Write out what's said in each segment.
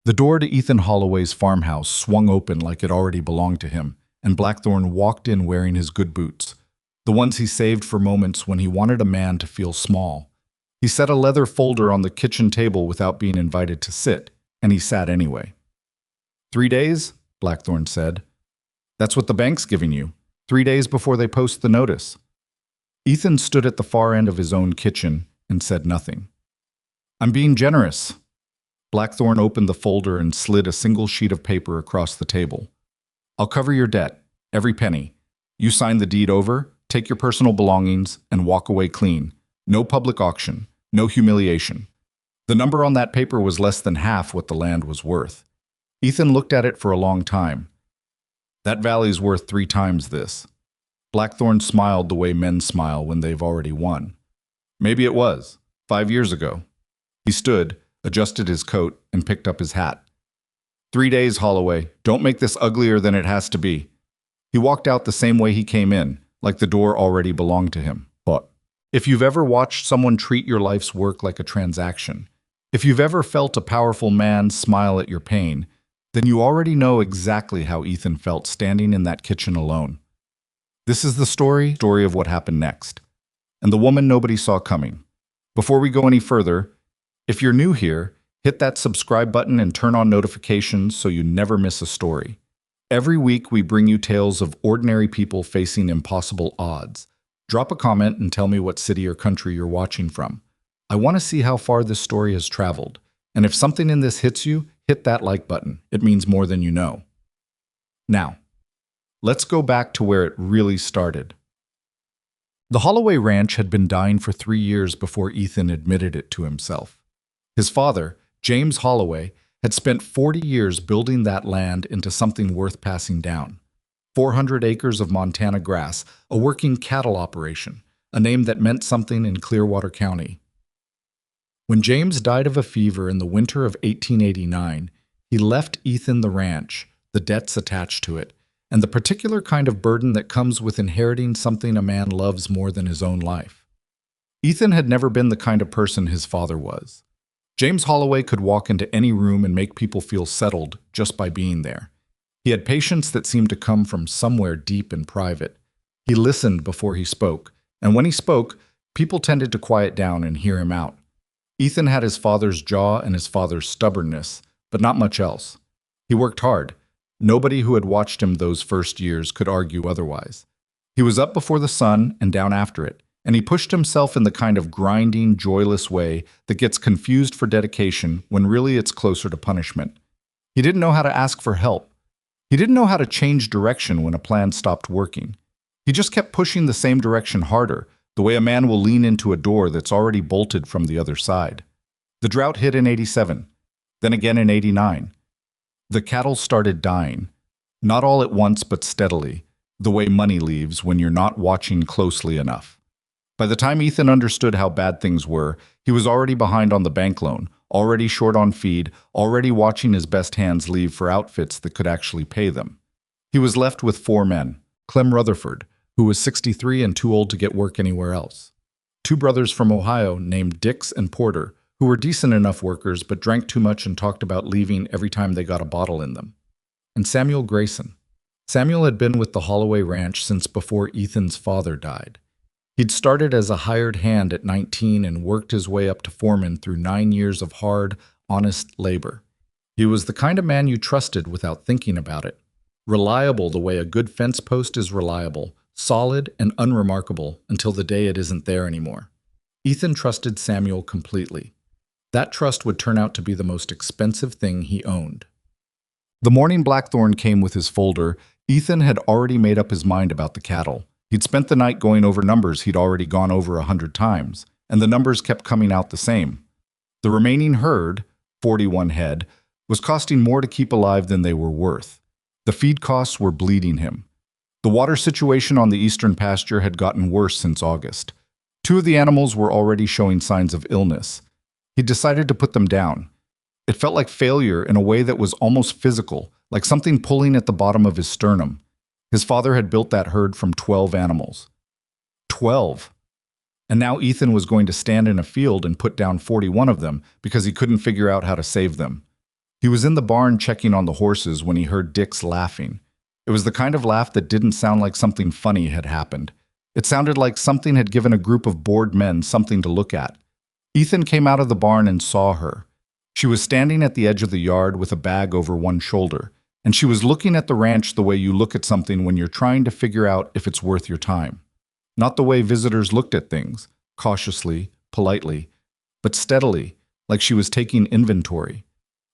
The door to Ethan Holloway's farmhouse swung open like it already belonged to him, and Blackthorne walked in wearing his good boots, the ones he saved for moments when he wanted a man to feel small. He set a leather folder on the kitchen table without being invited to sit, and he sat anyway. 3 days? Blackthorne said. That's what the bank's giving you. 3 days before they post the notice. Ethan stood at the far end of his own kitchen and said nothing. I'm being generous. Blackthorne opened the folder and slid a single sheet of paper across the table. I'll cover your debt, every penny. You sign the deed over, take your personal belongings, and walk away clean. No public auction, no humiliation. The number on that paper was less than half what the land was worth. Ethan looked at it for a long time. That valley's worth 3 times this. Blackthorne smiled the way men smile when they've already won. Maybe it was, 5 years ago. He stood, adjusted his coat, and picked up his hat. 3 days, Holloway. Don't make this uglier than it has to be. He walked out the same way he came in, like the door already belonged to him. But if you've ever watched someone treat your life's work like a transaction, if you've ever felt a powerful man smile at your pain, then you already know exactly how Ethan felt standing in that kitchen alone. This is the story of what happened next, and the woman nobody saw coming. Before we go any further, if you're new here, hit that subscribe button and turn on notifications so you never miss a story. Every week we bring you tales of ordinary people facing impossible odds. Drop a comment and tell me what city or country you're watching from. I want to see how far this story has traveled, and if something in this hits you, hit that like button. It means more than you know. Now, let's go back to where it really started. The Holloway Ranch had been dying for 3 years before Ethan admitted it to himself. His father, James Holloway, had spent 40 years building that land into something worth passing down. 400 acres of Montana grass, a working cattle operation, a name that meant something in Clearwater County. When James died of a fever in the winter of 1889, he left Ethan the ranch, the debts attached to it, and the particular kind of burden that comes with inheriting something a man loves more than his own life. Ethan had never been the kind of person his father was. James Holloway could walk into any room and make people feel settled just by being there. He had patience that seemed to come from somewhere deep and private. He listened before he spoke, and when he spoke, people tended to quiet down and hear him out. Ethan had his father's jaw and his father's stubbornness, but not much else. He worked hard. Nobody who had watched him those first years could argue otherwise. He was up before the sun and down after it, and he pushed himself in the kind of grinding, joyless way that gets confused for dedication when really it's closer to punishment. He didn't know how to ask for help. He didn't know how to change direction when a plan stopped working. He just kept pushing the same direction harder, the way a man will lean into a door that's already bolted from the other side. The drought hit in 87, then again in 89. The cattle started dying, not all at once but steadily, the way money leaves when you're not watching closely enough. By the time Ethan understood how bad things were, he was already behind on the bank loan, already short on feed, already watching his best hands leave for outfits that could actually pay them. He was left with 4 men, Clem Rutherford, who was 63 and too old to get work anywhere else. 2 brothers from Ohio named Dix and Porter, who were decent enough workers but drank too much and talked about leaving every time they got a bottle in them. And Samuel Grayson. Samuel had been with the Holloway Ranch since before Ethan's father died. He'd started as a hired hand at 19 and worked his way up to foreman through 9 years of hard, honest labor. He was the kind of man you trusted without thinking about it. Reliable the way a good fence post is reliable, solid and unremarkable until the day it isn't there anymore. Ethan trusted Samuel completely. That trust would turn out to be the most expensive thing he owned. The morning Blackthorne came with his folder, Ethan had already made up his mind about the cattle. He'd spent the night going over numbers he'd already gone over 100 times, and the numbers kept coming out the same. The remaining herd, 41 head, was costing more to keep alive than they were worth. The feed costs were bleeding him. The water situation on the eastern pasture had gotten worse since August. 2 of the animals were already showing signs of illness. He decided to put them down. It felt like failure in a way that was almost physical, like something pulling at the bottom of his sternum. His father had built that herd from 12 animals. 12! And now Ethan was going to stand in a field and put down 41 of them because he couldn't figure out how to save them. He was in the barn checking on the horses when he heard Dix laughing. It was the kind of laugh that didn't sound like something funny had happened. It sounded like something had given a group of bored men something to look at. Ethan came out of the barn and saw her. She was standing at the edge of the yard with a bag over one shoulder, and she was looking at the ranch the way you look at something when you're trying to figure out if it's worth your time. Not the way visitors looked at things, cautiously, politely, but steadily, like she was taking inventory.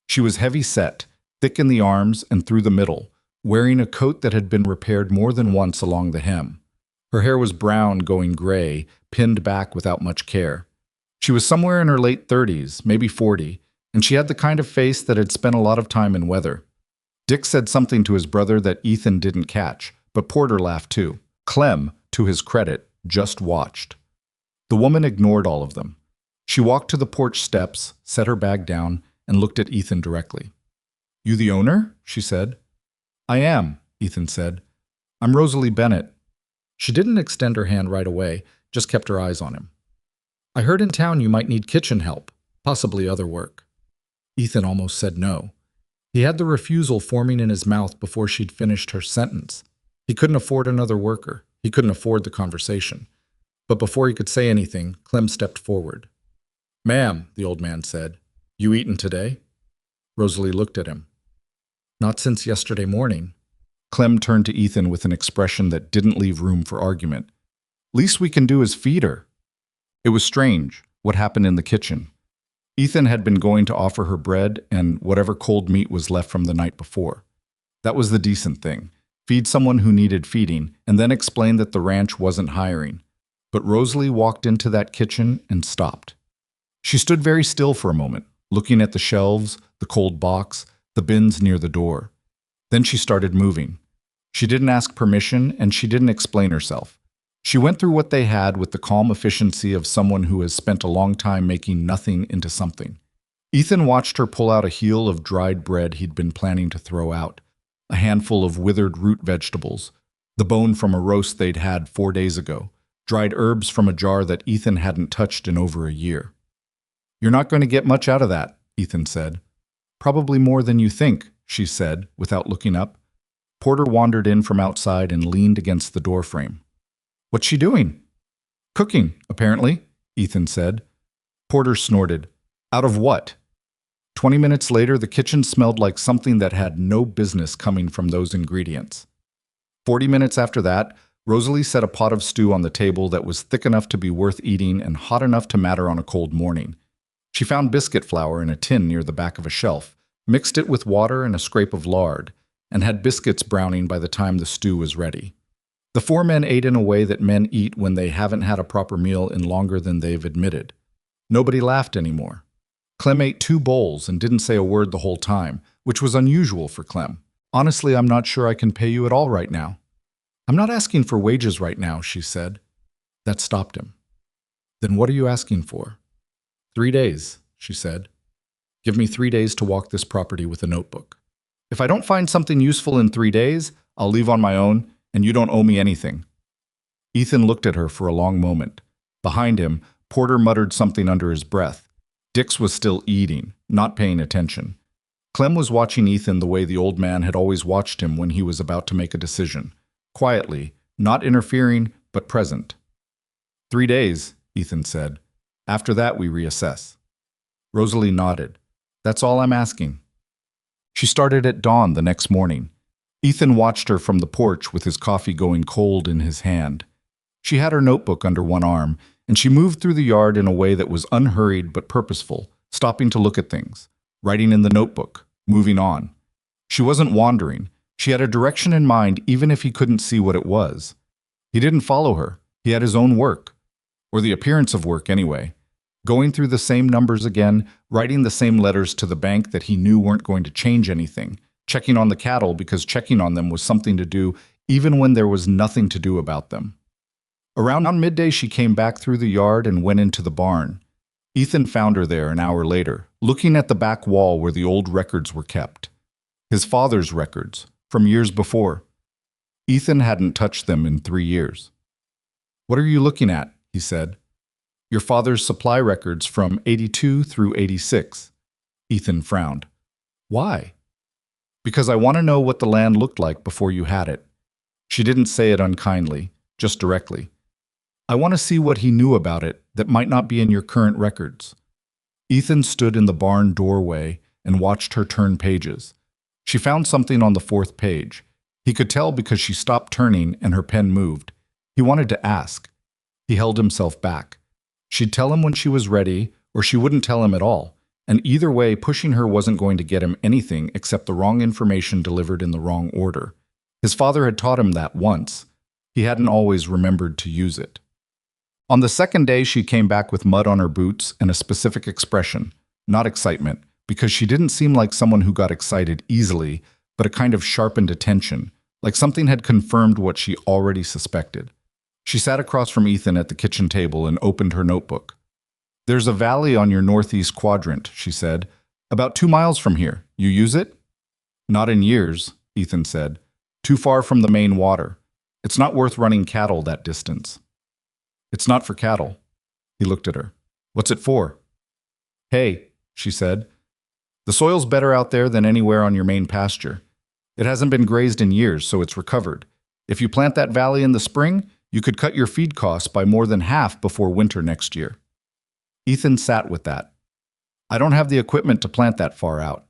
She was heavy-set, thick in the arms and through the middle, wearing a coat that had been repaired more than once along the hem. Her hair was brown going gray, pinned back without much care. She was somewhere in her late 30s, maybe 40, and she had the kind of face that had spent a lot of time in weather. Dick said something to his brother that Ethan didn't catch, but Porter laughed too. Clem, to his credit, just watched. The woman ignored all of them. She walked to the porch steps, set her bag down, and looked at Ethan directly. "You the owner?" she said. "I am," Ethan said. "I'm Rosalie Bennett." She didn't extend her hand right away, just kept her eyes on him. "I heard in town you might need kitchen help, possibly other work." Ethan almost said no. He had the refusal forming in his mouth before she'd finished her sentence. He couldn't afford another worker. He couldn't afford the conversation. But before he could say anything, Clem stepped forward. "Ma'am," the old man said, "you eaten today?" Rosalie looked at him. "Not since yesterday morning." Clem turned to Ethan with an expression that didn't leave room for argument. "Least we can do is feed her." It was strange, what happened in the kitchen. Ethan had been going to offer her bread and whatever cold meat was left from the night before. That was the decent thing. Feed someone who needed feeding, and then explain that the ranch wasn't hiring. But Rosalie walked into that kitchen and stopped. She stood very still for a moment, looking at the shelves, the cold box, the bins near the door. Then she started moving. She didn't ask permission, and she didn't explain herself. She went through what they had with the calm efficiency of someone who has spent a long time making nothing into something. Ethan watched her pull out a heel of dried bread he'd been planning to throw out, a handful of withered root vegetables, the bone from a roast they'd had 4 days ago, dried herbs from a jar that Ethan hadn't touched in over a year. "You're not going to get much out of that," Ethan said. "Probably more than you think," she said, without looking up. Porter wandered in from outside and leaned against the doorframe. "What's she doing?" "Cooking, apparently," Ethan said. Porter snorted. "Out of what?" 20 minutes later, the kitchen smelled like something that had no business coming from those ingredients. 40 minutes after that, Rosalie set a pot of stew on the table that was thick enough to be worth eating and hot enough to matter on a cold morning. She found biscuit flour in a tin near the back of a shelf, mixed it with water and a scrape of lard, and had biscuits browning by the time the stew was ready. The 4 men ate in a way that men eat when they haven't had a proper meal in longer than they've admitted. Nobody laughed anymore. Clem ate 2 bowls and didn't say a word the whole time, which was unusual for Clem. "Honestly, I'm not sure I can pay you at all right now." "I'm not asking for wages right now," she said. That stopped him. "Then what are you asking for?" 3 days, she said. "Give me 3 days to walk this property with a notebook. If I don't find something useful in 3 days, I'll leave on my own, and you don't owe me anything." Ethan looked at her for a long moment. Behind him, Porter muttered something under his breath. Dix was still eating, not paying attention. Clem was watching Ethan the way the old man had always watched him when he was about to make a decision. Quietly, not interfering, but present. 3 days, Ethan said. "After that, we reassess." Rosalie nodded. "That's all I'm asking." She started at dawn the next morning. Ethan watched her from the porch with his coffee going cold in his hand. She had her notebook under one arm, and she moved through the yard in a way that was unhurried but purposeful, stopping to look at things, writing in the notebook, moving on. She wasn't wandering. She had a direction in mind even if he couldn't see what it was. He didn't follow her. He had his own work, or the appearance of work anyway. Going through the same numbers again, writing the same letters to the bank that he knew weren't going to change anything, checking on the cattle because checking on them was something to do even when there was nothing to do about them. Around midday, she came back through the yard and went into the barn. Ethan found her there an hour later, looking at the back wall where the old records were kept. His father's records, from years before. Ethan hadn't touched them in 3 years. "What are you looking at?" he said. "Your father's supply records from 82 through 86. Ethan frowned. Why? Because I want to know what the land looked like before you had it. She didn't say it unkindly, just directly. I want to see what he knew about it that might not be in your current records. Ethan stood in the barn doorway and watched her turn pages. She found something on the fourth page. He could tell because she stopped turning and her pen moved. He wanted to ask. He held himself back. She'd tell him when she was ready, or she wouldn't tell him at all. And either way, pushing her wasn't going to get him anything except the wrong information delivered in the wrong order. His father had taught him that once. He hadn't always remembered to use it. On the second day, she came back with mud on her boots and a specific expression, not excitement, because she didn't seem like someone who got excited easily, but a kind of sharpened attention, like something had confirmed what she already suspected. She sat across from Ethan at the kitchen table and opened her notebook. There's a valley on your northeast quadrant, she said. About 2 miles from here. You use it? Not in years, Ethan said. Too far from the main water. It's not worth running cattle that distance. It's not for cattle. He looked at her. What's it for? Hay, she said. The soil's better out there than anywhere on your main pasture. It hasn't been grazed in years, so it's recovered. If you plant that valley in the spring, you could cut your feed costs by more than half before winter next year. Ethan sat with that. I don't have the equipment to plant that far out.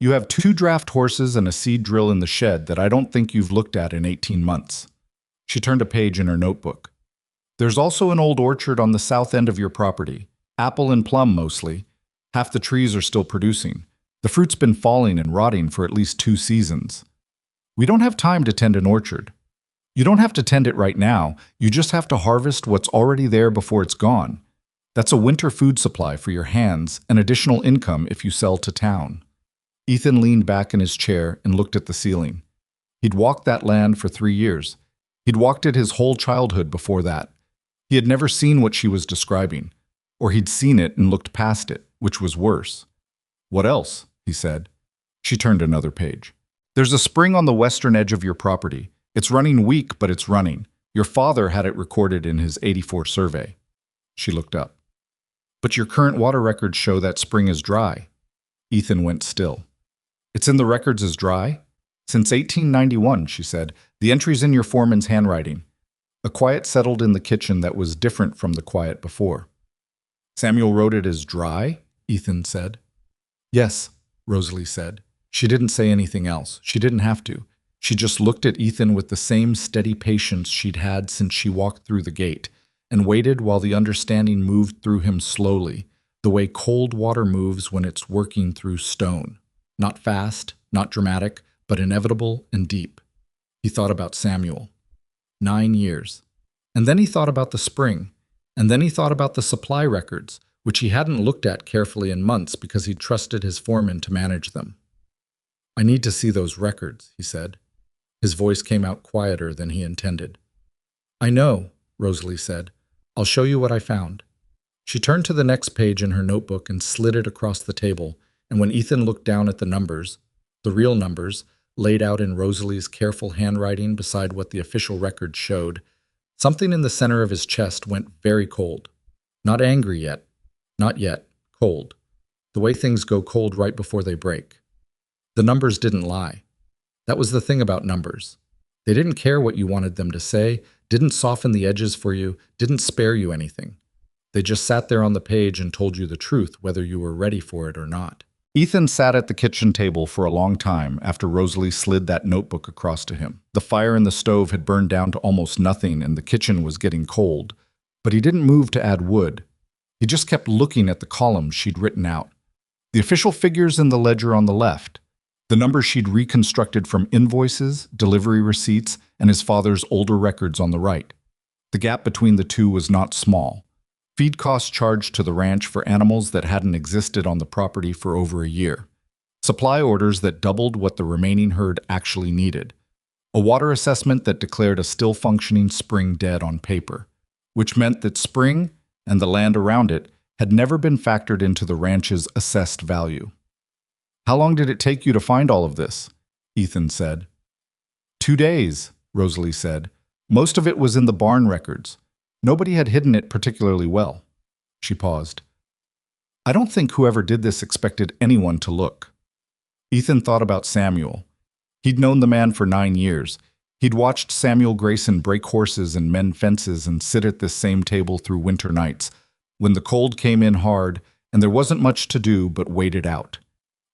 You have 2 draft horses and a seed drill in the shed that I don't think you've looked at in 18 months. She turned a page in her notebook. There's also an old orchard on the south end of your property. Apple and plum mostly. Half the trees are still producing. The fruit's been falling and rotting for at least 2 seasons. We don't have time to tend an orchard. You don't have to tend it right now. You just have to harvest what's already there before it's gone. That's a winter food supply for your hands and additional income if you sell to town. Ethan leaned back in his chair and looked at the ceiling. He'd walked that land for 3 years. He'd walked it his whole childhood before that. He had never seen what she was describing, or he'd seen it and looked past it, which was worse. What else? He said. She turned another page. There's a spring on the western edge of your property. It's running weak, but it's running. Your father had it recorded in his '84 survey. She looked up. But your current water records show that spring is dry. Ethan went still. It's in the records as dry? Since 1891, she said. The entry's in your foreman's handwriting. A quiet settled in the kitchen that was different from the quiet before. Samuel wrote it as dry? Ethan said. Yes, Rosalie said. She didn't say anything else. She didn't have to. She just looked at Ethan with the same steady patience she'd had since she walked through the gate, and waited while the understanding moved through him slowly, the way cold water moves when it's working through stone. Not fast, not dramatic, but inevitable and deep. He thought about Samuel. 9 years. And then he thought about the spring. And then he thought about the supply records, which he hadn't looked at carefully in months because he'd trusted his foreman to manage them. I need to see those records, he said. His voice came out quieter than he intended. I know, Rosalie said. I'll show you what I found. She turned to the next page in her notebook and slid it across the table, and when Ethan looked down at the numbers, the real numbers, laid out in Rosalie's careful handwriting beside what the official records showed, something in the center of his chest went very cold. Not angry yet. Not yet. Cold. The way things go cold right before they break. The numbers didn't lie. That was the thing about numbers. They didn't care what you wanted them to say, didn't soften the edges for you, didn't spare you anything. They just sat there on the page and told you the truth, whether you were ready for it or not. Ethan sat at the kitchen table for a long time after Rosalie slid that notebook across to him. The fire in the stove had burned down to almost nothing and the kitchen was getting cold, but he didn't move to add wood. He just kept looking at the columns she'd written out. The official figures in the ledger on the left, the numbers she'd reconstructed from invoices, delivery receipts, and his father's older records on the right. The gap between the two was not small. Feed costs charged to the ranch for animals that hadn't existed on the property for over a year. Supply orders that doubled what the remaining herd actually needed. A water assessment that declared a still-functioning spring dead on paper, which meant that spring and the land around it had never been factored into the ranch's assessed value. How long did it take you to find all of this? Ethan said. 2 days, Rosalie said. Most of it was in the barn records. Nobody had hidden it particularly well. She paused. I don't think whoever did this expected anyone to look. Ethan thought about Samuel. He'd known the man for 9 years. He'd watched Samuel Grayson break horses and mend fences and sit at this same table through winter nights, when the cold came in hard and there wasn't much to do but wait it out.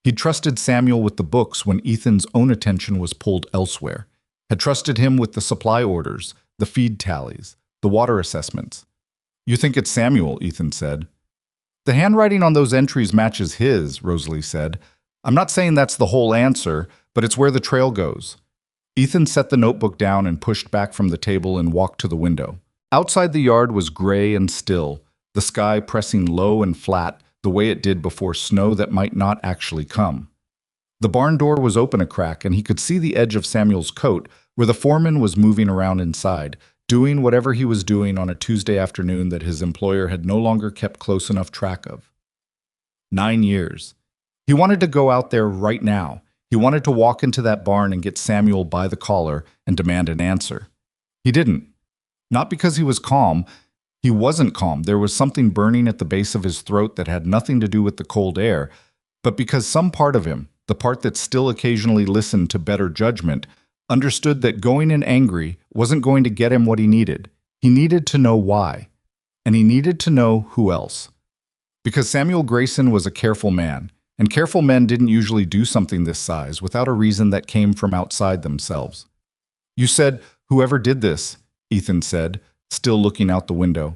He'd trusted Samuel with the books when Ethan's own attention was pulled elsewhere, had trusted him with the supply orders, the feed tallies, the water assessments. "You think it's Samuel," Ethan said. "The handwriting on those entries matches his," Rosalie said. "I'm not saying that's the whole answer, but it's where the trail goes." Ethan set the notebook down and pushed back from the table and walked to the window. Outside the yard was gray and still, the sky pressing low and flat the way it did before snow that might not actually come. The barn door was open a crack, and he could see the edge of Samuel's coat where the foreman was moving around inside, doing whatever he was doing on a Tuesday afternoon that his employer had no longer kept close enough track of. 9 years. He wanted to go out there right now. He wanted to walk into that barn and get Samuel by the collar and demand an answer. He didn't. Not because he was calm. He wasn't calm. There was something burning at the base of his throat that had nothing to do with the cold air, but because some part of him, the part that still occasionally listened to better judgment, understood that going in angry wasn't going to get him what he needed. He needed to know why. And he needed to know who else. Because Samuel Grayson was a careful man, and careful men didn't usually do something this size without a reason that came from outside themselves. "You said, 'Whoever did this,'" Ethan said, still looking out the window.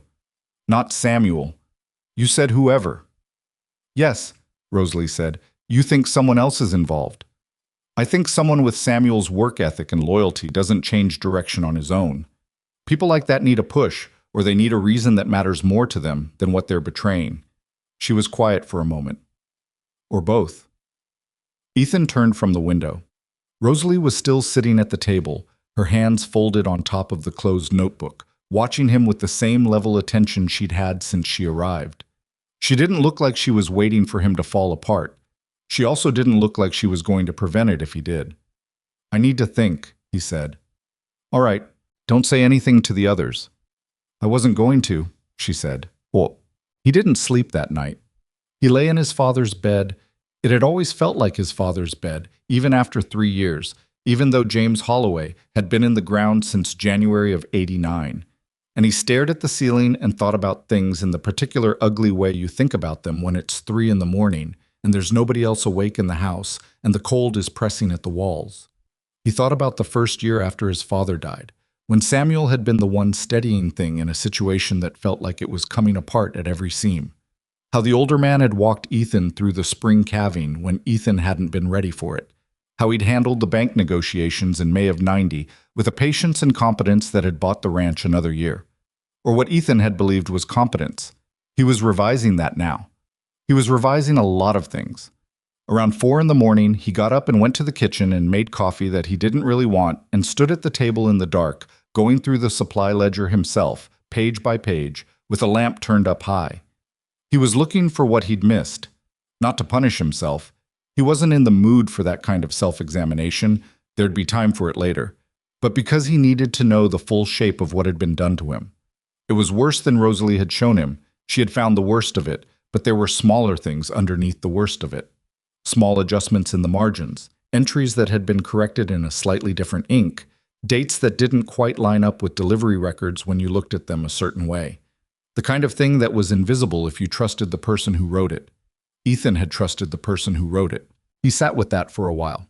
"Not Samuel. You said whoever." "Yes," Rosalie said. "You think someone else is involved." "I think someone with Samuel's work ethic and loyalty doesn't change direction on his own. People like that need a push, or they need a reason that matters more to them than what they're betraying." She was quiet for a moment. "Or both." Ethan turned from the window. Rosalie was still sitting at the table, her hands folded on top of the closed notebook, watching him with the same level attention she'd had since she arrived. She didn't look like she was waiting for him to fall apart. She also didn't look like she was going to prevent it if he did. "I need to think," he said. "All right, don't say anything to the others." "I wasn't going to," she said. "Well, he didn't sleep that night. He lay in his father's bed. It had always felt like his father's bed, even after 3 years, even though James Holloway had been in the ground since January of '89. And he stared at the ceiling and thought about things in the particular ugly way you think about them when it's 3 in the morning, and there's nobody else awake in the house, and the cold is pressing at the walls. He thought about the first year after his father died, when Samuel had been the one steadying thing in a situation that felt like it was coming apart at every seam. How the older man had walked Ethan through the spring calving when Ethan hadn't been ready for it. How he'd handled the bank negotiations in May of '90 with a patience and competence that had bought the ranch another year. Or what Ethan had believed was competence. He was revising that now. He was revising a lot of things. Around 4 in the morning, he got up and went to the kitchen and made coffee that he didn't really want and stood at the table in the dark, going through the supply ledger himself, page by page, with a lamp turned up high. He was looking for what he'd missed. Not to punish himself. He wasn't in the mood for that kind of self-examination. There'd be time for it later. But because he needed to know the full shape of what had been done to him. It was worse than Rosalie had shown him. She had found the worst of it, but there were smaller things underneath the worst of it. Small adjustments in the margins, entries that had been corrected in a slightly different ink, dates that didn't quite line up with delivery records when you looked at them a certain way. The kind of thing that was invisible if you trusted the person who wrote it. Ethan had trusted the person who wrote it. He sat with that for a while.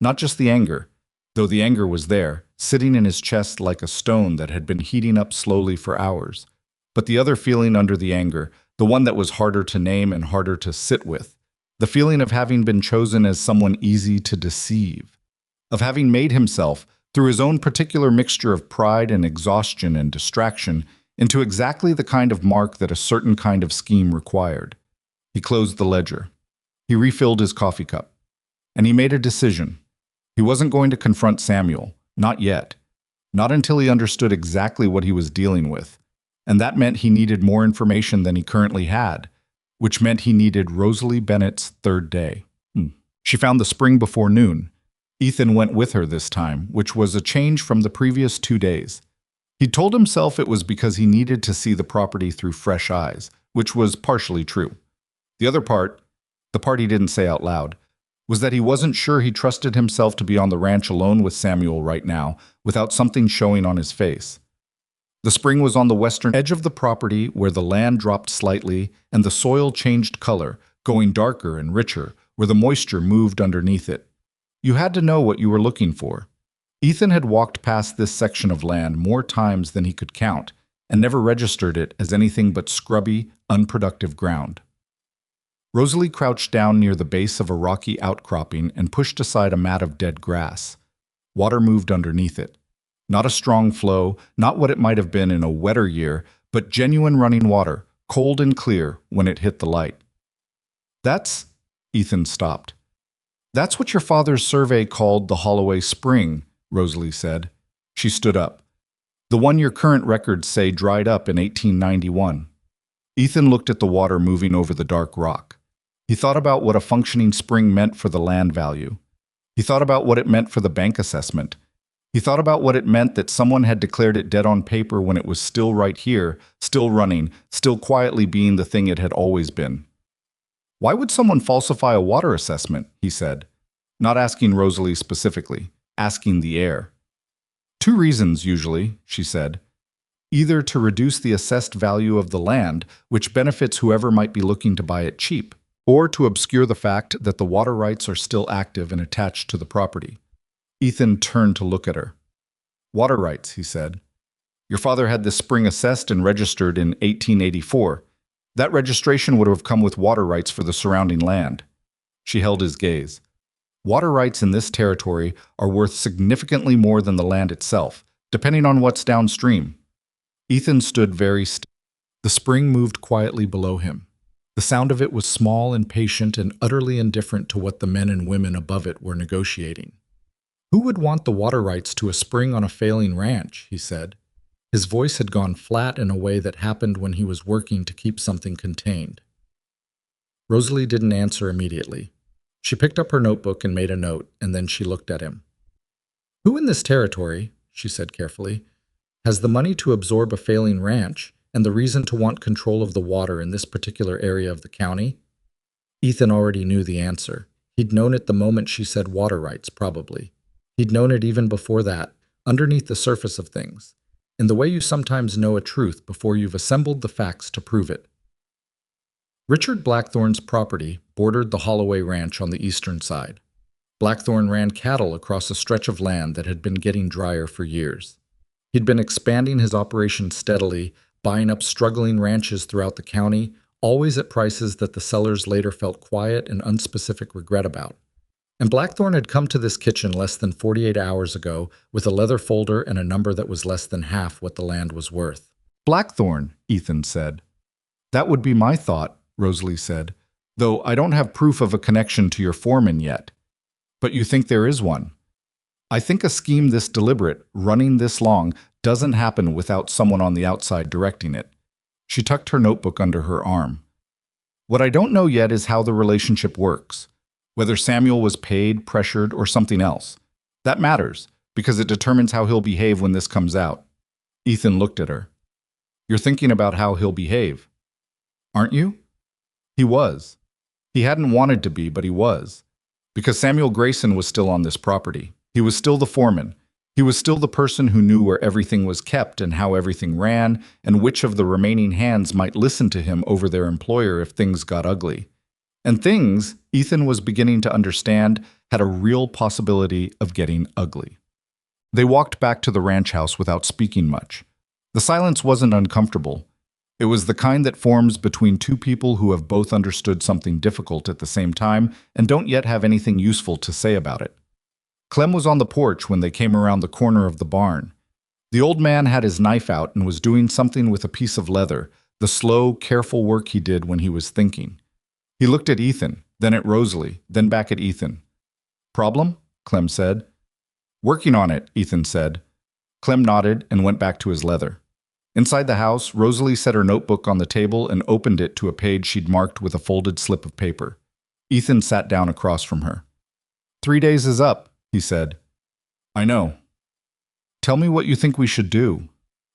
Not just the anger, though the anger was there, sitting in his chest like a stone that had been heating up slowly for hours, but the other feeling under the anger, the one that was harder to name and harder to sit with, the feeling of having been chosen as someone easy to deceive, of having made himself, through his own particular mixture of pride and exhaustion and distraction, into exactly the kind of mark that a certain kind of scheme required. He closed the ledger. He refilled his coffee cup. And he made a decision. He wasn't going to confront Samuel, not yet. Not until he understood exactly what he was dealing with. And that meant he needed more information than he currently had, which meant he needed Rosalie Bennett's third day. She found the spring before noon. Ethan went with her this time, which was a change from the previous 2 days. He told himself it was because he needed to see the property through fresh eyes, which was partially true. The other part, the part he didn't say out loud, was that he wasn't sure he trusted himself to be on the ranch alone with Samuel right now, without something showing on his face. The spring was on the western edge of the property where the land dropped slightly and the soil changed color, going darker and richer, where the moisture moved underneath it. You had to know what you were looking for. Ethan had walked past this section of land more times than he could count, and never registered it as anything but scrubby, unproductive ground. Rosalie crouched down near the base of a rocky outcropping and pushed aside a mat of dead grass. Water moved underneath it. Not a strong flow, not what it might have been in a wetter year, but genuine running water, cold and clear when it hit the light. That's... Ethan stopped. That's what your father's survey called the Holloway Spring, Rosalie said. She stood up. The one your current records say dried up in 1891. Ethan looked at the water moving over the dark rock. He thought about what a functioning spring meant for the land value. He thought about what it meant for the bank assessment. He thought about what it meant that someone had declared it dead on paper when it was still right here, still running, still quietly being the thing it had always been. Why would someone falsify a water assessment, he said, not asking Rosalie specifically, asking the air. 2 reasons, usually, she said. Either to reduce the assessed value of the land, which benefits whoever might be looking to buy it cheap, or to obscure the fact that the water rights are still active and attached to the property. Ethan turned to look at her. Water rights, he said. Your father had this spring assessed and registered in 1884. That registration would have come with water rights for the surrounding land. She held his gaze. Water rights in this territory are worth significantly more than the land itself, depending on what's downstream. Ethan stood very still. The spring moved quietly below him. The sound of it was small and patient and utterly indifferent to what the men and women above it were negotiating. Who would want the water rights to a spring on a failing ranch, he said. His voice had gone flat in a way that happened when he was working to keep something contained. Rosalie didn't answer immediately. She picked up her notebook and made a note, and then she looked at him. Who in this territory, she said carefully, has the money to absorb a failing ranch and the reason to want control of the water in this particular area of the county? Ethan already knew the answer. He'd known it the moment she said water rights, probably. He'd known it even before that, underneath the surface of things, in the way you sometimes know a truth before you've assembled the facts to prove it. Richard Blackthorne's property bordered the Holloway Ranch on the eastern side. Blackthorne ran cattle across a stretch of land that had been getting drier for years. He'd been expanding his operation steadily, buying up struggling ranches throughout the county, always at prices that the sellers later felt quiet and unspecific regret about. And Blackthorne had come to this kitchen less than 48 hours ago with a leather folder and a number that was less than half what the land was worth. Blackthorne, Ethan said. That would be my thought, Rosalie said, though I don't have proof of a connection to your foreman yet. But you think there is one? I think a scheme this deliberate, running this long, doesn't happen without someone on the outside directing it. She tucked her notebook under her arm. What I don't know yet is how the relationship works. Whether Samuel was paid, pressured, or something else. That matters, because it determines how he'll behave when this comes out. Ethan looked at her. You're thinking about how he'll behave, aren't you? He was. He hadn't wanted to be, but he was. Because Samuel Grayson was still on this property. He was still the foreman. He was still the person who knew where everything was kept and how everything ran, and which of the remaining hands might listen to him over their employer if things got ugly. And things, Ethan was beginning to understand, had a real possibility of getting ugly. They walked back to the ranch house without speaking much. The silence wasn't uncomfortable. It was the kind that forms between two people who have both understood something difficult at the same time and don't yet have anything useful to say about it. Clem was on the porch when they came around the corner of the barn. The old man had his knife out and was doing something with a piece of leather, the slow, careful work he did when he was thinking. He looked at Ethan, then at Rosalie, then back at Ethan. Problem? Clem said. Working on it, Ethan said. Clem nodded and went back to his leather. Inside the house, Rosalie set her notebook on the table and opened it to a page she'd marked with a folded slip of paper. Ethan sat down across from her. 3 days is up, he said. I know. Tell me what you think we should do.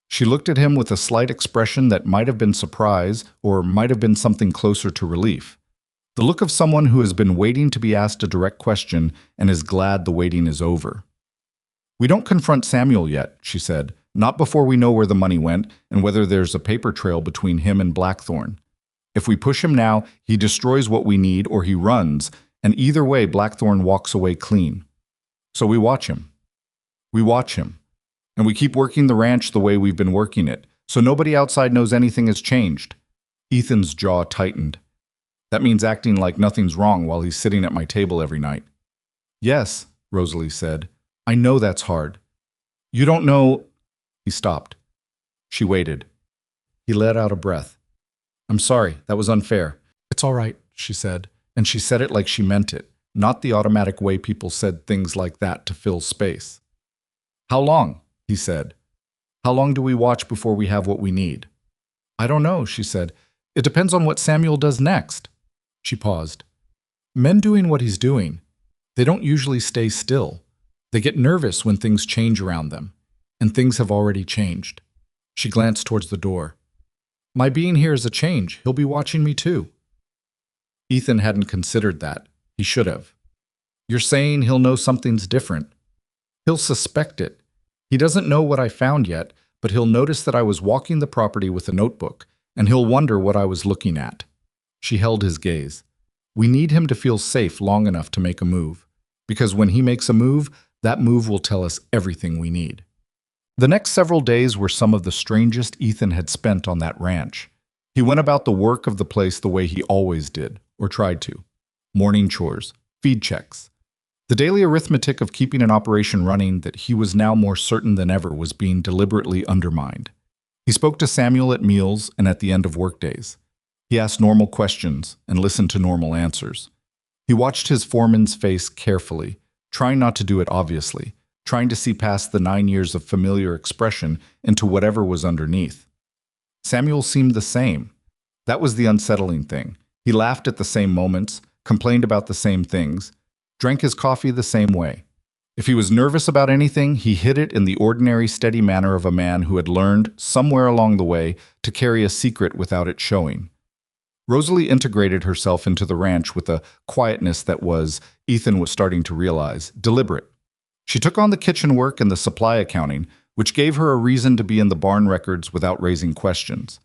She looked at him with a slight expression that might have been surprise or might have been something closer to relief. The look of someone who has been waiting to be asked a direct question and is glad the waiting is over. "We don't confront Samuel yet," she said, "not before we know where the money went and whether there's a paper trail between him and Blackthorn. If we push him now, he destroys what we need or he runs, and either way Blackthorn walks away clean. So we watch him. We watch him. And we keep working the ranch the way we've been working it, so nobody outside knows anything has changed." Ethan's jaw tightened. "That means acting like nothing's wrong while he's sitting at my table every night." "Yes," Rosalie said. "I know that's hard. You don't know—" He stopped. She waited. He let out a breath. "I'm sorry, that was unfair." "It's all right," she said, and she said it like she meant it, not the automatic way people said things like that to fill space. "How long?" he said. "How long do we watch before we have what we need?" "I don't know," she said. "It depends on what Samuel does next." She paused. "Men doing what he's doing, they don't usually stay still. They get nervous when things change around them, and things have already changed." She glanced towards the door. "My being here is a change. He'll be watching me too." Ethan hadn't considered that. He should have. "You're saying he'll know something's different?" "He'll suspect it. He doesn't know what I found yet, but he'll notice that I was walking the property with a notebook, and he'll wonder what I was looking at." She held his gaze. "We need him to feel safe long enough to make a move, because when he makes a move, that move will tell us everything we need." The next several days were some of the strangest Ethan had spent on that ranch. He went about the work of the place the way he always did, or tried to. Morning chores, feed checks. The daily arithmetic of keeping an operation running that he was now more certain than ever was being deliberately undermined. He spoke to Samuel at meals and at the end of workdays. He asked normal questions and listened to normal answers. He watched his foreman's face carefully, trying not to do it obviously, trying to see past the 9 years of familiar expression into whatever was underneath. Samuel seemed the same. That was the unsettling thing. He laughed at the same moments, complained about the same things, drank his coffee the same way. If he was nervous about anything, he hid it in the ordinary, steady manner of a man who had learned, somewhere along the way, to carry a secret without it showing. Rosalie integrated herself into the ranch with a quietness that was, Ethan was starting to realize, deliberate. She took on the kitchen work and the supply accounting, which gave her a reason to be in the barn records without raising questions.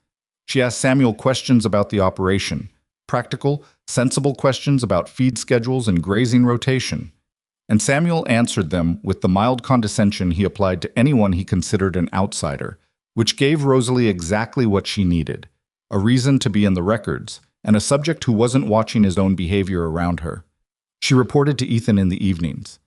She asked Samuel questions about the operation, practical, sensible questions about feed schedules and grazing rotation. And Samuel answered them with the mild condescension he applied to anyone he considered an outsider, which gave Rosalie exactly what she needed, a reason to be in the records, and a subject who wasn't watching his own behavior around her. She reported to Ethan in the evenings.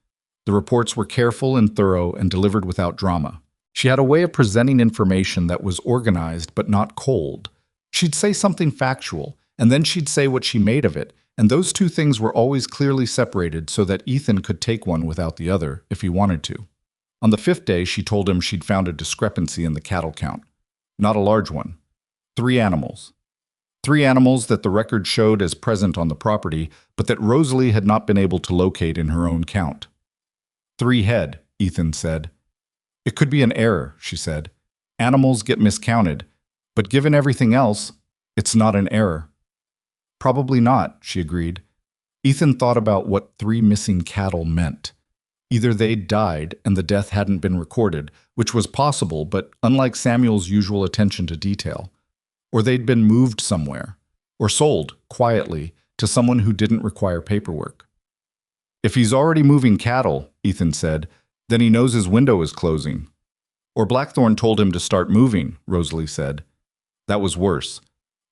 The reports were careful and thorough and delivered without drama. She had a way of presenting information that was organized but not cold. She'd say something factual, and then she'd say what she made of it, and those two things were always clearly separated so that Ethan could take one without the other if he wanted to. On the 5th day, she told him she'd found a discrepancy in the cattle count. Not a large one. 3 animals. 3 animals that the record showed as present on the property, but that Rosalie had not been able to locate in her own count. 3 head, Ethan said. It could be an error, she said. Animals get miscounted, but given everything else, it's not an error. Probably not, she agreed. Ethan thought about what 3 missing cattle meant. Either they'd died and the death hadn't been recorded, which was possible, but unlike Samuel's usual attention to detail, or they'd been moved somewhere, or sold, quietly, to someone who didn't require paperwork. If he's already moving cattle, Ethan said, then he knows his window is closing. Or Blackthorn told him to start moving, Rosalie said. That was worse.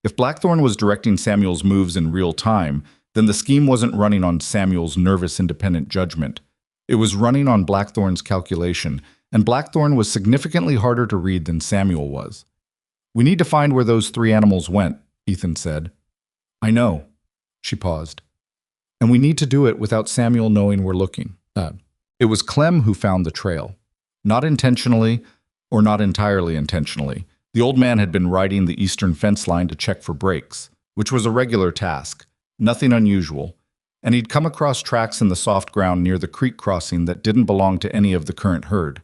If Blackthorn was directing Samuel's moves in real time, then the scheme wasn't running on Samuel's nervous, independent judgment. It was running on Blackthorn's calculation, and Blackthorn was significantly harder to read than Samuel was. We need to find where those 3 animals went, Ethan said. I know. She paused. And we need to do it without Samuel knowing we're looking. It was Clem who found the trail. Not intentionally, or not entirely intentionally. The old man had been riding the eastern fence line to check for breaks, which was a regular task, nothing unusual, and he'd come across tracks in the soft ground near the creek crossing that didn't belong to any of the current herd.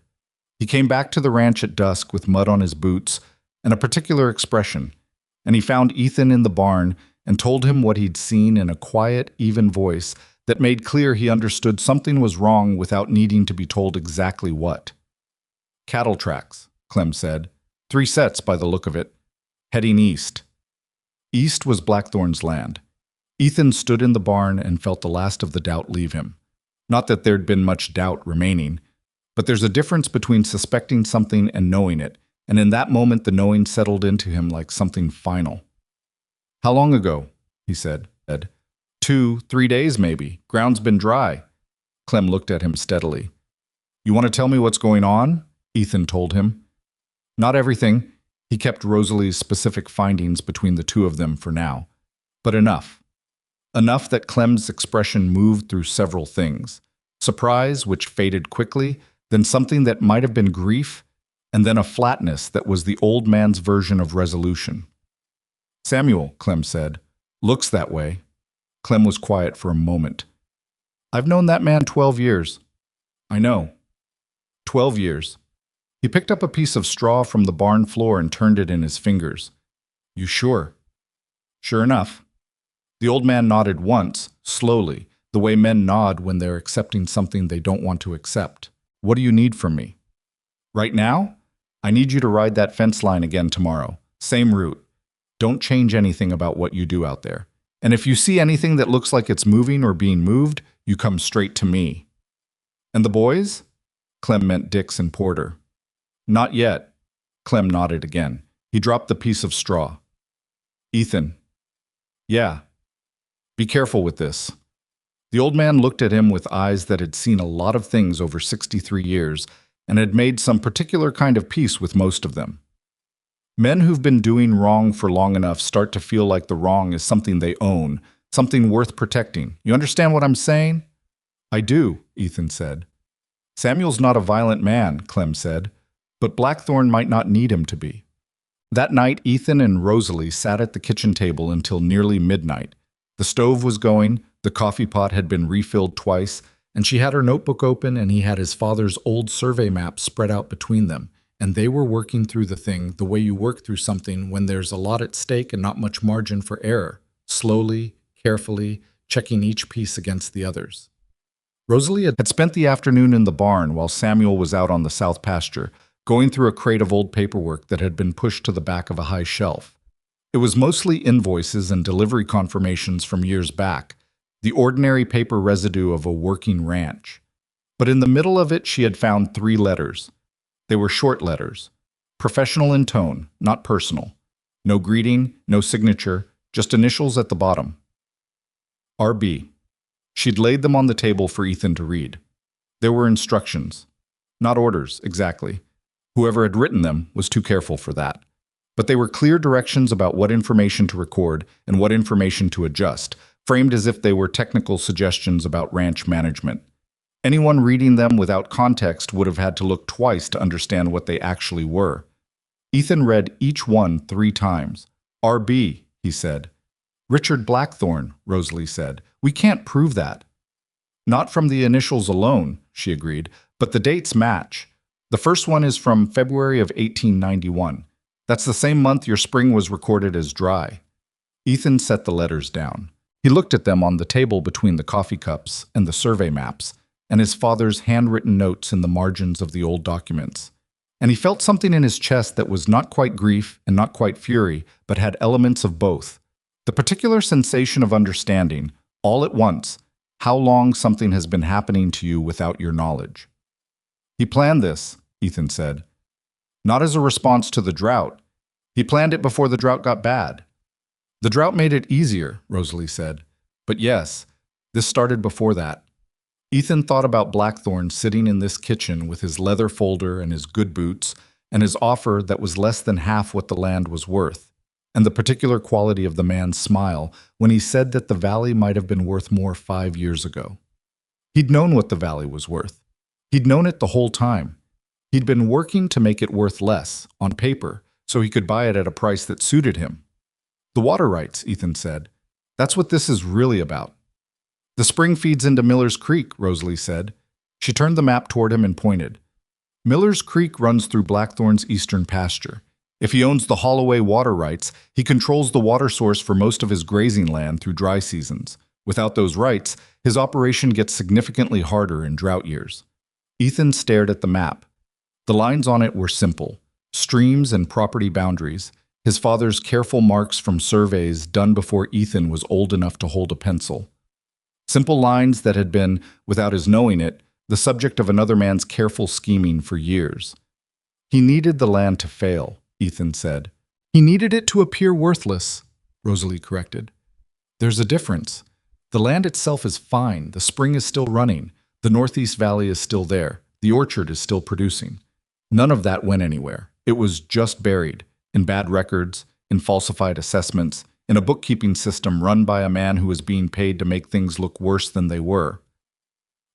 He came back to the ranch at dusk with mud on his boots and a particular expression, and he found Ethan in the barn and told him what he'd seen in a quiet, even voice that made clear he understood something was wrong without needing to be told exactly what. "Cattle tracks," Clem said. "3 sets by the look of it. Heading east." East was Blackthorn's land. Ethan stood in the barn and felt the last of the doubt leave him. Not that there'd been much doubt remaining, but there's a difference between suspecting something and knowing it, and in that moment the knowing settled into him like something final. "How long ago?" he said. 2, 3 days maybe. Ground's been dry." Clem looked at him steadily. "You want to tell me what's going on?" Ethan told him. Not everything. He kept Rosalie's specific findings between the two of them for now. But enough. Enough that Clem's expression moved through several things. Surprise, which faded quickly, then something that might have been grief, and then a flatness that was the old man's version of resolution. "Samuel," Clem said, "looks that way." Clem was quiet for a moment. "I've known that man 12 years. "I know." 12 years. He picked up a piece of straw from the barn floor and turned it in his fingers. "You sure?" "Sure enough." The old man nodded once, slowly, the way men nod when they're accepting something they don't want to accept. "What do you need from me?" "Right now? I need you to ride that fence line again tomorrow. Same route. Don't change anything about what you do out there. And if you see anything that looks like it's moving or being moved, you come straight to me." "And the boys?" Clem meant Dix and Porter. "Not yet." Clem nodded again. He dropped the piece of straw. "Ethan." "Yeah. Be careful with this." The old man looked at him with eyes that had seen a lot of things over 63 years and had made some particular kind of peace with most of them. Men who've been doing wrong for long enough start to feel like the wrong is something they own, something worth protecting. You understand what I'm saying? "I do," Ethan said. "Samuel's not a violent man," Clem said, "but Blackthorn might not need him to be." That night, Ethan and Rosalie sat at the kitchen table until nearly midnight. The stove was going, the coffee pot had been refilled twice, and she had her notebook open and he had his father's old survey map spread out between them. And they were working through the thing the way you work through something when there's a lot at stake and not much margin for error, slowly, carefully, checking each piece against the others. Rosalie had spent the afternoon in the barn while Samuel was out on the south pasture, going through a crate of old paperwork that had been pushed to the back of a high shelf. It was mostly invoices and delivery confirmations from years back, the ordinary paper residue of a working ranch. But in the middle of it she had found 3 letters. They were short letters, professional in tone, not personal. No greeting, no signature, just initials at the bottom. RB. She'd laid them on the table for Ethan to read. There were instructions. Not orders, exactly. Whoever had written them was too careful for that. But they were clear directions about what information to record and what information to adjust, framed as if they were technical suggestions about ranch management. Anyone reading them without context would have had to look twice to understand what they actually were. Ethan read each one 3 times. "RB," he said. "Richard Blackthorn," Rosalie said. "We can't prove that." "Not from the initials alone," she agreed, "but the dates match. The first one is from February of 1891. That's the same month your spring was recorded as dry." Ethan set the letters down. He looked at them on the table between the coffee cups and the survey maps, and his father's handwritten notes in the margins of the old documents. And he felt something in his chest that was not quite grief and not quite fury, but had elements of both. The particular sensation of understanding, all at once, how long something has been happening to you without your knowledge. "He planned this," Ethan said. "Not as a response to the drought. He planned it before the drought got bad." "The drought made it easier," Rosalie said. "But yes, this started before that." Ethan thought about Blackthorn sitting in this kitchen with his leather folder and his good boots, and his offer that was less than half what the land was worth, and the particular quality of the man's smile when he said that the valley might have been worth more 5 years ago. He'd known what the valley was worth. He'd known it the whole time. He'd been working to make it worth less, on paper, so he could buy it at a price that suited him. "The water rights," Ethan said. "That's what this is really about." "The spring feeds into Miller's Creek," Rosalie said. She turned the map toward him and pointed. "Miller's Creek runs through Blackthorn's eastern pasture. If he owns the Holloway water rights, he controls the water source for most of his grazing land through dry seasons. Without those rights, his operation gets significantly harder in drought years. Ethan stared at the map. The lines on it were simple: streams and property boundaries, his father's careful marks from surveys done before Ethan was old enough to hold a pencil. Simple lines that had been, without his knowing it, the subject of another man's careful scheming for years. He needed the land to fail, Ethan said. He needed it to appear worthless, Rosalie corrected. There's a difference. The land itself is fine, the spring is still running, the Northeast Valley is still there, the orchard is still producing. None of that went anywhere. It was just buried, in bad records, in falsified assessments, in a bookkeeping system run by a man who was being paid to make things look worse than they were.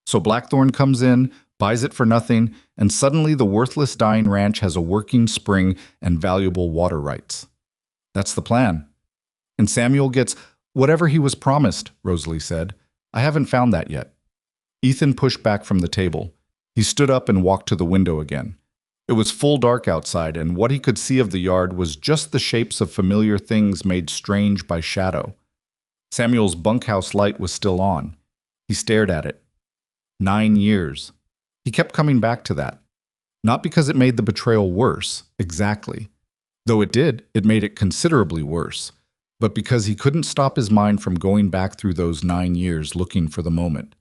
So Blackthorn comes in, buys it for nothing, and suddenly the worthless dying ranch has a working spring and valuable water rights. That's the plan. And Samuel gets whatever he was promised, Rosalie said. I haven't found that yet. Ethan pushed back from the table. He stood up and walked to the window again. It was full dark outside, and what he could see of the yard was just the shapes of familiar things made strange by shadow. Samuel's bunkhouse light was still on. He stared at it. 9 years. He kept coming back to that. Not because it made the betrayal worse, exactly. Though it did, it made it considerably worse. But because he couldn't stop his mind from going back through those 9 years looking for the moment.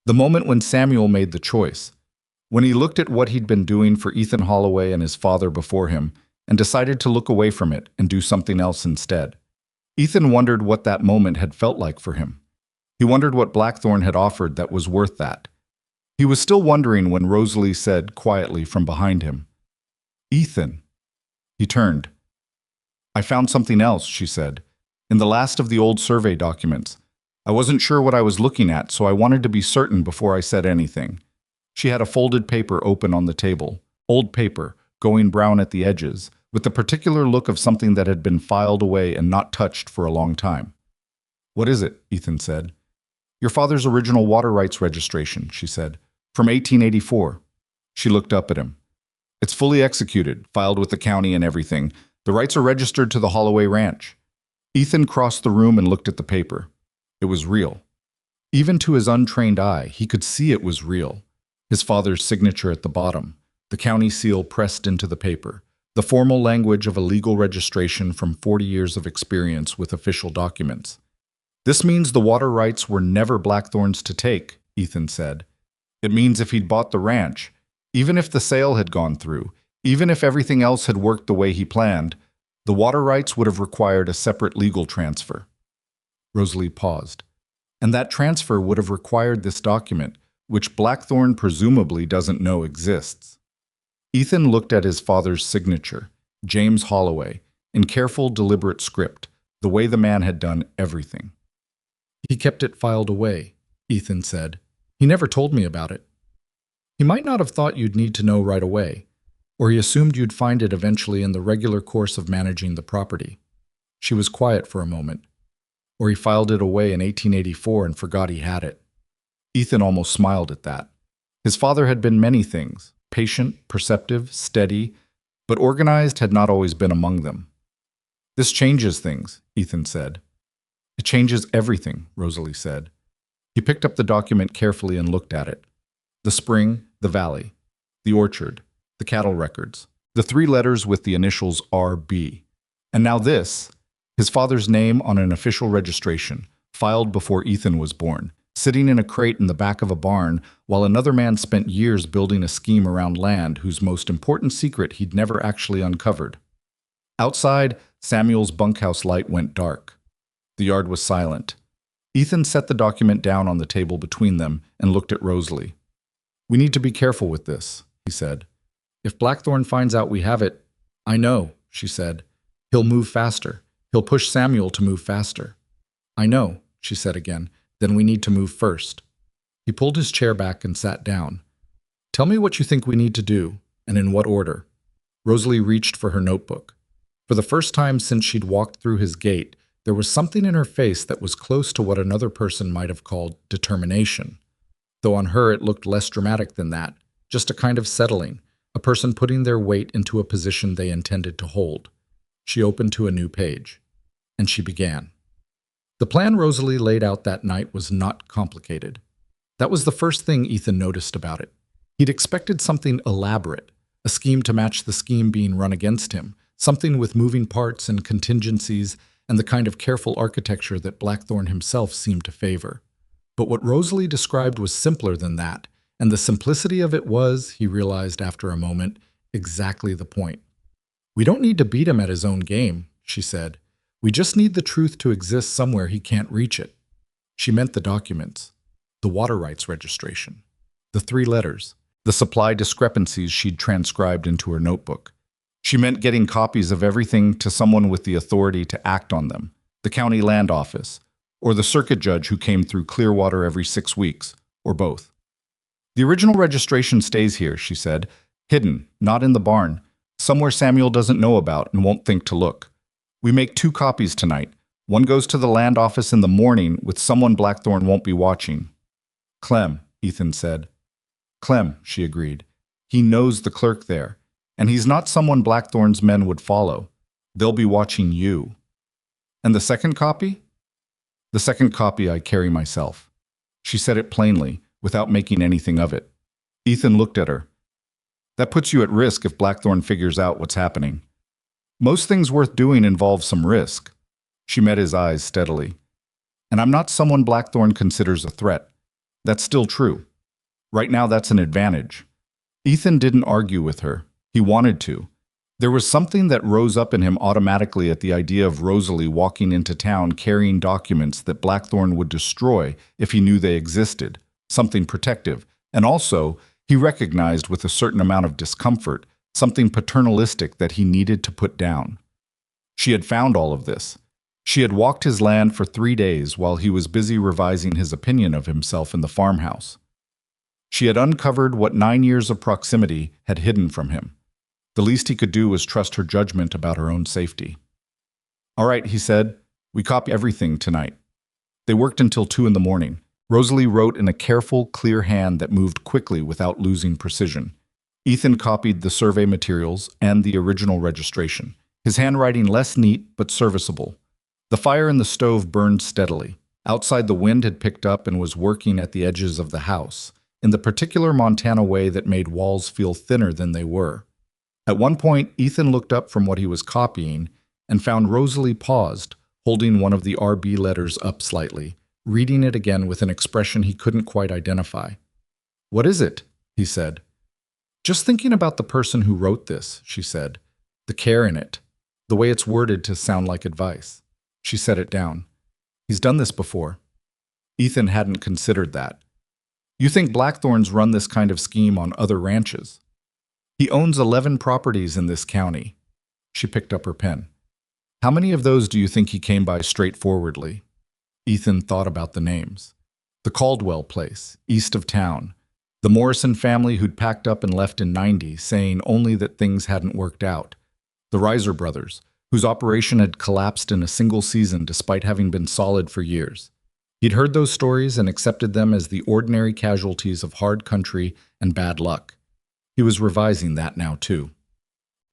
The moment when Samuel made the choice. When he looked at what he'd been doing for Ethan Holloway and his father before him, and decided to look away from it and do something else instead. Ethan wondered what that moment had felt like for him. He wondered what Blackthorn had offered that was worth that. He was still wondering when Rosalie said quietly from behind him, "Ethan." He turned. "I found something else," she said. "In the last of the old survey documents. I wasn't sure what I was looking at, so I wanted to be certain before I said anything." She had a folded paper open on the table, old paper, going brown at the edges, with the particular look of something that had been filed away and not touched for a long time. "What is it?" Ethan said. "Your father's original water rights registration," she said, "from 1884. She looked up at him. "It's fully executed, filed with the county and everything. The rights are registered to the Holloway Ranch." Ethan crossed the room and looked at the paper. It was real. Even to his untrained eye, he could see it was real. His father's signature at the bottom, the county seal pressed into the paper, the formal language of a legal registration from 40 years of experience with official documents. "This means the water rights were never Blackthorn's to take," Ethan said. "It means if he'd bought the ranch, even if the sale had gone through, even if everything else had worked the way he planned, the water rights would have required a separate legal transfer." Rosalie paused. "And that transfer would have required this document, which Blackthorn presumably doesn't know exists." Ethan looked at his father's signature, James Holloway, in careful, deliberate script, the way the man had done everything. "He kept it filed away," Ethan said. "He never told me about it. He might not have thought you'd need to know right away, or he assumed you'd find it eventually in the regular course of managing the property." She was quiet for a moment. "Or he filed it away in 1884 and forgot he had it." Ethan almost smiled at that. His father had been many things, patient, perceptive, steady, but organized had not always been among them. "This changes things," Ethan said. "It changes everything," Rosalie said. He picked up the document carefully and looked at it. The spring, the valley, the orchard, the cattle records, the 3 letters with the initials RB. And now this, his father's name on an official registration, filed before Ethan was born, sitting in a crate in the back of a barn while another man spent years building a scheme around land whose most important secret he'd never actually uncovered. Outside, Samuel's bunkhouse light went dark. The yard was silent. Ethan set the document down on the table between them and looked at Rosalie. "We need to be careful with this," he said. "If Blackthorn finds out we have it—" "I know," she said. "He'll move faster. He'll push Samuel to move faster." "I know," she said again. "Then we need to move first." He pulled his chair back and sat down. "Tell me what you think we need to do, and in what order." Rosalie reached for her notebook. For the first time since she'd walked through his gate, there was something in her face that was close to what another person might have called determination. Though on her it looked less dramatic than that, just a kind of settling, a person putting their weight into a position they intended to hold. She opened to a new page, and she began. The plan Rosalie laid out that night was not complicated. That was the first thing Ethan noticed about it. He'd expected something elaborate, a scheme to match the scheme being run against him, something with moving parts and contingencies and the kind of careful architecture that Blackthorne himself seemed to favor. But what Rosalie described was simpler than that, and the simplicity of it was, he realized after a moment, exactly the point. "We don't need to beat him at his own game," she said. "We just need the truth to exist somewhere he can't reach it." She meant the documents, the water rights registration, the 3 letters, the supply discrepancies she'd transcribed into her notebook. She meant getting copies of everything to someone with the authority to act on them, the county land office, or the circuit judge who came through Clearwater every 6 weeks, or both. "The original registration stays here," she said, "hidden, not in the barn, somewhere Samuel doesn't know about and won't think to look. We make 2 copies tonight. One goes to the land office in the morning with someone Blackthorne won't be watching." "Clem," Ethan said. "Clem," she agreed. "He knows the clerk there, and he's not someone Blackthorne's men would follow. They'll be watching you." "And the second copy?" "The second copy I carry myself." She said it plainly, without making anything of it. Ethan looked at her. "That puts you at risk if Blackthorne figures out what's happening." "Most things worth doing involve some risk." She met his eyes steadily. "And I'm not someone Blackthorne considers a threat. That's still true. Right now that's an advantage." Ethan didn't argue with her. He wanted to. There was something that rose up in him automatically at the idea of Rosalie walking into town carrying documents that Blackthorne would destroy if he knew they existed, something protective, and also, he recognized with a certain amount of discomfort, something paternalistic that he needed to put down. She had found all of this. She had walked his land for 3 days while he was busy revising his opinion of himself in the farmhouse. She had uncovered what 9 years of proximity had hidden from him. The least he could do was trust her judgment about her own safety. "All right," he said. "We copy everything tonight." They worked until 2 in the morning. Rosalie wrote in a careful, clear hand that moved quickly without losing precision. Ethan copied the survey materials and the original registration, his handwriting less neat but serviceable. The fire in the stove burned steadily. Outside, the wind had picked up and was working at the edges of the house, in the particular Montana way that made walls feel thinner than they were. At one point, Ethan looked up from what he was copying and found Rosalie paused, holding one of the RB letters up slightly, reading it again with an expression he couldn't quite identify. "What is it?" he said. "Just thinking about the person who wrote this," she said. "The care in it, the way it's worded to sound like advice." She set it down. "He's done this before." Ethan hadn't considered that. "You think Blackthorne's run this kind of scheme on other ranches?" "He owns 11 properties in this county." She picked up her pen. "How many of those do you think he came by straightforwardly?" Ethan thought about the names. The Caldwell place, east of town. The Morrison family who'd packed up and left in '90, saying only that things hadn't worked out. The Reiser brothers, whose operation had collapsed in a single season despite having been solid for years. He'd heard those stories and accepted them as the ordinary casualties of hard country and bad luck. He was revising that now, too.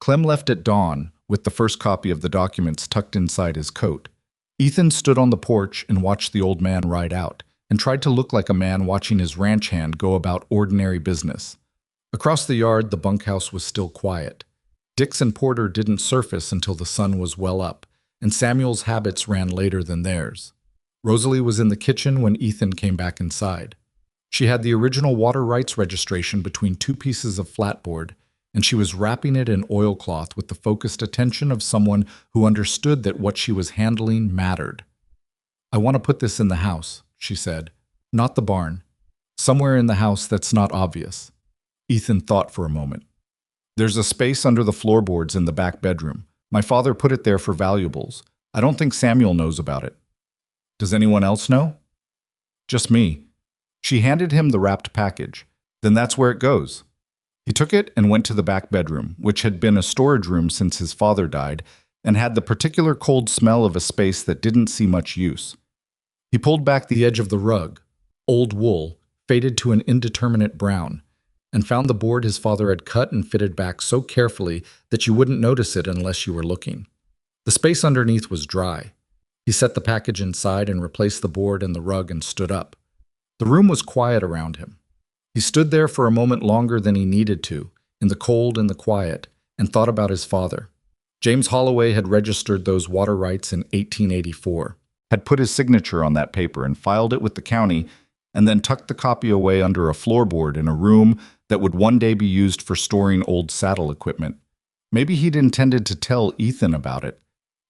Clem left at dawn, with the first copy of the documents tucked inside his coat. Ethan stood on the porch and watched the old man ride out, and tried to look like a man watching his ranch hand go about ordinary business. Across the yard, the bunkhouse was still quiet. Dix and Porter didn't surface until the sun was well up, and Samuel's habits ran later than theirs. Rosalie was in the kitchen when Ethan came back inside. She had the original water rights registration between 2 pieces of flatboard, and she was wrapping it in oilcloth with the focused attention of someone who understood that what she was handling mattered. "I want to put this in the house," she said. "Not the barn. Somewhere in the house that's not obvious." Ethan thought for a moment. "There's a space under the floorboards in the back bedroom. My father put it there for valuables. I don't think Samuel knows about it." "Does anyone else know?" "Just me." She handed him the wrapped package. "Then that's where it goes." He took it and went to the back bedroom, which had been a storage room since his father died, and had the particular cold smell of a space that didn't see much use. He pulled back the edge of the rug, old wool, faded to an indeterminate brown, and found the board his father had cut and fitted back so carefully that you wouldn't notice it unless you were looking. The space underneath was dry. He set the package inside and replaced the board and the rug and stood up. The room was quiet around him. He stood there for a moment longer than he needed to, in the cold and the quiet, and thought about his father. James Holloway had registered those water rights in 1884, had put his signature on that paper and filed it with the county, and then tucked the copy away under a floorboard in a room that would one day be used for storing old saddle equipment. Maybe he'd intended to tell Ethan about it.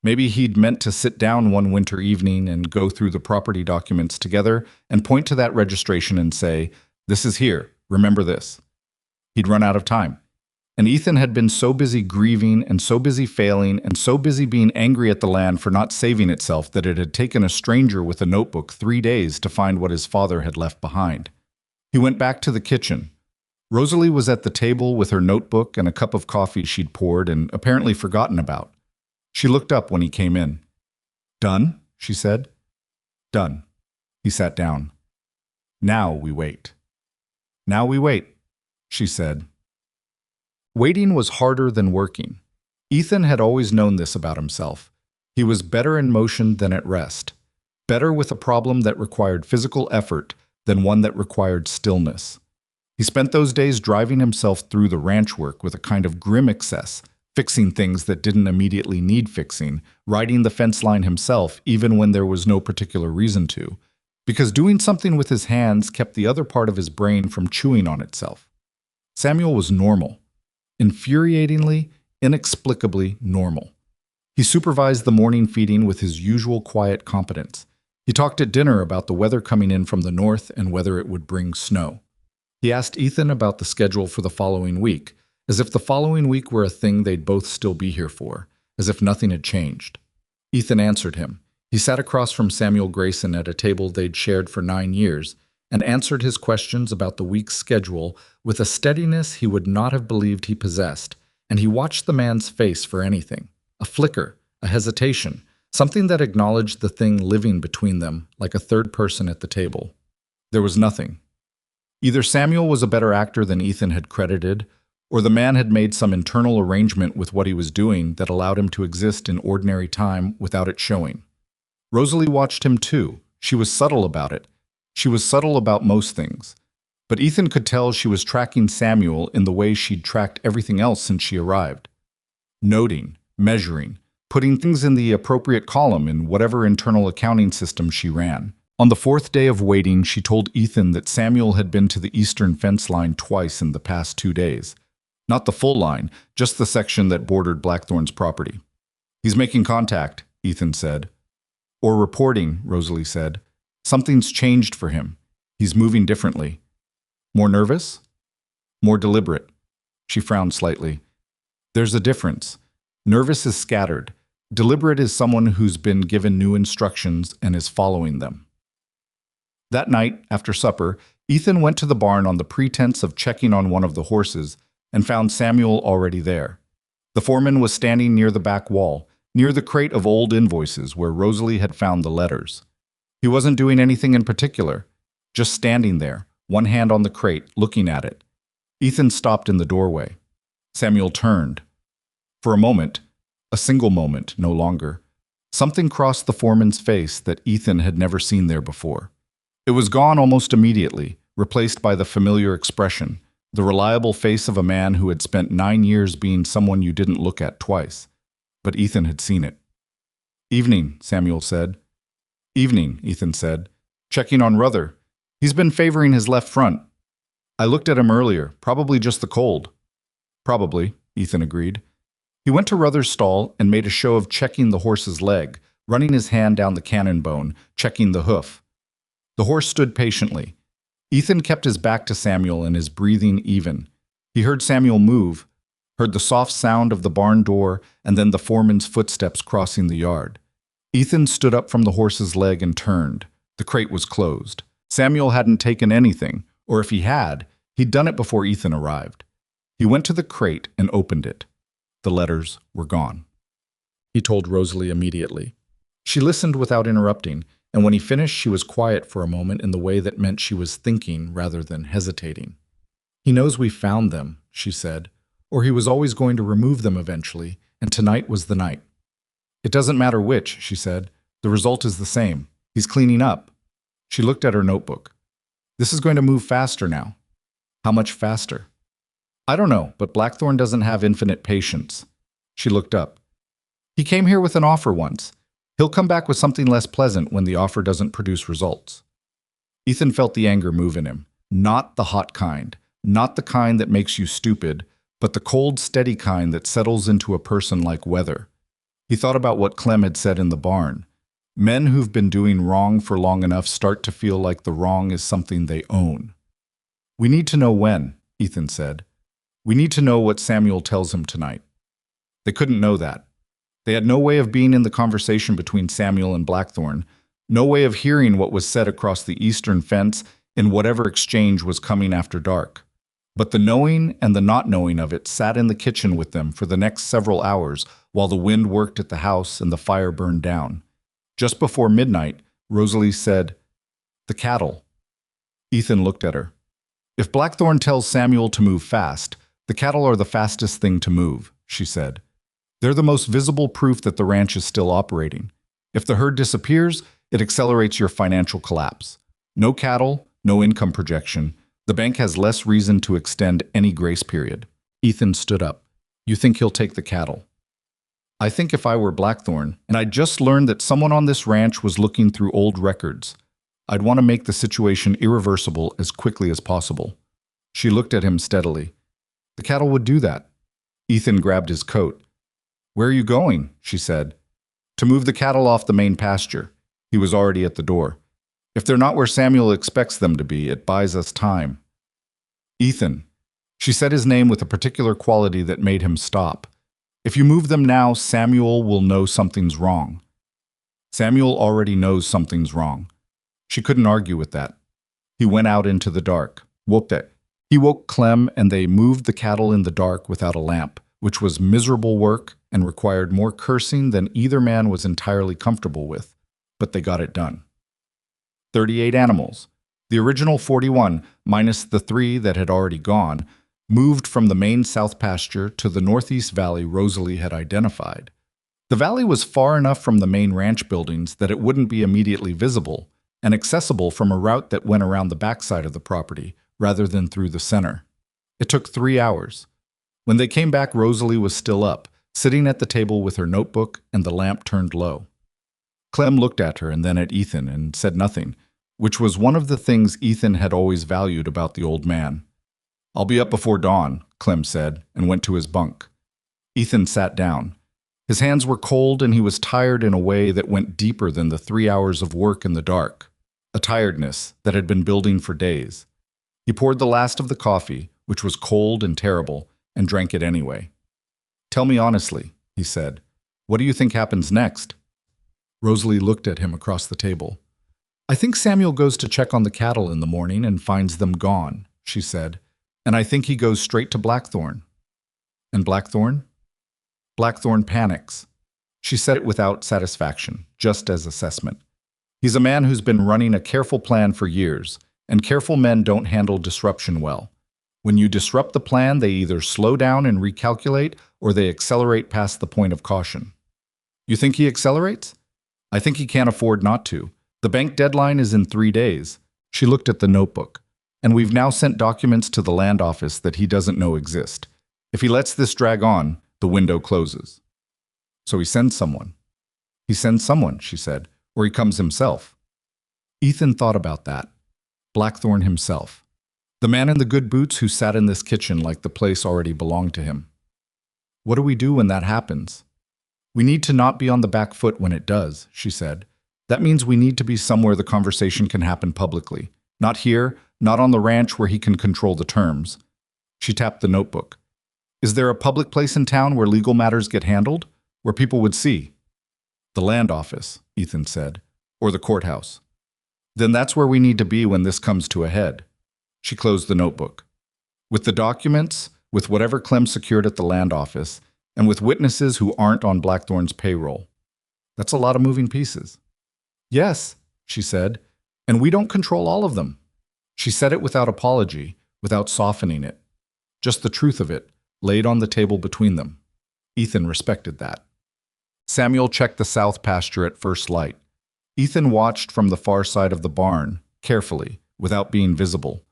Maybe he'd meant to sit down one winter evening and go through the property documents together and point to that registration and say, "This is here, remember this." He'd run out of time. And Ethan had been so busy grieving and so busy failing and so busy being angry at the land for not saving itself that it had taken a stranger with a notebook 3 days to find what his father had left behind. He went back to the kitchen. Rosalie was at the table with her notebook and a cup of coffee she'd poured and apparently forgotten about. She looked up when he came in. "Done?" she said. "Done." He sat down. "Now we wait." "Now we wait," she said. Waiting was harder than working. Ethan had always known this about himself. He was better in motion than at rest, better with a problem that required physical effort than one that required stillness. He spent those days driving himself through the ranch work with a kind of grim excess, fixing things that didn't immediately need fixing, riding the fence line himself even when there was no particular reason to, because doing something with his hands kept the other part of his brain from chewing on itself. Samuel was normal. Infuriatingly, inexplicably normal. He supervised the morning feeding with his usual quiet competence. He talked at dinner about the weather coming in from the north and whether it would bring snow. He asked Ethan about the schedule for the following week, as if the following week were a thing they'd both still be here for, as if nothing had changed. Ethan answered him. He sat across from Samuel Grayson at a table they'd shared for 9 years, and answered his questions about the week's schedule with a steadiness he would not have believed he possessed, and he watched the man's face for anything, a flicker, a hesitation, something that acknowledged the thing living between them like a third person at the table. There was nothing. Either Samuel was a better actor than Ethan had credited, or the man had made some internal arrangement with what he was doing that allowed him to exist in ordinary time without it showing. Rosalie watched him too. She was subtle about it. She was subtle about most things. But Ethan could tell she was tracking Samuel in the way she'd tracked everything else since she arrived. Noting, measuring, putting things in the appropriate column in whatever internal accounting system she ran. On the 4th day of waiting, she told Ethan that Samuel had been to the eastern fence line twice in the past 2 days. Not the full line, just the section that bordered Blackthorn's property. "He's making contact," Ethan said. "Or reporting," Rosalie said. "Something's changed for him. He's moving differently." "More nervous?" "More deliberate." She frowned slightly. "There's a difference. Nervous is scattered. Deliberate is someone who's been given new instructions and is following them." That night, after supper, Ethan went to the barn on the pretense of checking on one of the horses and found Samuel already there. The foreman was standing near the back wall, near the crate of old invoices where Rosalie had found the letters. He wasn't doing anything in particular, just standing there, one hand on the crate, looking at it. Ethan stopped in the doorway. Samuel turned. For a moment, a single moment, no longer, something crossed the foreman's face that Ethan had never seen there before. It was gone almost immediately, replaced by the familiar expression, the reliable face of a man who had spent 9 years being someone you didn't look at twice. But Ethan had seen it. "Evening," Samuel said. "Evening," Ethan said. "Checking on Ruther. He's been favoring his left front. I looked at him earlier, probably just the cold." "Probably," Ethan agreed. He went to Ruther's stall and made a show of checking the horse's leg, running his hand down the cannon bone, checking the hoof. The horse stood patiently. Ethan kept his back to Samuel and his breathing even. He heard Samuel move, heard the soft sound of the barn door and then the foreman's footsteps crossing the yard. Ethan stood up from the horse's leg and turned. The crate was closed. Samuel hadn't taken anything, or if he had, he'd done it before Ethan arrived. He went to the crate and opened it. The letters were gone. He told Rosalie immediately. She listened without interrupting, and when he finished, she was quiet for a moment in the way that meant she was thinking rather than hesitating. "He knows we found them," she said, "or he was always going to remove them eventually, and tonight was the night." It doesn't matter which, she said. The result is the same. He's cleaning up. She looked at her notebook. This is going to move faster now. How much faster? I don't know, but Blackthorn doesn't have infinite patience. She looked up. He came here with an offer once. He'll come back with something less pleasant when the offer doesn't produce results. Ethan felt the anger move in him. Not the hot kind, not the kind that makes you stupid, but the cold, steady kind that settles into a person like weather. He thought about what Clem had said in the barn. Men who've been doing wrong for long enough start to feel like the wrong is something they own. We need to know when, Ethan said. We need to know what Samuel tells him tonight. They couldn't know that. They had no way of being in the conversation between Samuel and Blackthorn, no way of hearing what was said across the eastern fence in whatever exchange was coming after dark. But the knowing and the not knowing of it sat in the kitchen with them for the next several hours while the wind worked at the house and the fire burned down. Just before midnight, Rosalie said, "The cattle." Ethan looked at her. If Blackthorn tells Samuel to move fast, the cattle are the fastest thing to move, she said. They're the most visible proof that the ranch is still operating. If the herd disappears, it accelerates your financial collapse. No cattle, no income projection. The bank has less reason to extend any grace period. Ethan stood up. You think he'll take the cattle? I think if I were Blackthorn, and I'd just learned that someone on this ranch was looking through old records, I'd want to make the situation irreversible as quickly as possible. She looked at him steadily. The cattle would do that. Ethan grabbed his coat. Where are you going? She said. To move the cattle off the main pasture. He was already at the door. If they're not where Samuel expects them to be, it buys us time. Ethan. She said his name with a particular quality that made him stop. If you move them now, Samuel will know something's wrong. Samuel already knows something's wrong. She couldn't argue with that. He went out into the dark. Whooped it. He woke Clem and they moved the cattle in the dark without a lamp, which was miserable work and required more cursing than either man was entirely comfortable with, but they got it done. 38 animals. The original 41, minus the 3 that had already gone, moved from the main south pasture to the northeast valley Rosalie had identified. The valley was far enough from the main ranch buildings that it wouldn't be immediately visible, and accessible from a route that went around the backside of the property, rather than through the center. It took 3 hours. When they came back, Rosalie was still up, sitting at the table with her notebook and the lamp turned low. Clem looked at her and then at Ethan and said nothing, which was one of the things Ethan had always valued about the old man. I'll be up before dawn, Clem said, and went to his bunk. Ethan sat down. His hands were cold and he was tired in a way that went deeper than the 3 hours of work in the dark, a tiredness that had been building for days. He poured the last of the coffee, which was cold and terrible, and drank it anyway. Tell me honestly, he said, what do you think happens next? Rosalie looked at him across the table. I think Samuel goes to check on the cattle in the morning and finds them gone, she said. And I think he goes straight to Blackthorn. And Blackthorn? Blackthorn panics. She said it without satisfaction, just as assessment. He's a man who's been running a careful plan for years, and careful men don't handle disruption well. When you disrupt the plan, they either slow down and recalculate, or they accelerate past the point of caution. You think he accelerates? I think he can't afford not to. The bank deadline is in 3 days. She looked at the notebook. And we've now sent documents to the land office that he doesn't know exist. If he lets this drag on, the window closes. So he sends someone. He sends someone, she said, or he comes himself. Ethan thought about that. Blackthorn himself. The man in the good boots who sat in this kitchen like the place already belonged to him. What do we do when that happens? We need to not be on the back foot when it does, she said. That means we need to be somewhere the conversation can happen publicly. Not here, not on the ranch where he can control the terms. She tapped the notebook. Is there a public place in town where legal matters get handled? Where people would see? The land office, Ethan said, or the courthouse. Then that's where we need to be when this comes to a head. She closed the notebook. With the documents, with whatever Clem secured at the land office, and with witnesses who aren't on Blackthorn's payroll. That's a lot of moving pieces. Yes, she said, and we don't control all of them. She said it without apology, without softening it. Just the truth of it, laid on the table between them. Ethan respected that. Samuel checked the south pasture at first light. Ethan watched from the far side of the barn, carefully, without being visible.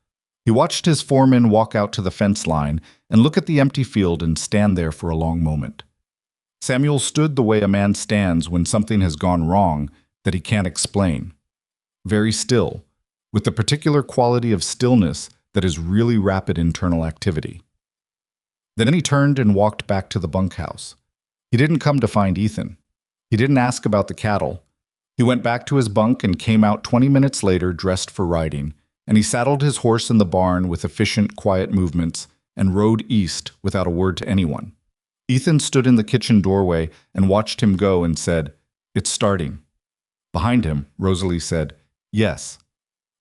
He watched his foreman walk out to the fence line and look at the empty field and stand there for a long moment. Samuel stood the way a man stands when something has gone wrong that he can't explain. Very still, with the particular quality of stillness that is really rapid internal activity. Then he turned and walked back to the bunkhouse. He didn't come to find Ethan. He didn't ask about the cattle. He went back to his bunk and came out 20 minutes later dressed for riding, and he saddled his horse in the barn with efficient, quiet movements and rode east without a word to anyone. Ethan stood in the kitchen doorway and watched him go and said, "It's starting." Behind him, Rosalie said, "Yes."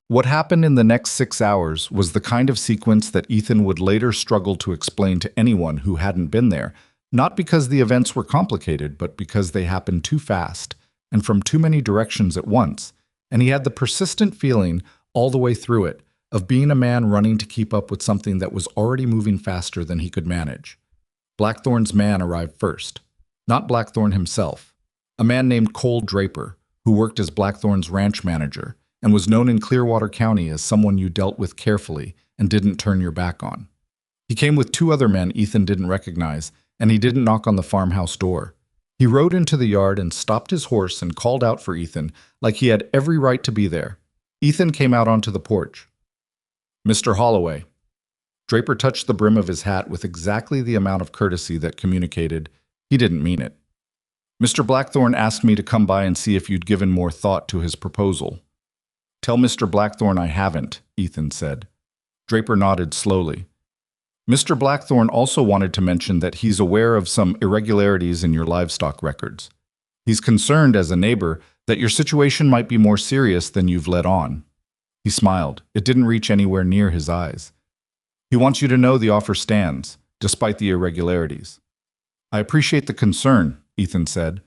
What happened in the next 6 hours was the kind of sequence that Ethan would later struggle to explain to anyone who hadn't been there, not because the events were complicated, but because they happened too fast and from too many directions at once, and he had the persistent feeling all the way through it of being a man running to keep up with something that was already moving faster than he could manage. Blackthorn's man arrived first. Not Blackthorn himself. A man named Cole Draper, who worked as Blackthorn's ranch manager and was known in Clearwater County as someone you dealt with carefully and didn't turn your back on. He came with 2 other men Ethan didn't recognize, and he didn't knock on the farmhouse door. He rode into the yard and stopped his horse and called out for Ethan like he had every right to be there. Ethan came out onto the porch. "Mr. Holloway." Draper touched the brim of his hat with exactly the amount of courtesy that communicated he didn't mean it. "Mr. Blackthorn asked me to come by and see if you'd given more thought to his proposal." "Tell Mr. Blackthorn I haven't," Ethan said. Draper nodded slowly. "Mr. Blackthorn also wanted to mention that he's aware of some irregularities in your livestock records. He's concerned as a neighbor that your situation might be more serious than you've let on." He smiled. It didn't reach anywhere near his eyes. "He wants you to know the offer stands, despite the irregularities." "I appreciate the concern," Ethan said.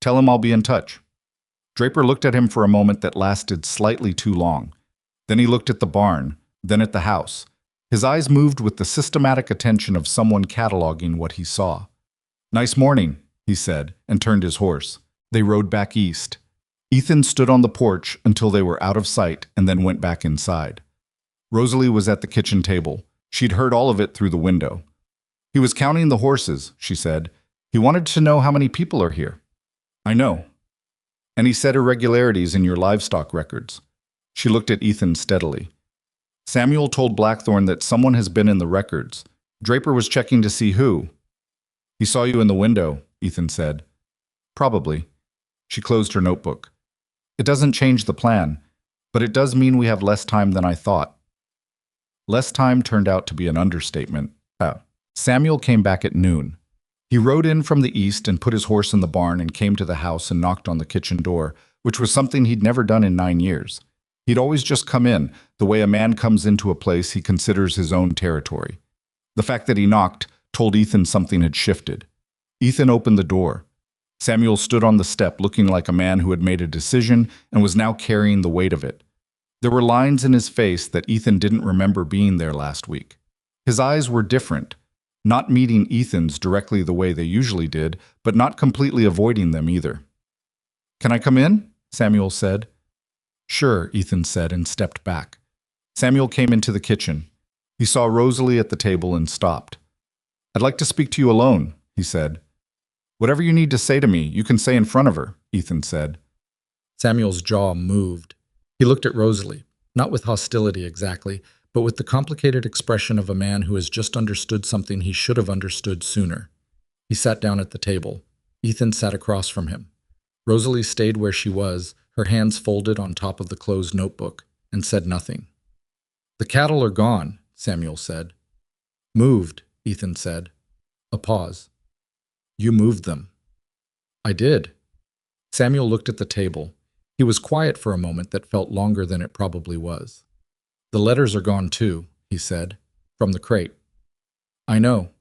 "Tell him I'll be in touch." Draper looked at him for a moment that lasted slightly too long. Then he looked at the barn, then at the house. His eyes moved with the systematic attention of someone cataloging what he saw. "Nice morning," he said, and turned his horse. They rode back east. Ethan stood on the porch until they were out of sight and then went back inside. Rosalie was at the kitchen table. She'd heard all of it through the window. "He was counting the horses," she said. "He wanted to know how many people are here." "I know." "And he said irregularities in your livestock records." She looked at Ethan steadily. "Samuel told Blackthorn that someone has been in the records. Draper was checking to see who." "He saw you in the window," Ethan said. "Probably." She closed her notebook. "It doesn't change the plan, but it does mean we have less time than I thought." Less time turned out to be an understatement. Samuel came back at noon. He rode in from the east and put his horse in the barn and came to the house and knocked on the kitchen door, which was something he'd never done in 9 years. He'd always just come in, the way a man comes into a place he considers his own territory. The fact that he knocked told Ethan something had shifted. Ethan opened the door. Samuel stood on the step looking like a man who had made a decision and was now carrying the weight of it. There were lines in his face that Ethan didn't remember being there last week. His eyes were different, not meeting Ethan's directly the way they usually did, but not completely avoiding them either. "Can I come in?" Samuel said. "Sure," Ethan said and stepped back. Samuel came into the kitchen. He saw Rosalie at the table and stopped. "I'd like to speak to you alone," he said. "Whatever you need to say to me, you can say in front of her," Ethan said. Samuel's jaw moved. He looked at Rosalie, not with hostility exactly, but with the complicated expression of a man who has just understood something he should have understood sooner. He sat down at the table. Ethan sat across from him. Rosalie stayed where she was, her hands folded on top of the closed notebook, and said nothing. "The cattle are gone," Samuel said. "Moved," Ethan said. A pause. "You moved them." "I did." Samuel looked at the table. He was quiet for a moment that felt longer than it probably was. "The letters are gone too," he said, "from the crate." "I know."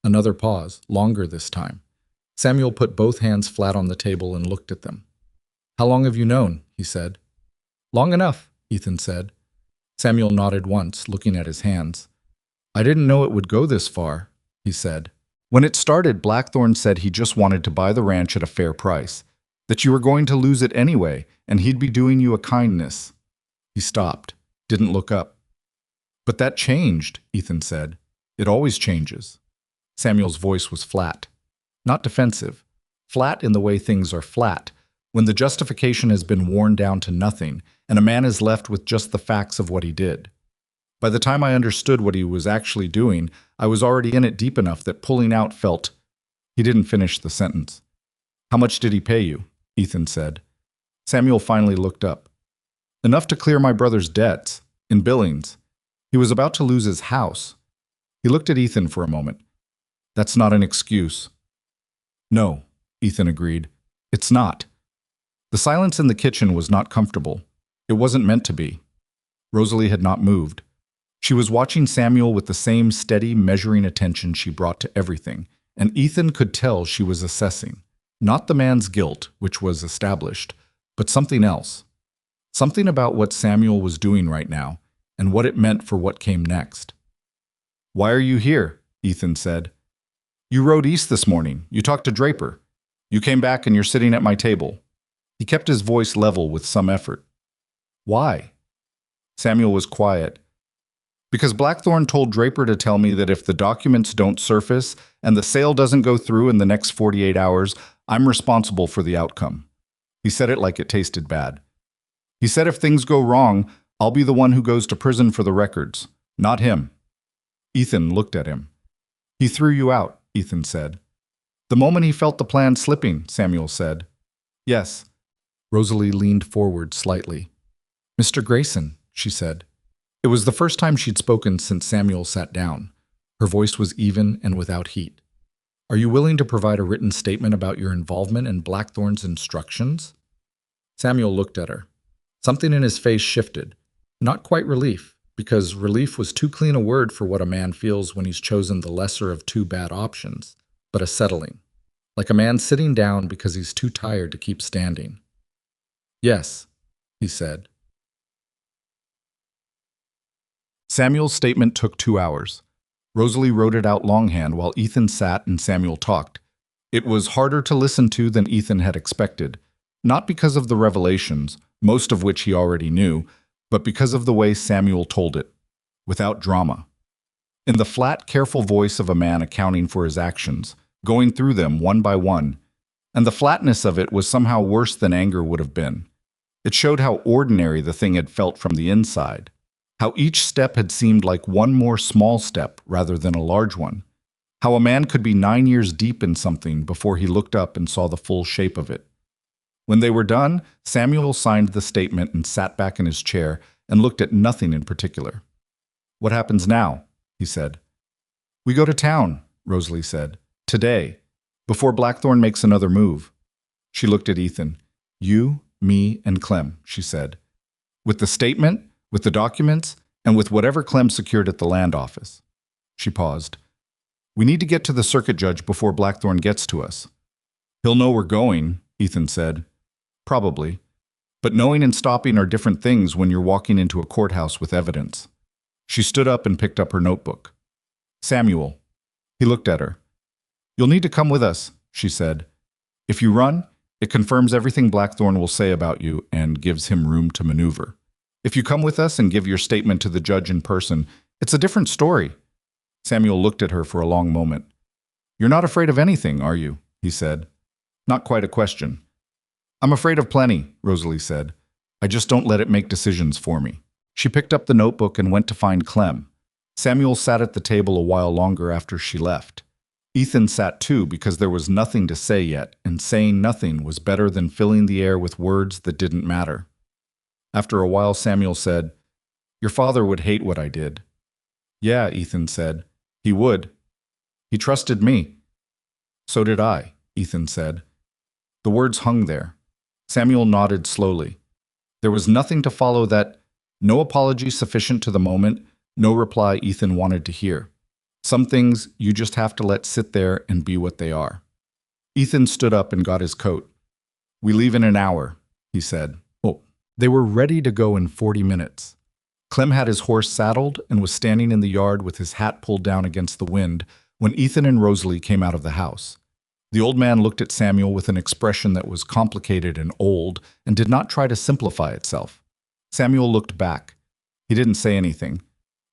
Another pause, longer this time. Samuel put both hands flat on the table and looked at them. "How long have you known?" he said. "Long enough," Ethan said. Samuel nodded once, looking at his hands. "I didn't know it would go this far," he said. When it started, Blackthorn said he just wanted to buy the ranch at a fair price, that you were going to lose it anyway, and he'd be doing you a kindness. He stopped, didn't look up. But that changed, Ethan said. It always changes. Samuel's voice was flat. Not defensive. Flat in the way things are flat, when the justification has been worn down to nothing, and a man is left with just the facts of what he did. By the time I understood what he was actually doing, I was already in it deep enough that pulling out felt— He didn't finish the sentence. How much did he pay you? Ethan said. Samuel finally looked up. Enough to clear my brother's debts, in Billings. He was about to lose his house. He looked at Ethan for a moment. That's not an excuse. No, Ethan agreed. It's not. The silence in the kitchen was not comfortable. It wasn't meant to be. Rosalie had not moved. She was watching Samuel with the same steady, measuring attention she brought to everything, and Ethan could tell she was assessing. Not the man's guilt, which was established, but something else. Something about what Samuel was doing right now, and what it meant for what came next. Why are you here? Ethan said. You rode east this morning. You talked to Draper. You came back and you're sitting at my table. He kept his voice level with some effort. Why? Samuel was quiet. Because Blackthorn told Draper to tell me that if the documents don't surface and the sale doesn't go through in the next 48 hours, I'm responsible for the outcome. He said it like it tasted bad. He said if things go wrong, I'll be the one who goes to prison for the records, not him. Ethan looked at him. He threw you out, Ethan said. The moment he felt the plan slipping, Samuel said. Yes. Rosalie leaned forward slightly. Mr. Grayson, she said. It was the first time she'd spoken since Samuel sat down. Her voice was even and without heat. Are you willing to provide a written statement about your involvement in Blackthorn's instructions? Samuel looked at her. Something in his face shifted. Not quite relief, because relief was too clean a word for what a man feels when he's chosen the lesser of two bad options, but a settling. Like a man sitting down because he's too tired to keep standing. Yes, he said. Samuel's statement took 2 hours. Rosalie wrote it out longhand while Ethan sat and Samuel talked. It was harder to listen to than Ethan had expected, not because of the revelations, most of which he already knew, but because of the way Samuel told it, without drama. In the flat, careful voice of a man accounting for his actions, going through them one by one, and the flatness of it was somehow worse than anger would have been. It showed how ordinary the thing had felt from the inside, how each step had seemed like one more small step rather than a large one, how a man could be 9 years deep in something before he looked up and saw the full shape of it. When they were done, Samuel signed the statement and sat back in his chair and looked at nothing in particular. What happens now? He said. We go to town, Rosalie said. Today, before Blackthorn makes another move. She looked at Ethan. You, me, and Clem, she said. With the statement, with the documents, and with whatever Clem secured at the land office. She paused. We need to get to the circuit judge before Blackthorn gets to us. He'll know we're going, Ethan said. Probably. But knowing and stopping are different things when you're walking into a courthouse with evidence. She stood up and picked up her notebook. Samuel. He looked at her. You'll need to come with us, she said. If you run, it confirms everything Blackthorn will say about you and gives him room to maneuver. If you come with us and give your statement to the judge in person, it's a different story. Samuel looked at her for a long moment. You're not afraid of anything, are you? He said. Not quite a question. I'm afraid of plenty, Rosalie said. I just don't let it make decisions for me. She picked up the notebook and went to find Clem. Samuel sat at the table a while longer after she left. Ethan sat too because there was nothing to say yet, and saying nothing was better than filling the air with words that didn't matter. After a while, Samuel said, Your father would hate what I did. Yeah, Ethan said. He would. He trusted me. So did I, Ethan said. The words hung there. Samuel nodded slowly. There was nothing to follow that, no apology sufficient to the moment, no reply Ethan wanted to hear. Some things you just have to let sit there and be what they are. Ethan stood up and got his coat. We leave in an hour, he said. Oh, they were ready to go in 40 minutes. Clem had his horse saddled and was standing in the yard with his hat pulled down against the wind, when Ethan and Rosalie came out of the house. The old man looked at Samuel with an expression that was complicated and old and did not try to simplify itself. Samuel looked back. He didn't say anything.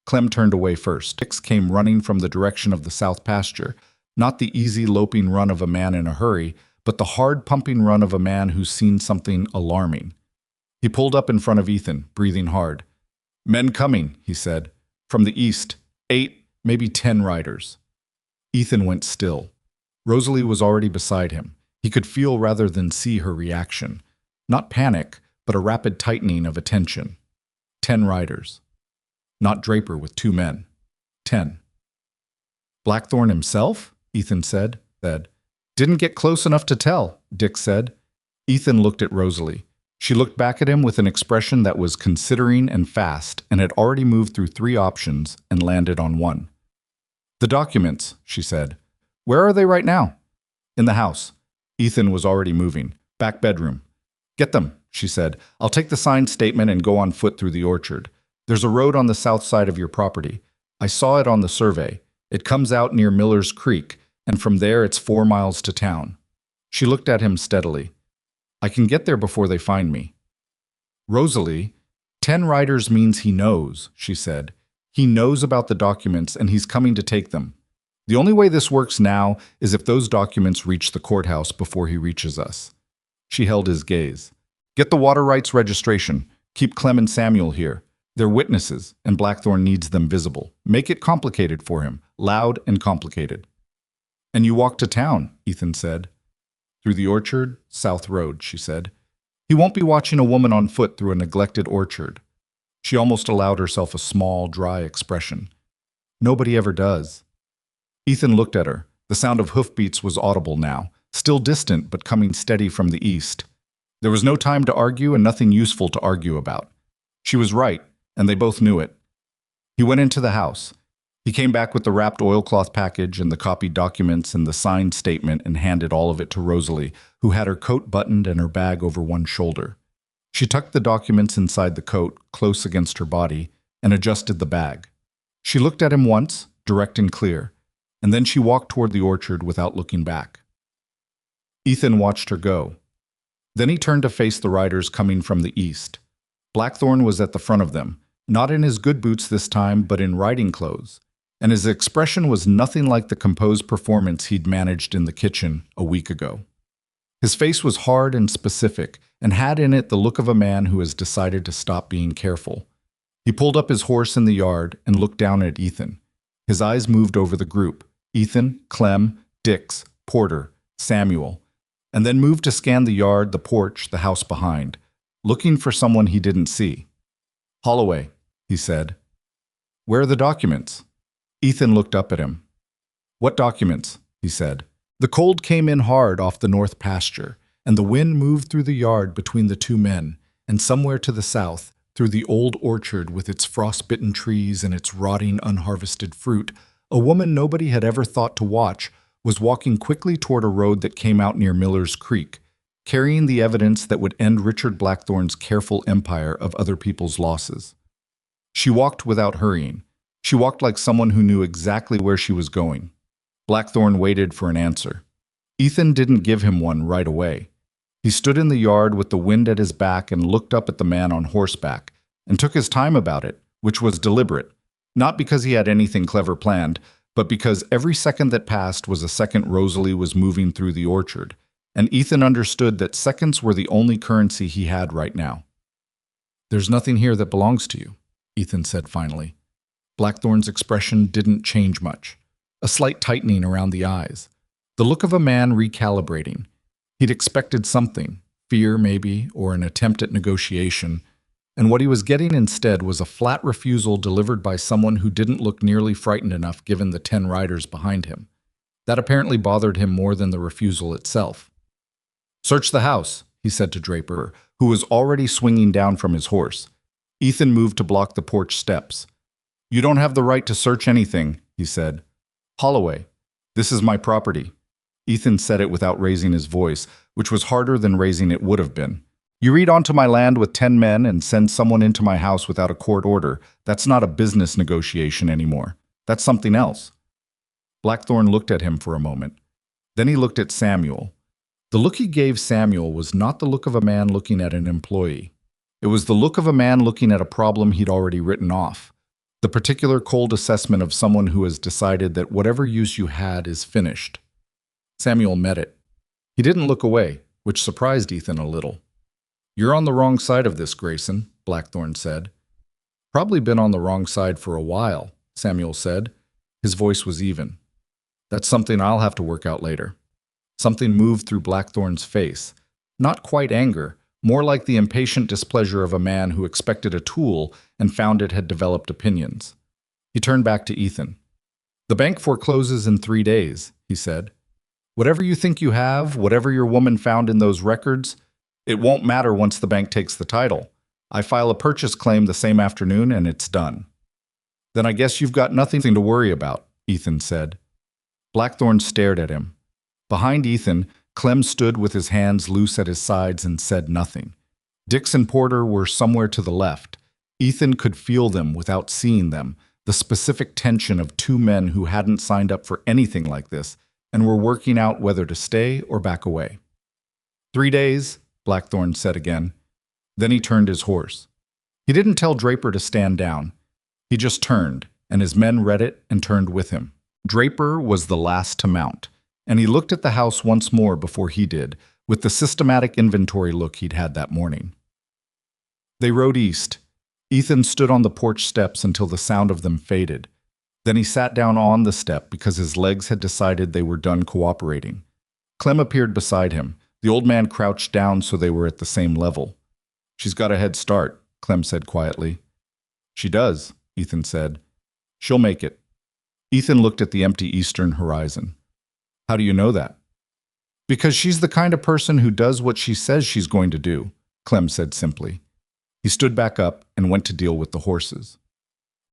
Clem turned away first. Dix came running from the direction of the south pasture, not the easy loping run of a man in a hurry, but the hard pumping run of a man who's seen something alarming. He pulled up in front of Ethan, breathing hard. "Men coming," he said. "From the east. 8, maybe 10 riders." Ethan went still. Rosalie was already beside him. He could feel rather than see her reaction. Not panic, but a rapid tightening of attention. 10 riders. Not Draper with 2 men. 10. "Blackthorne himself?" Ethan said. "Didn't get close enough to tell," Dick said. Ethan looked at Rosalie. She looked back at him with an expression that was considering and fast, and had already moved through 3 options and landed on one. "The documents," she said. "Where are they right now?" "In the house." Ethan was already moving. "Back bedroom." "Get them," she said. "I'll take the signed statement and go on foot through the orchard. There's a road on the south side of your property. I saw it on the survey. It comes out near Miller's Creek, and from there it's 4 miles to town." She looked at him steadily. "I can get there before they find me." "Rosalie, 10 riders means he knows," she said. "He knows about the documents and he's coming to take them. The only way this works now is if those documents reach the courthouse before he reaches us." She held his gaze. "Get the water rights registration. Keep Clem and Samuel here. They're witnesses, and Blackthorne needs them visible. Make it complicated for him, loud and complicated." "And you walk to town," Ethan said. "Through the orchard, South Road," she said. "He won't be watching a woman on foot through a neglected orchard." She almost allowed herself a small, dry expression. "Nobody ever does." Ethan looked at her. The sound of hoofbeats was audible now, still distant but coming steady from the east. There was no time to argue and nothing useful to argue about. She was right, and they both knew it. He went into the house. He came back with the wrapped oilcloth package and the copied documents and the signed statement and handed all of it to Rosalie, who had her coat buttoned and her bag over one shoulder. She tucked the documents inside the coat, close against her body, and adjusted the bag. She looked at him once, direct and clear, and then she walked toward the orchard without looking back. Ethan watched her go. Then he turned to face the riders coming from the east. Blackthorne was at the front of them, not in his good boots this time, but in riding clothes, and his expression was nothing like the composed performance he'd managed in the kitchen a week ago. His face was hard and specific, and had in it the look of a man who has decided to stop being careful. He pulled up his horse in the yard and looked down at Ethan. His eyes moved over the group: Ethan, Clem, Dix, Porter, Samuel, and then moved to scan the yard, the porch, the house behind, looking for someone he didn't see. "Holloway," he said. "Where are the documents?" Ethan looked up at him. "What documents?" he said. The cold came in hard off the north pasture, and the wind moved through the yard between the 2 men, and somewhere to the south, through the old orchard with its frost-bitten trees and its rotting, unharvested fruit, a woman nobody had ever thought to watch was walking quickly toward a road that came out near Miller's Creek, carrying the evidence that would end Richard Blackthorne's careful empire of other people's losses. She walked without hurrying. She walked like someone who knew exactly where she was going. Blackthorne waited for an answer. Ethan didn't give him one right away. He stood in the yard with the wind at his back and looked up at the man on horseback, and took his time about it, which was deliberate, not because he had anything clever planned, but because every second that passed was a second Rosalie was moving through the orchard, and Ethan understood that seconds were the only currency he had right now. "There's nothing here that belongs to you," Ethan said finally. Blackthorne's expression didn't change much. A slight tightening around the eyes. The look of a man recalibrating. He'd expected something, fear maybe, or an attempt at negotiation, and what he was getting instead was a flat refusal delivered by someone who didn't look nearly frightened enough given the 10 riders behind him. That apparently bothered him more than the refusal itself. "Search the house," he said to Draper, who was already swinging down from his horse. Ethan moved to block the porch steps. "You don't have the right to search anything," he said. "Holloway, this is my property." Ethan said it without raising his voice, which was harder than raising it would have been. "You read onto my land with 10 men and send someone into my house without a court order. That's not a business negotiation anymore. That's something else." Blackthorne looked at him for a moment. Then he looked at Samuel. The look he gave Samuel was not the look of a man looking at an employee. It was the look of a man looking at a problem he'd already written off. The particular cold assessment of someone who has decided that whatever use you had is finished. Samuel met it. He didn't look away, which surprised Ethan a little. "You're on the wrong side of this, Grayson," Blackthorne said. "Probably been on the wrong side for a while," Samuel said. His voice was even. "That's something I'll have to work out later." Something moved through Blackthorne's face. Not quite anger, more like the impatient displeasure of a man who expected a tool and found it had developed opinions. He turned back to Ethan. "The bank forecloses in 3 days," he said. "Whatever you think you have, whatever your woman found in those records, it won't matter once the bank takes the title. I file a purchase claim the same afternoon and it's done." "Then I guess you've got nothing to worry about," Ethan said. Blackthorne stared at him. Behind Ethan, Clem stood with his hands loose at his sides and said nothing. Dix and Porter were somewhere to the left. Ethan could feel them without seeing them, the specific tension of two men who hadn't signed up for anything like this and were working out whether to stay or back away. 3 days, Blackthorne said again. Then he turned his horse. He didn't tell Draper to stand down. He just turned, and his men read it and turned with him. Draper was the last to mount, and he looked at the house once more before he did, with the systematic inventory look he'd had that morning. They rode east. Ethan stood on the porch steps until the sound of them faded. Then he sat down on the step because his legs had decided they were done cooperating. Clem appeared beside him. The old man crouched down so they were at the same level. "She's got a head start," Clem said quietly. "She does," Ethan said. "She'll make it." Ethan looked at the empty eastern horizon. "How do you know that?" "Because she's the kind of person who does what she says she's going to do," Clem said simply. He stood back up and went to deal with the horses.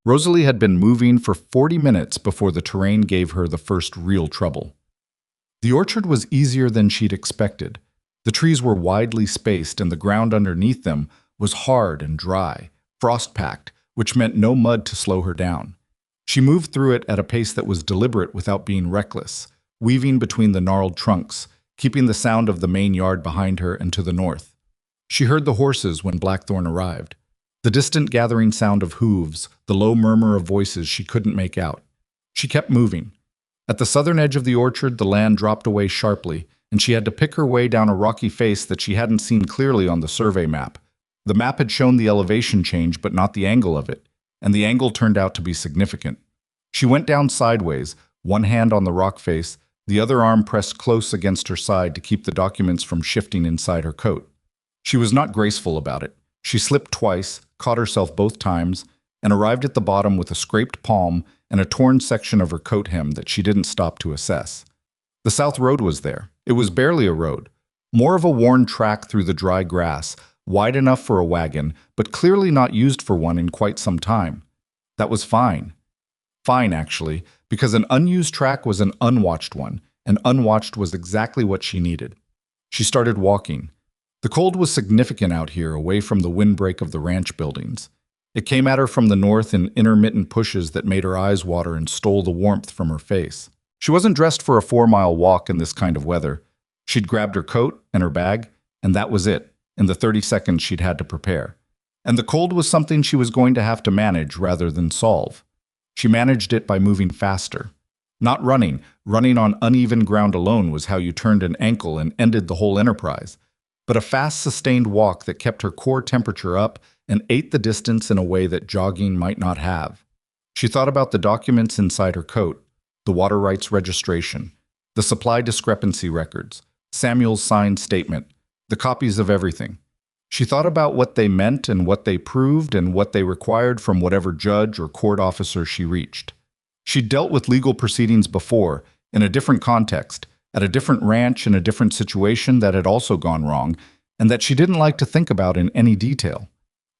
Rosalie had been moving for 40 minutes before the terrain gave her the first real trouble. The orchard was easier than she'd expected. The trees were widely spaced and the ground underneath them was hard and dry, frost-packed, which meant no mud to slow her down. She moved through it at a pace that was deliberate without being reckless, weaving between the gnarled trunks, keeping the sound of the main yard behind her and to the north. She heard the horses when Blackthorne arrived. The distant gathering sound of hooves, the low murmur of voices she couldn't make out. She kept moving. At the southern edge of the orchard, the land dropped away sharply, and she had to pick her way down a rocky face that she hadn't seen clearly on the survey map. The map had shown the elevation change, but not the angle of it, and the angle turned out to be significant. She went down sideways, one hand on the rock face, the other arm pressed close against her side to keep the documents from shifting inside her coat. She was not graceful about it. She slipped twice, caught herself both times, and arrived at the bottom with a scraped palm and a torn section of her coat hem that she didn't stop to assess. The south road was there. It was barely a road, more of a worn track through the dry grass, wide enough for a wagon, but clearly not used for one in quite some time. That was fine. Fine, actually, because an unused track was an unwatched one, and unwatched was exactly what she needed. She started walking. The cold was significant out here, away from the windbreak of the ranch buildings. It came at her from the north in intermittent pushes that made her eyes water and stole the warmth from her face. She wasn't dressed for a 4-mile walk in this kind of weather. She'd grabbed her coat and her bag, and that was it, in the 30 seconds she'd had to prepare. And the cold was something she was going to have to manage rather than solve. She managed it by moving faster. Not running. Running on uneven ground alone was how you turned an ankle and ended the whole enterprise. But a fast, sustained walk that kept her core temperature up and ate the distance in a way that jogging might not have. She thought about the documents inside her coat, the water rights registration, the supply discrepancy records, Samuel's signed statement, the copies of everything. She thought about what they meant and what they proved and what they required from whatever judge or court officer she reached. She'd dealt with legal proceedings before, in a different context, at a different ranch in a different situation that had also gone wrong, and that she didn't like to think about in any detail.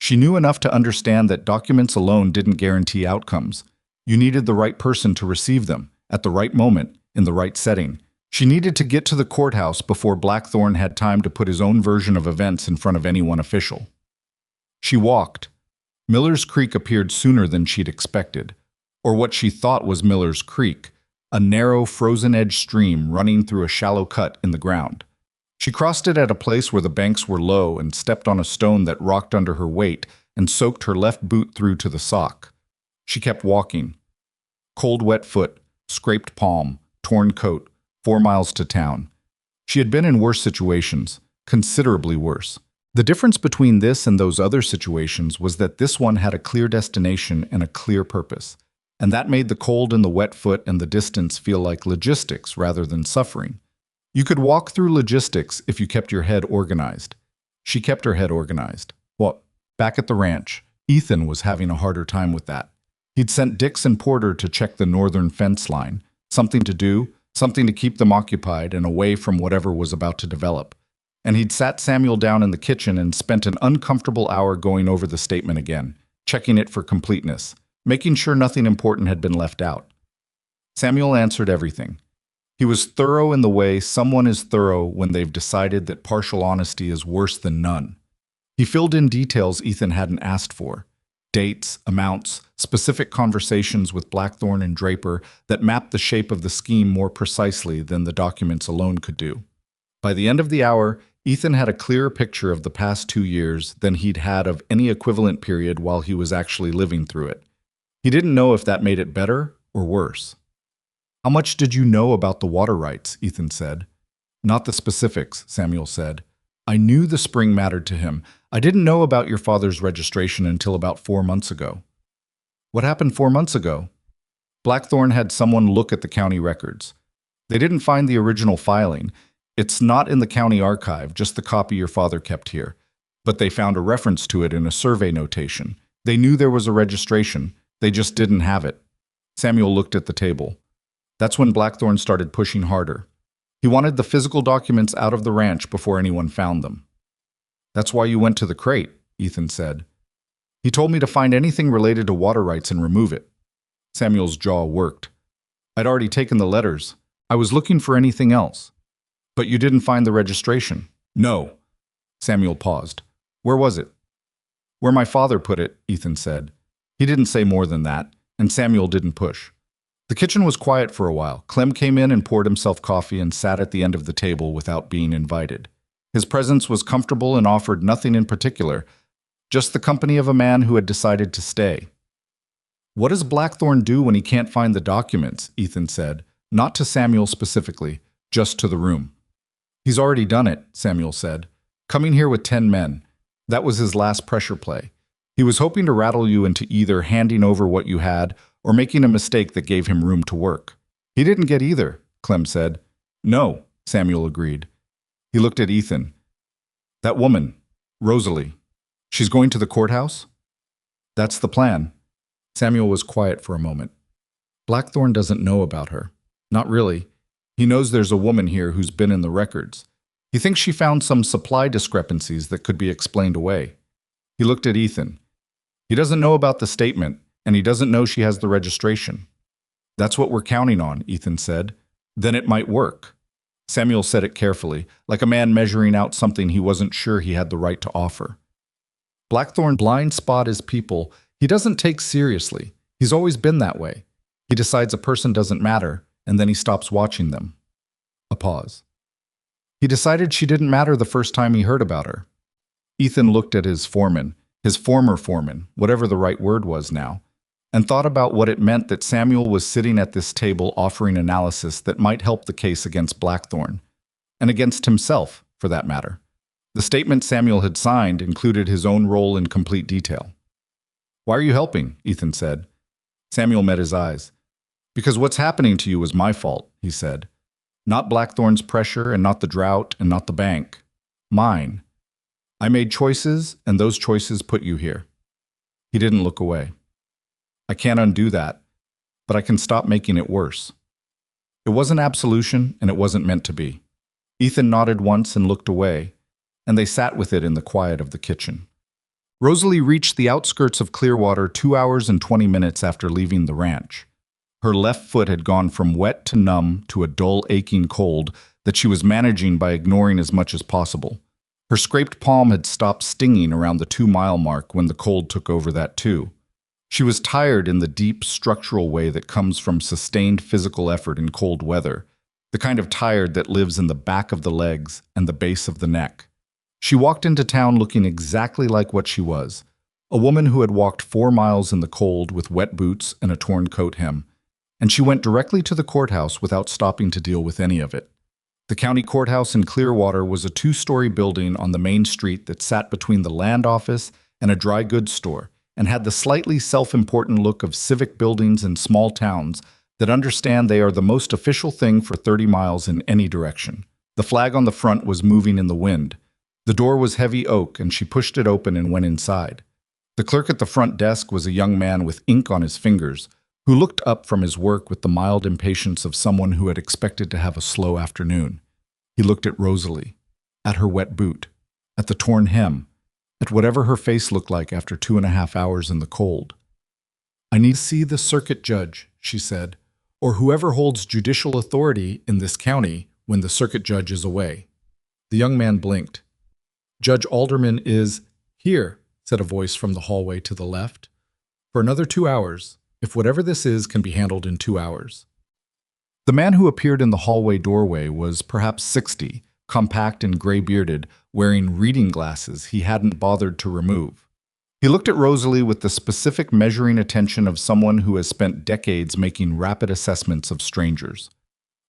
She knew enough to understand that documents alone didn't guarantee outcomes. You needed the right person to receive them, at the right moment, in the right setting. She needed to get to the courthouse before Blackthorne had time to put his own version of events in front of any one official. She walked. Miller's Creek appeared sooner than she'd expected, or what she thought was Miller's Creek, a narrow, frozen-edge stream running through a shallow cut in the ground. She crossed it at a place where the banks were low and stepped on a stone that rocked under her weight and soaked her left boot through to the sock. She kept walking. Cold, wet foot, scraped palm, torn coat, 4 miles to town. She had been in worse situations, considerably worse. The difference between this and those other situations was that this one had a clear destination and a clear purpose, and that made the cold and the wet foot and the distance feel like logistics rather than suffering. You could walk through logistics if you kept your head organized. She kept her head organized. Well, back at the ranch, Ethan was having a harder time with that. He'd sent Dix and Porter to check the northern fence line, something to do, something to keep them occupied and away from whatever was about to develop. And he'd sat Samuel down in the kitchen and spent an uncomfortable hour going over the statement again, checking it for completeness, making sure nothing important had been left out. Samuel answered everything. He was thorough in the way someone is thorough when they've decided that partial honesty is worse than none. He filled in details Ethan hadn't asked for. Dates, amounts, specific conversations with Blackthorne and Draper that mapped the shape of the scheme more precisely than the documents alone could do. By the end of the hour, Ethan had a clearer picture of the past 2 years than he'd had of any equivalent period while he was actually living through it. He didn't know if that made it better or worse. "How much did you know about the water rights?" Ethan said. "Not the specifics," Samuel said. "I knew the spring mattered to him. I didn't know about your father's registration until about 4 months ago." "What happened 4 months ago?" "Blackthorne had someone look at the county records. They didn't find the original filing. It's not in the county archive, just the copy your father kept here. But they found a reference to it in a survey notation. They knew there was a registration. They just didn't have it." Samuel looked at the table. That's when Blackthorne started pushing harder. He wanted the physical documents out of the ranch before anyone found them. "That's why you went to the crate," Ethan said. "He told me to find anything related to water rights and remove it." Samuel's jaw worked. "I'd already taken the letters. I was looking for anything else." "But you didn't find the registration?" "No." Samuel paused. "Where was it?" "Where my father put it," Ethan said. He didn't say more than that, and Samuel didn't push. The kitchen was quiet for a while. Clem came in and poured himself coffee and sat at the end of the table without being invited. His presence was comfortable and offered nothing in particular, just the company of a man who had decided to stay. "What does Blackthorne do when he can't find the documents?" Ethan said, not to Samuel specifically, just to the room. "He's already done it," Samuel said, "coming here with 10 men. That was his last pressure play. He was hoping to rattle you into either handing over what you had or making a mistake that gave him room to work." "He didn't get either," Clem said. "No," Samuel agreed. He looked at Ethan. "That woman, Rosalie, she's going to the courthouse?" "That's the plan." Samuel was quiet for a moment. "Blackthorne doesn't know about her." "Not really. He knows there's a woman here who's been in the records. He thinks she found some supply discrepancies that could be explained away." He looked at Ethan. "He doesn't know about the statement, and he doesn't know she has the registration." "That's what we're counting on," Ethan said. "Then it might work." Samuel said it carefully, like a man measuring out something he wasn't sure he had the right to offer. "Blackthorne blind spot his people. He doesn't take seriously. He's always been that way. He decides a person doesn't matter, and then he stops watching them." A pause. "He decided she didn't matter the first time he heard about her." Ethan looked at his foreman, his former foreman, whatever the right word was now, and thought about what it meant that Samuel was sitting at this table offering analysis that might help the case against Blackthorne, and against himself, for that matter. The statement Samuel had signed included his own role in complete detail. "Why are you helping?" Ethan said. Samuel met his eyes. "Because what's happening to you was my fault," he said. "Not Blackthorne's pressure, and not the drought, and not the bank. Mine. I made choices, and those choices put you here." He didn't look away. "I can't undo that, but I can stop making it worse." It wasn't absolution, and it wasn't meant to be. Ethan nodded once and looked away, and they sat with it in the quiet of the kitchen. Rosalie reached the outskirts of Clearwater 2 hours and 20 minutes after leaving the ranch. Her left foot had gone from wet to numb to a dull, aching cold that she was managing by ignoring as much as possible. Her scraped palm had stopped stinging around the 2-mile mark when the cold took over that too. She was tired in the deep structural way that comes from sustained physical effort in cold weather, the kind of tired that lives in the back of the legs and the base of the neck. She walked into town looking exactly like what she was, a woman who had walked 4 miles in the cold with wet boots and a torn coat hem, and she went directly to the courthouse without stopping to deal with any of it. The county courthouse in Clearwater was a 2-story building on the main street that sat between the land office and a dry goods store, and had the slightly self-important look of civic buildings in small towns that understand they are the most official thing for 30 miles in any direction. The flag on the front was moving in the wind. The door was heavy oak, and she pushed it open and went inside. The clerk at the front desk was a young man with ink on his fingers, who looked up from his work with the mild impatience of someone who had expected to have a slow afternoon. He looked at Rosalie, at her wet boot, at the torn hem, at whatever her face looked like after 2.5 hours in the cold. "I need to see the circuit judge," she said, "or whoever holds judicial authority in this county when the circuit judge is away." The young man blinked. "Judge Alderman is here," said a voice from the hallway to the left. "For another 2 hours, if whatever this is can be handled in 2 hours. The man who appeared in the hallway doorway was perhaps 60, compact and gray-bearded, wearing reading glasses he hadn't bothered to remove. He looked at Rosalie with the specific measuring attention of someone who has spent decades making rapid assessments of strangers.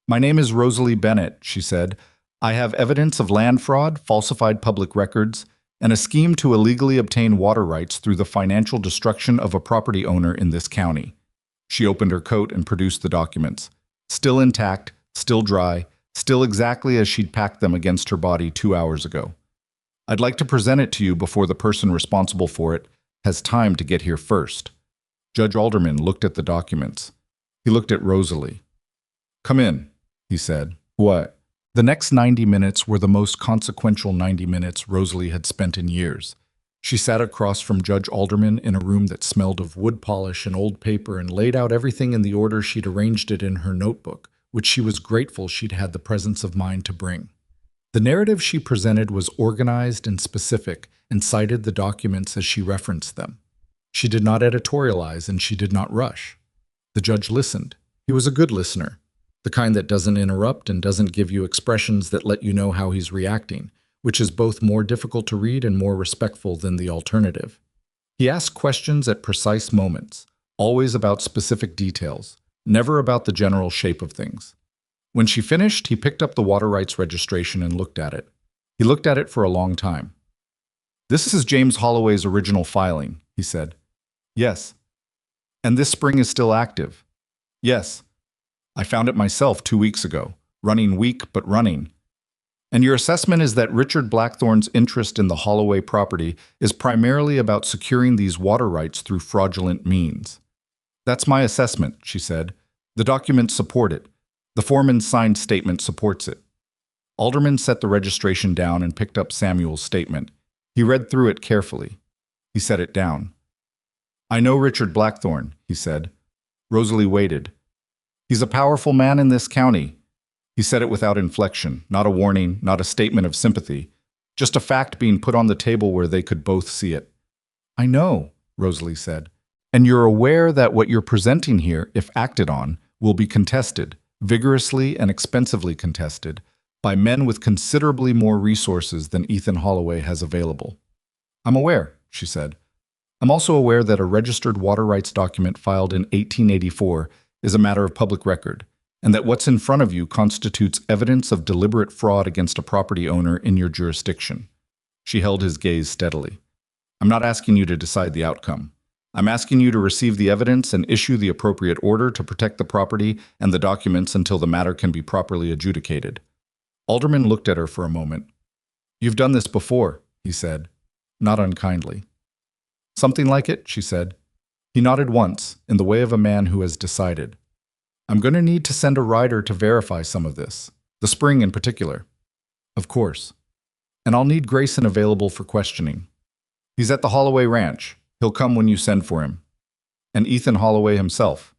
"My name is Rosalie Bennett," she said. "I have evidence of land fraud, falsified public records, and a scheme to illegally obtain water rights through the financial destruction of a property owner in this county." She opened her coat and produced the documents. Still intact, still dry, still exactly as she'd packed them against her body 2 hours ago. "I'd like to present it to you before the person responsible for it has time to get here first." Judge Alderman looked at the documents. He looked at Rosalie. "Come in," he said. "What?" The next 90 minutes were the most consequential 90 minutes Rosalie had spent in years. She sat across from Judge Alderman in a room that smelled of wood polish and old paper and laid out everything in the order she'd arranged it in her notebook, which she was grateful she'd had the presence of mind to bring. The narrative she presented was organized and specific and cited the documents as she referenced them. She did not editorialize and she did not rush. The judge listened. He was a good listener, the kind that doesn't interrupt and doesn't give you expressions that let you know how he's reacting, which is both more difficult to read and more respectful than the alternative. He asked questions at precise moments, always about specific details, never about the general shape of things. When she finished, he picked up the water rights registration and looked at it. He looked at it for a long time. "This is James Holloway's original filing," he said. "Yes." "And this spring is still active?" "Yes. I found it myself 2 weeks ago, running weak but running." "And your assessment is that Richard Blackthorne's interest in the Holloway property is primarily about securing these water rights through fraudulent means?" "That's my assessment," she said. "The documents support it. The foreman's signed statement supports it." Alderman set the registration down and picked up Samuel's statement. He read through it carefully. He set it down. "I know Richard Blackthorne," he said. Rosalie waited. "He's a powerful man in this county." He said it without inflection, not a warning, not a statement of sympathy, just a fact being put on the table where they could both see it. "I know," Rosalie said. "And you're aware that what you're presenting here, if acted on, will be contested, vigorously and expensively contested, by men with considerably more resources than Ethan Holloway has available." "I'm aware," she said. "I'm also aware that a registered water rights document filed in 1884 is a matter of public record, and that what's in front of you constitutes evidence of deliberate fraud against a property owner in your jurisdiction." She held his gaze steadily. "I'm not asking you to decide the outcome. I'm asking you to receive the evidence and issue the appropriate order to protect the property and the documents until the matter can be properly adjudicated." Alderman looked at her for a moment. "You've done this before," he said, not unkindly. "Something like it," she said. He nodded once, in the way of a man who has decided. "I'm going to need to send a rider to verify some of this, the spring in particular." "Of course. And I'll need Grayson available for questioning." "He's at the Holloway Ranch. He'll come when you send for him." "And Ethan Holloway himself?"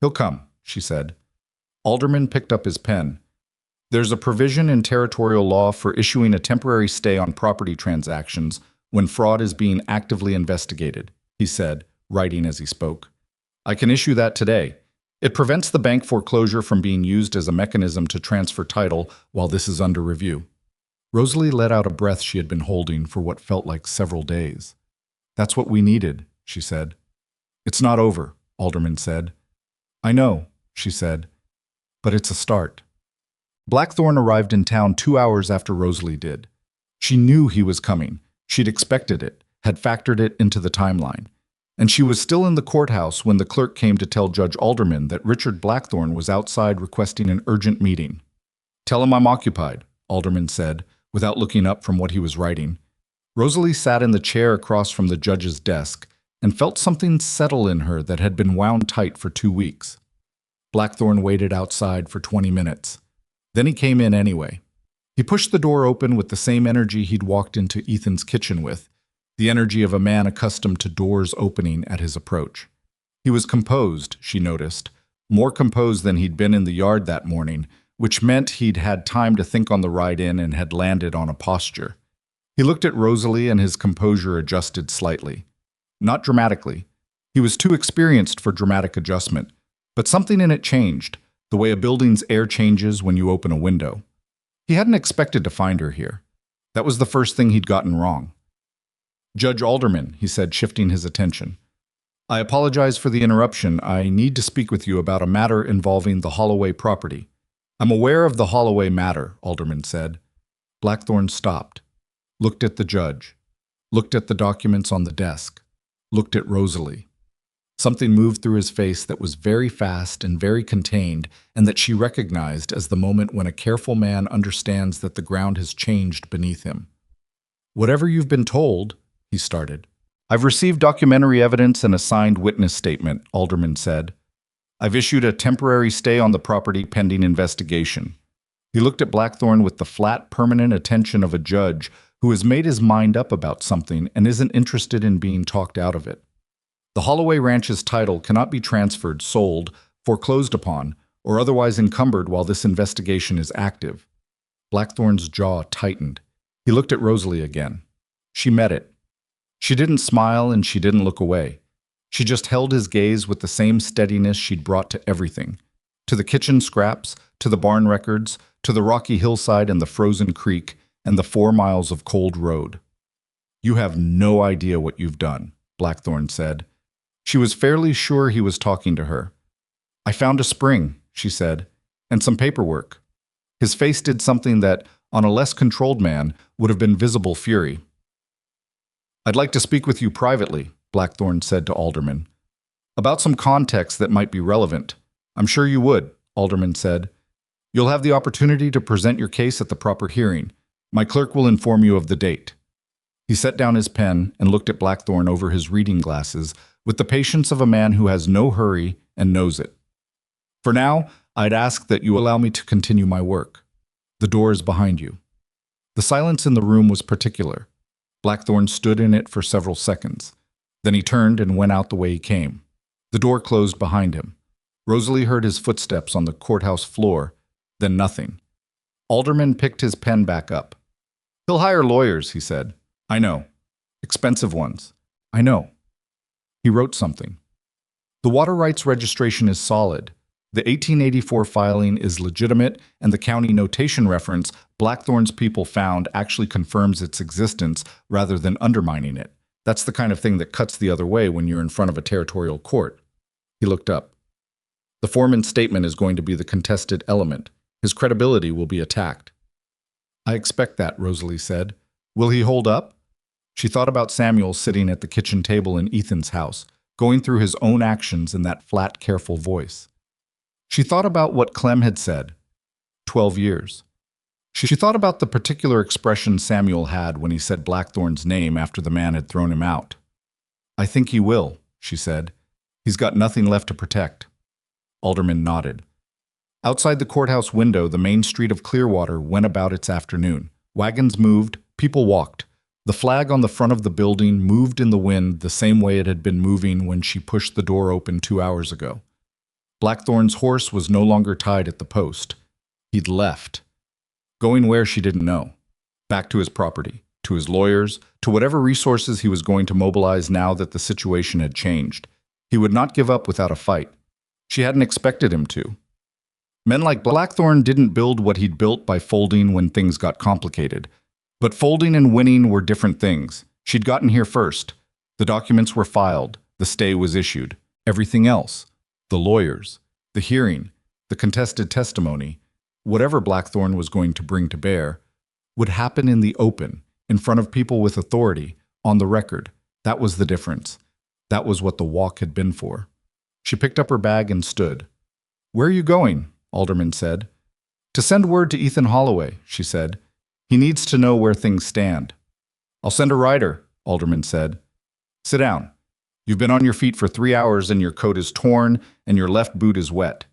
"He'll come," she said. Alderman picked up his pen. "There's a provision in territorial law for issuing a temporary stay on property transactions when fraud is being actively investigated," he said, writing as he spoke. "I can issue that today. It prevents the bank foreclosure from being used as a mechanism to transfer title while this is under review." Rosalie let out a breath she had been holding for what felt like several days. "That's what we needed," she said. "It's not over," Alderman said. "I know," she said, "but it's a start." Blackthorne arrived in town 2 hours after Rosalie did. She knew he was coming. She'd expected it, had factored it into the timeline. And she was still in the courthouse when the clerk came to tell Judge Alderman that Richard Blackthorne was outside requesting an urgent meeting. "Tell him I'm occupied," Alderman said, without looking up from what he was writing. Rosalie sat in the chair across from the judge's desk and felt something settle in her that had been wound tight for 2 weeks. Blackthorne waited outside for 20 minutes. Then he came in anyway. He pushed the door open with the same energy he'd walked into Ethan's kitchen with, the energy of a man accustomed to doors opening at his approach. He was composed, she noticed, more composed than he'd been in the yard that morning, which meant he'd had time to think on the ride in and had landed on a posture. He looked at Rosalie and his composure adjusted slightly. Not dramatically. He was too experienced for dramatic adjustment, but something in it changed, the way a building's air changes when you open a window. He hadn't expected to find her here. That was the first thing he'd gotten wrong. "Judge Alderman," he said, shifting his attention. "I apologize for the interruption. I need to speak with you about a matter involving the Holloway property." "I'm aware of the Holloway matter," Alderman said. Blackthorne stopped, looked at the judge, looked at the documents on the desk, looked at Rosalie. Something moved through his face that was very fast and very contained, and that she recognized as the moment when a careful man understands that the ground has changed beneath him. "Whatever you've been told," he started. "I've received documentary evidence and a signed witness statement," Alderman said. "I've issued a temporary stay on the property pending investigation." He looked at Blackthorne with the flat, permanent attention of a judge who has made his mind up about something and isn't interested in being talked out of it. "The Holloway Ranch's title cannot be transferred, sold, foreclosed upon, or otherwise encumbered while this investigation is active." Blackthorne's jaw tightened. He looked at Rosalie again. She met it. She didn't smile and she didn't look away. She just held his gaze with the same steadiness she'd brought to everything. To the kitchen scraps, to the barn records, to the rocky hillside and the frozen creek, and the 4 miles of cold road. "You have no idea what you've done," Blackthorne said. She was fairly sure he was talking to her. "I found a spring," she said, "and some paperwork." His face did something that, on a less controlled man, would have been visible fury. "I'd like to speak with you privately," Blackthorne said to Alderman. "About some context that might be relevant." "I'm sure you would," Alderman said. "You'll have the opportunity to present your case at the proper hearing. My clerk will inform you of the date." He set down his pen and looked at Blackthorne over his reading glasses with the patience of a man who has no hurry and knows it. "For now, I'd ask that you allow me to continue my work. The door is behind you." The silence in the room was particular. Blackthorne stood in it for several seconds. Then he turned and went out the way he came. The door closed behind him. Rosalie heard his footsteps on the courthouse floor, then nothing. Alderman picked his pen back up. "He'll hire lawyers," he said. "I know. Expensive ones. I know." He wrote something. "The water rights registration is solid. The 1884 filing is legitimate, and the county notation reference Blackthorne's people found actually confirms its existence rather than undermining it. That's the kind of thing that cuts the other way when you're in front of a territorial court." He looked up. "The foreman's statement is going to be the contested element. His credibility will be attacked." "I expect that," Rosalie said. "Will he hold up?" She thought about Samuel sitting at the kitchen table in Ethan's house, going through his own actions in that flat, careful voice. She thought about what Clem had said. 12 years. She thought about the particular expression Samuel had when he said Blackthorne's name after the man had thrown him out. "I think he will," she said. "He's got nothing left to protect." Alderman nodded. Outside the courthouse window, the main street of Clearwater went about its afternoon. Wagons moved, people walked. The flag on the front of the building moved in the wind the same way it had been moving when she pushed the door open 2 hours ago. Blackthorne's horse was no longer tied at the post. He'd left. Going where she didn't know. Back to his property. to his lawyers, to whatever resources he was going to mobilize now that the situation had changed. He would not give up without a fight. She hadn't expected him to. Men like Blackthorne didn't build what he'd built by folding when things got complicated. But folding and winning were different things. She'd gotten here first. The documents were filed. The stay was issued. Everything else, the lawyers, the hearing, the contested testimony, whatever Blackthorne was going to bring to bear, would happen in the open, in front of people with authority, on the record. That was the difference. That was what the walk had been for. She picked up her bag and stood. "Where are you going?" Alderman said. "To send word to Ethan Holloway," she said. "He needs to know where things stand." "I'll send a rider," Alderman said. "Sit down. You've been on your feet for 3 hours and your coat is torn and your left boot is wet."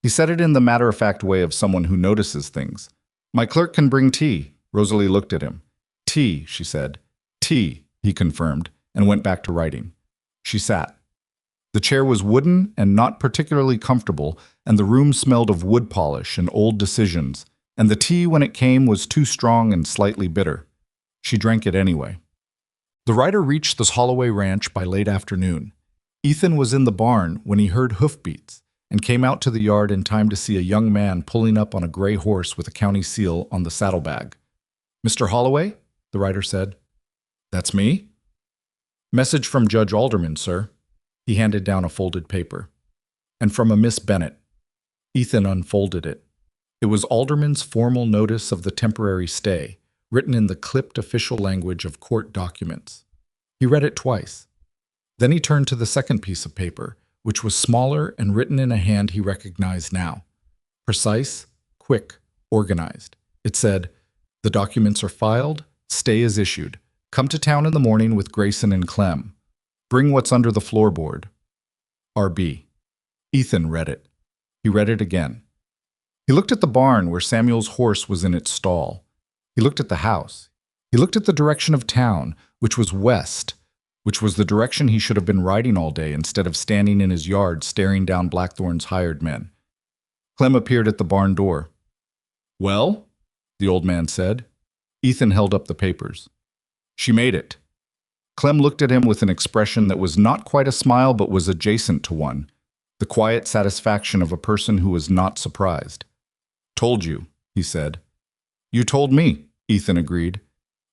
He said it in the matter-of-fact way of someone who notices things. "My clerk can bring tea." Rosalie looked at him. "Tea," she said. "Tea," he confirmed, and went back to writing. She sat. The chair was wooden and not particularly comfortable, and the room smelled of wood polish and old decisions, and the tea, when it came, was too strong and slightly bitter. She drank it anyway. The writer reached the Holloway ranch by late afternoon. Ethan was in the barn when he heard hoofbeats and came out to the yard in time to see a young man pulling up on a gray horse with a county seal on the saddlebag. "Mr. Holloway?" the writer said. "That's me." "Message from Judge Alderman, sir." He handed down a folded paper. "And from a Miss Bennett." Ethan unfolded it. It was Alderman's formal notice of the temporary stay, written in the clipped official language of court documents. He read it twice. Then he turned to the second piece of paper, which was smaller and written in a hand he recognized now. Precise, quick, organized. It said, "The documents are filed, stay is issued. Come to town in the morning with Grayson and Clem. Bring what's under the floorboard. R.B." Ethan read it. He read it again. He looked at the barn where Samuel's horse was in its stall. He looked at the house. He looked at the direction of town, which was west, which was the direction he should have been riding all day instead of standing in his yard staring down Blackthorne's hired men. Clem appeared at the barn door. "Well?" the old man said. Ethan held up the papers. "She made it." Clem looked at him with an expression that was not quite a smile but was adjacent to one, the quiet satisfaction of a person who was not surprised. "Told you," he said. "You told me," Ethan agreed.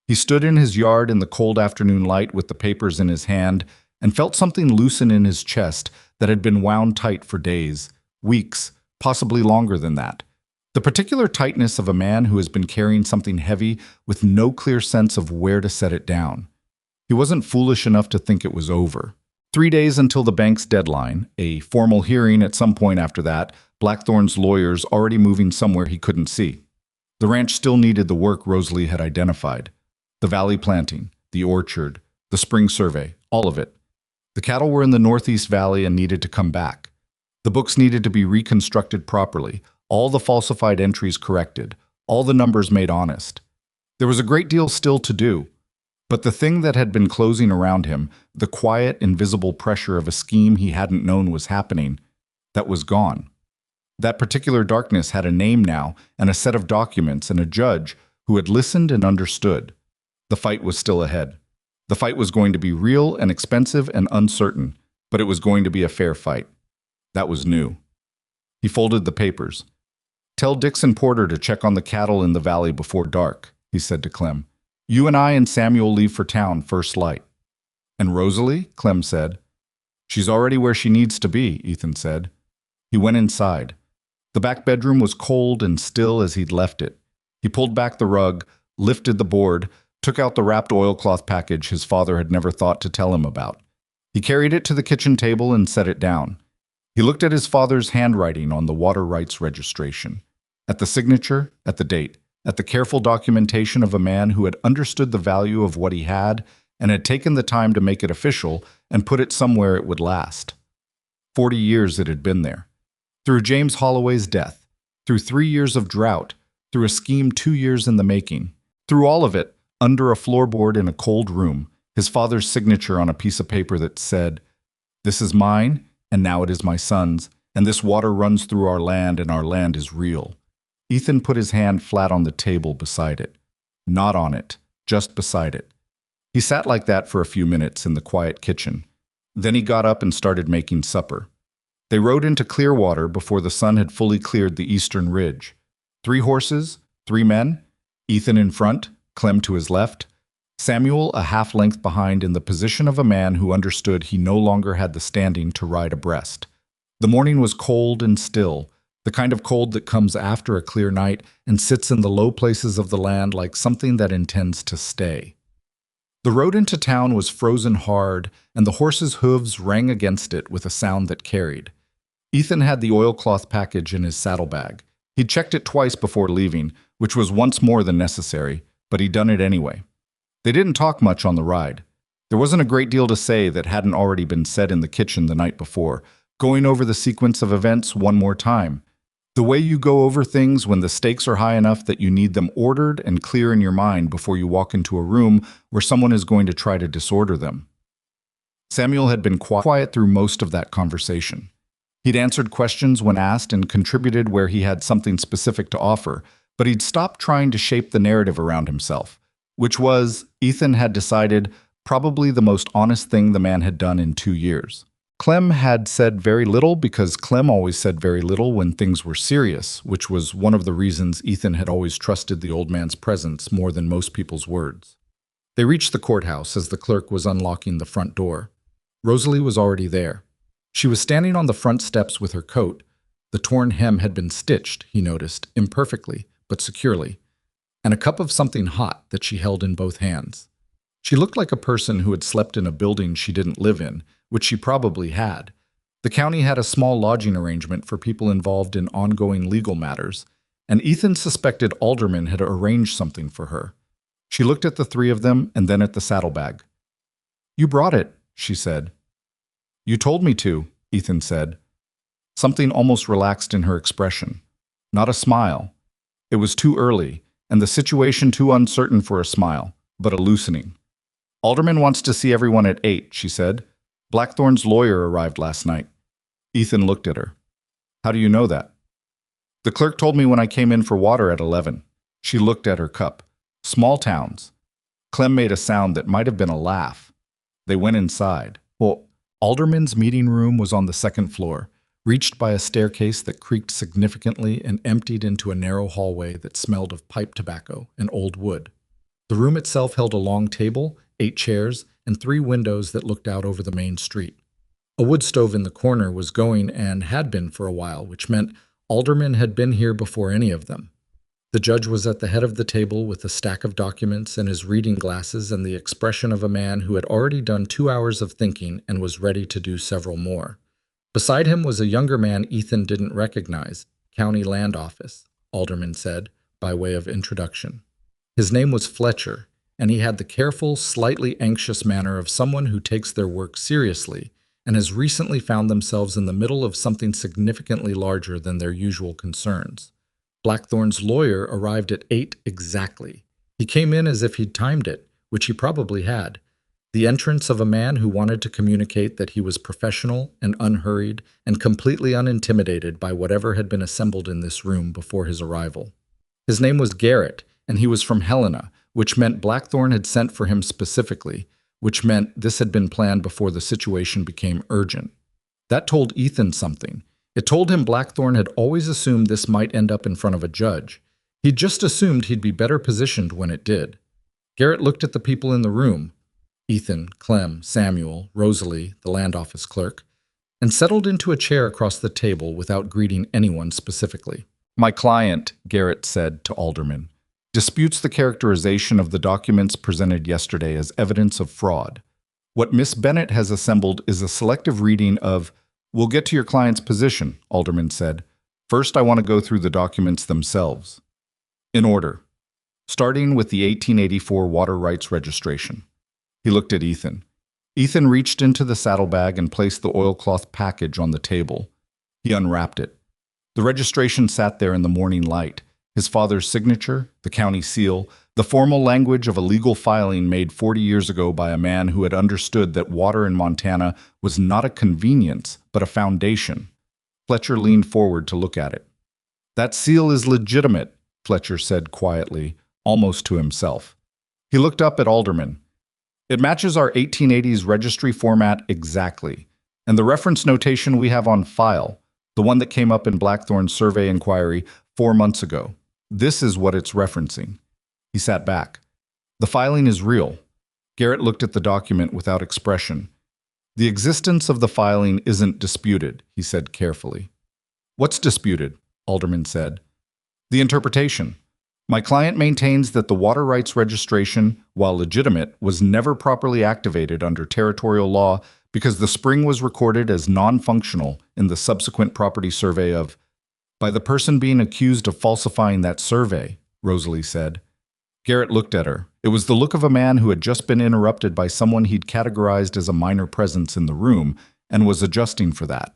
He stood in his yard in the cold afternoon light with the papers in his hand and felt something loosen in his chest that had been wound tight for days, weeks, possibly longer than that. The particular tightness of a man who has been carrying something heavy with no clear sense of where to set it down. He wasn't foolish enough to think it was over. 3 days until the bank's deadline, a formal hearing at some point after that, Blackthorne's lawyers already moving somewhere he couldn't see. The ranch still needed the work Rosalie had identified. The valley planting, the orchard, the spring survey, all of it. The cattle were in the northeast valley and needed to come back. The books needed to be reconstructed properly, all the falsified entries corrected, all the numbers made honest. There was a great deal still to do. But the thing that had been closing around him, the quiet, invisible pressure of a scheme he hadn't known was happening, that was gone. That particular darkness had a name now, and a set of documents, and a judge who had listened and understood. The fight was still ahead. The fight was going to be real and expensive and uncertain, but it was going to be a fair fight. That was new. He folded the papers. "Tell Dixon Porter to check on the cattle in the valley before dark," he said to Clem. "You and I and Samuel leave for town first light." "And Rosalie?" Clem said. "She's already where she needs to be," Ethan said. He went inside. The back bedroom was cold and still as he'd left it. He pulled back the rug, lifted the board, took out the wrapped oilcloth package his father had never thought to tell him about. He carried it to the kitchen table and set it down. He looked at his father's handwriting on the water rights registration, at the signature, at the date, at the careful documentation of a man who had understood the value of what he had and had taken the time to make it official and put it somewhere it would last. 40 years it had been there. Through James Holloway's death, through 3 years of drought, through a scheme 2 years in the making, through all of it, under a floorboard in a cold room, his father's signature on a piece of paper that said, "This is mine, and now it is my son's, and this water runs through our land, and our land is real." Ethan put his hand flat on the table beside it. Not on it, just beside it. He sat like that for a few minutes in the quiet kitchen. Then he got up and started making supper. They rode into Clearwater before the sun had fully cleared the eastern ridge. 3 horses, 3 men, Ethan in front, Clem to his left, Samuel a half length behind in the position of a man who understood he no longer had the standing to ride abreast. The morning was cold and still, the kind of cold that comes after a clear night and sits in the low places of the land like something that intends to stay. The road into town was frozen hard, and the horses' hooves rang against it with a sound that carried. Ethan had the oilcloth package in his saddlebag. He'd checked it twice before leaving, which was once more than necessary, but he'd done it anyway. They didn't talk much on the ride. There wasn't a great deal to say that hadn't already been said in the kitchen the night before, going over the sequence of events one more time. The way you go over things when the stakes are high enough that you need them ordered and clear in your mind before you walk into a room where someone is going to try to disorder them. Samuel had been quiet through most of that conversation. He'd answered questions when asked and contributed where he had something specific to offer, but he'd stopped trying to shape the narrative around himself, which was, Ethan had decided, probably the most honest thing the man had done in 2 years. Clem had said very little because Clem always said very little when things were serious, which was one of the reasons Ethan had always trusted the old man's presence more than most people's words. They reached the courthouse as the clerk was unlocking the front door. Rosalie was already there. She was standing on the front steps with her coat. The torn hem had been stitched, he noticed, imperfectly, but securely, and a cup of something hot that she held in both hands. She looked like a person who had slept in a building she didn't live in, which she probably had. The county had a small lodging arrangement for people involved in ongoing legal matters, and Ethan suspected Alderman had arranged something for her. She looked at the 3 of them and then at the saddlebag. "You brought it," she said. "You told me to," Ethan said. Something almost relaxed in her expression. Not a smile. It was too early, and the situation too uncertain for a smile, but a loosening. "Alderman wants to see everyone at 8, she said. "Blackthorn's lawyer arrived last night." Ethan looked at her. "How do you know that?" "The clerk told me when I came in for water at 11. She looked at her cup. "Small towns." Clem made a sound that might have been a laugh. They went inside. Well, Alderman's meeting room was on the 2nd floor, reached by a staircase that creaked significantly and emptied into a narrow hallway that smelled of pipe tobacco and old wood. The room itself held a long table, 8 chairs, and 3 windows that looked out over the main street. A wood stove in the corner was going and had been for a while, which meant Alderman had been here before any of them. The judge was at the head of the table with a stack of documents and his reading glasses and the expression of a man who had already done 2 hours of thinking and was ready to do several more. Beside him was a younger man Ethan didn't recognize. "County Land Office," Alderman said, by way of introduction. His name was Fletcher, and he had the careful, slightly anxious manner of someone who takes their work seriously and has recently found themselves in the middle of something significantly larger than their usual concerns. Blackthorn's lawyer arrived at 8 exactly. He came in as if he'd timed it, which he probably had. The entrance of a man who wanted to communicate that he was professional and unhurried and completely unintimidated by whatever had been assembled in this room before his arrival. His name was Garrett, and he was from Helena, which meant Blackthorn had sent for him specifically, which meant this had been planned before the situation became urgent. That told Ethan something. It told him Blackthorn had always assumed this might end up in front of a judge. He'd just assumed he'd be better positioned when it did. Garrett looked at the people in the room, Ethan, Clem, Samuel, Rosalie, the land office clerk, and settled into a chair across the table without greeting anyone specifically. "My client," Garrett said to Alderman, "disputes the characterization of the documents presented yesterday as evidence of fraud. What Miss Bennett has assembled is a selective reading of—" "We'll get to your client's position," Alderman said. "First, I want to go through the documents themselves. In order. Starting with the 1884 water rights registration." He looked at Ethan. Ethan reached into the saddlebag and placed the oilcloth package on the table. He unwrapped it. The registration sat there in the morning light. His father's signature, the county seal, the formal language of a legal filing made 40 years ago by a man who had understood that water in Montana was not a convenience, but a foundation. Fletcher leaned forward to look at it. "That seal is legitimate," Fletcher said quietly, almost to himself. He looked up at Alderman. It matches our 1880s registry format exactly, and the reference notation we have on file, the one that came up in Blackthorn's survey inquiry 4 months ago. This is what it's referencing. He sat back. The filing is real. Garrett looked at the document without expression. The existence of the filing isn't disputed, he said carefully. What's disputed? Alderman said. The interpretation. My client maintains that the water rights registration, while legitimate, was never properly activated under territorial law because the spring was recorded as non-functional in the subsequent property survey of, by the person being accused of falsifying that survey, Rosalie said. Garrett looked at her. It was the look of a man who had just been interrupted by someone he'd categorized as a minor presence in the room and was adjusting for that.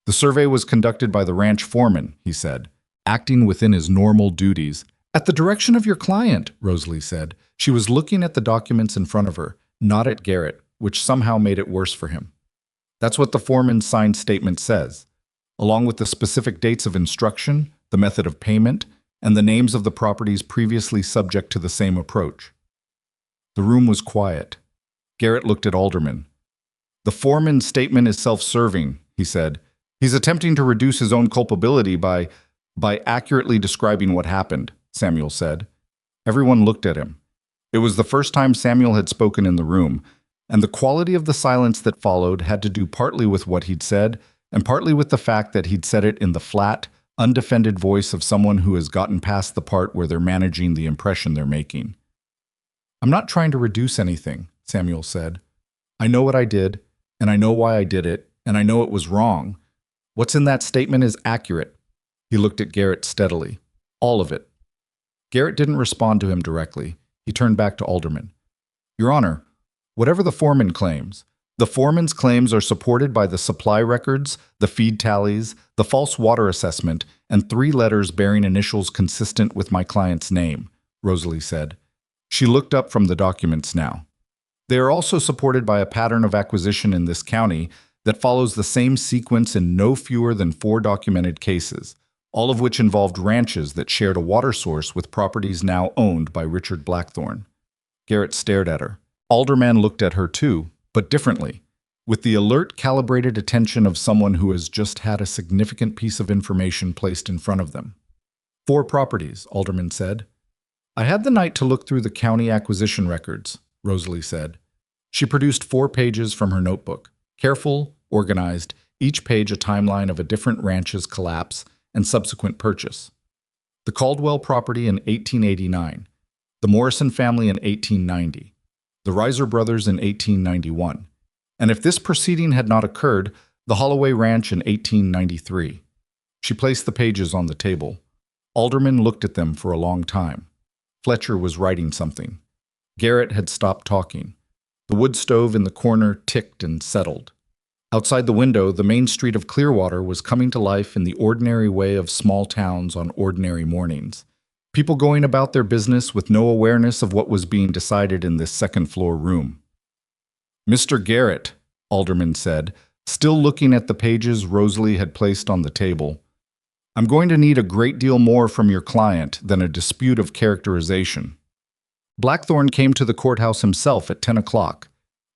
The survey was conducted by the ranch foreman, he said, acting within his normal duties. At the direction of your client, Rosalie said. She was looking at the documents in front of her, not at Garrett, which somehow made it worse for him. That's what the foreman's signed statement says, along with the specific dates of instruction, the method of payment, and the names of the properties previously subject to the same approach. The room was quiet. Garrett looked at Alderman. The foreman's statement is self-serving, he said. He's attempting to reduce his own culpability by accurately describing what happened, Samuel said. Everyone looked at him. It was the first time Samuel had spoken in the room, and the quality of the silence that followed had to do partly with what he'd said and partly with the fact that he'd said it in the flat, undefended voice of someone who has gotten past the part where they're managing the impression they're making. I'm not trying to reduce anything, Samuel said. I know what I did, and I know why I did it, and I know it was wrong. What's in that statement is accurate. He looked at Garrett steadily. All of it. Garrett didn't respond to him directly. He turned back to Alderman. Your Honor, whatever the foreman claims, the foreman's claims are supported by the supply records, the feed tallies, the false water assessment, and 3 letters bearing initials consistent with my client's name, Rosalie said. She looked up from the documents now. They are also supported by a pattern of acquisition in this county that follows the same sequence in no fewer than 4 documented cases, all of which involved ranches that shared a water source with properties now owned by Richard Blackthorn. Garrett stared at her. Alderman looked at her too, but differently, with the alert, calibrated attention of someone who has just had a significant piece of information placed in front of them. 4 properties, Alderman said. I had the night to look through the county acquisition records, Rosalie said. She produced 4 pages from her notebook, careful, organized, each page a timeline of a different ranch's collapse and subsequent purchase. The Caldwell property in 1889, the Morrison family in 1890, the Reiser brothers in 1891, and if this proceeding had not occurred, the Holloway Ranch in 1893. She placed the pages on the table. Alderman looked at them for a long time. Fletcher was writing something. Garrett had stopped talking. The wood stove in the corner ticked and settled. Outside the window, the main street of Clearwater was coming to life in the ordinary way of small towns on ordinary mornings. People going about their business with no awareness of what was being decided in this second-floor room. Mr. Garrett, Alderman said, still looking at the pages Rosalie had placed on the table, I'm going to need a great deal more from your client than a dispute of characterization. Blackthorn came to the courthouse himself at 10 o'clock.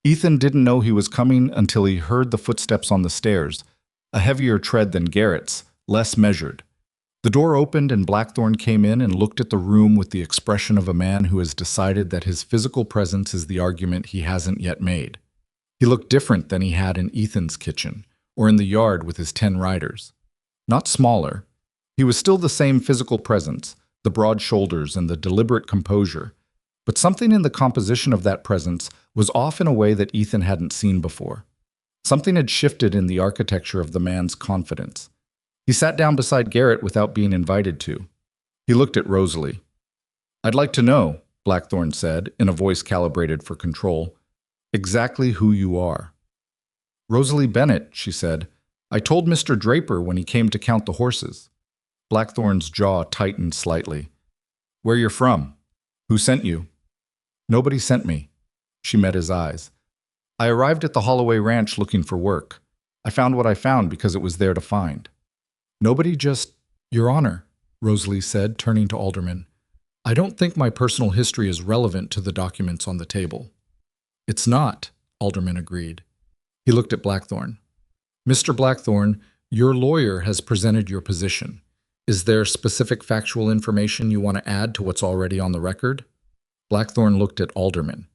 Ethan didn't know he was coming until he heard the footsteps on the stairs, a heavier tread than Garrett's, less measured. The door opened and Blackthorn came in and looked at the room with the expression of a man who has decided that his physical presence is the argument he hasn't yet made. He looked different than he had in Ethan's kitchen, or in the yard with his 10 riders. Not smaller. He was still the same physical presence, the broad shoulders and the deliberate composure, but something in the composition of that presence was off in a way that Ethan hadn't seen before. Something had shifted in the architecture of the man's confidence. He sat down beside Garrett without being invited to. He looked at Rosalie. I'd like to know, Blackthorn said, in a voice calibrated for control, exactly who you are. Rosalie Bennett, she said. I told Mr. Draper when he came to count the horses. Blackthorn's jaw tightened slightly. Where you're from? Who sent you? Nobody sent me. She met his eyes. I arrived at the Holloway Ranch looking for work. I found what I found because it was there to find. Nobody just... Your Honor, Rosalie said, turning to Alderman. I don't think my personal history is relevant to the documents on the table. It's not, Alderman agreed. He looked at Blackthorne. Mr. Blackthorne, your lawyer has presented your position. Is there specific factual information you want to add to what's already on the record? Blackthorne looked at Alderman.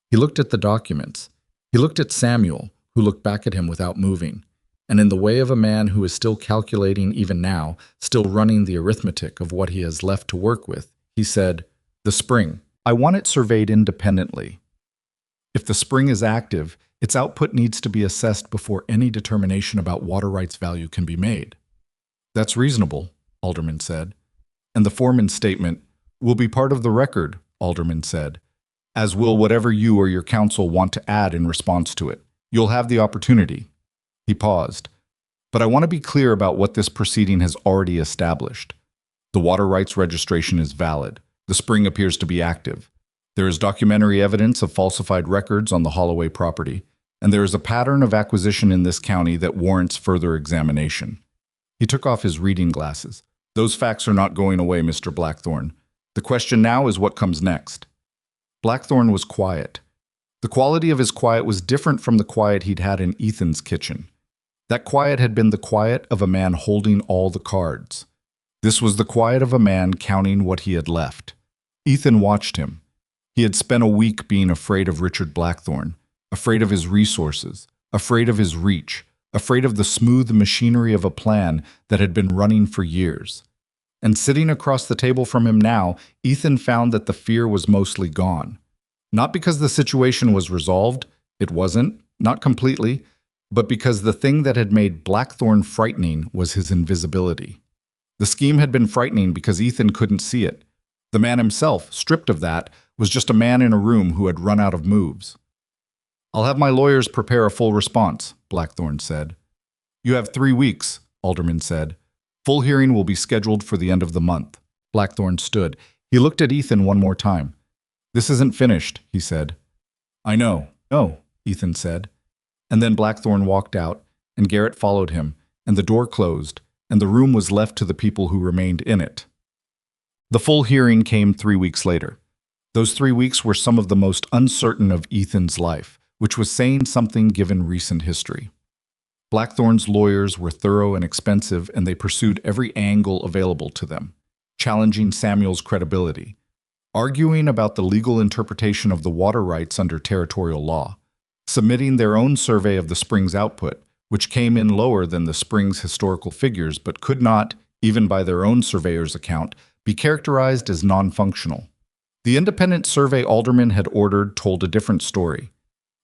He looked at the documents. He looked at Samuel, who looked back at him without moving. And in the way of a man who is still calculating even now, still running the arithmetic of what he has left to work with, he said, "The spring. I want it surveyed independently. If the spring is active, its output needs to be assessed before any determination about water rights value can be made." "That's reasonable," Alderman said. "And the foreman's statement will be part of the record," Alderman said, "as will whatever you or your counsel want to add in response to it. You'll have the opportunity." He paused. "But I want to be clear about what this proceeding has already established. The water rights registration is valid. The spring appears to be active. There is documentary evidence of falsified records on the Holloway property, and there is a pattern of acquisition in this county that warrants further examination." He took off his reading glasses. "Those facts are not going away, Mr. Blackthorne. The question now is what comes next." Blackthorne was quiet. The quality of his quiet was different from the quiet he'd had in Ethan's kitchen. That quiet had been the quiet of a man holding all the cards. This was the quiet of a man counting what he had left. Ethan watched him. He had spent a week being afraid of Richard Blackthorne, afraid of his resources, afraid of his reach, afraid of the smooth machinery of a plan that had been running for years. And sitting across the table from him now, Ethan found that the fear was mostly gone. Not because the situation was resolved, it wasn't, not completely, but because the thing that had made Blackthorne frightening was his invisibility. The scheme had been frightening because Ethan couldn't see it. The man himself, stripped of that, was just a man in a room who had run out of moves. "I'll have my lawyers prepare a full response," Blackthorne said. "You have 3 weeks," Alderman said. "Full hearing will be scheduled for the end of the month." Blackthorne stood. He looked at Ethan one more time. "This isn't finished," he said. "I know." "No," Ethan said. And then Blackthorne walked out, and Garrett followed him, and the door closed, and the room was left to the people who remained in it. The full hearing came 3 weeks later. Those 3 weeks were some of the most uncertain of Ethan's life, which was saying something given recent history. Blackthorne's lawyers were thorough and expensive, and they pursued every angle available to them, challenging Samuel's credibility, arguing about the legal interpretation of the water rights under territorial law, submitting their own survey of the spring's output, which came in lower than the spring's historical figures but could not, even by their own surveyor's account, be characterized as non-functional. The independent survey Alderman had ordered told a different story.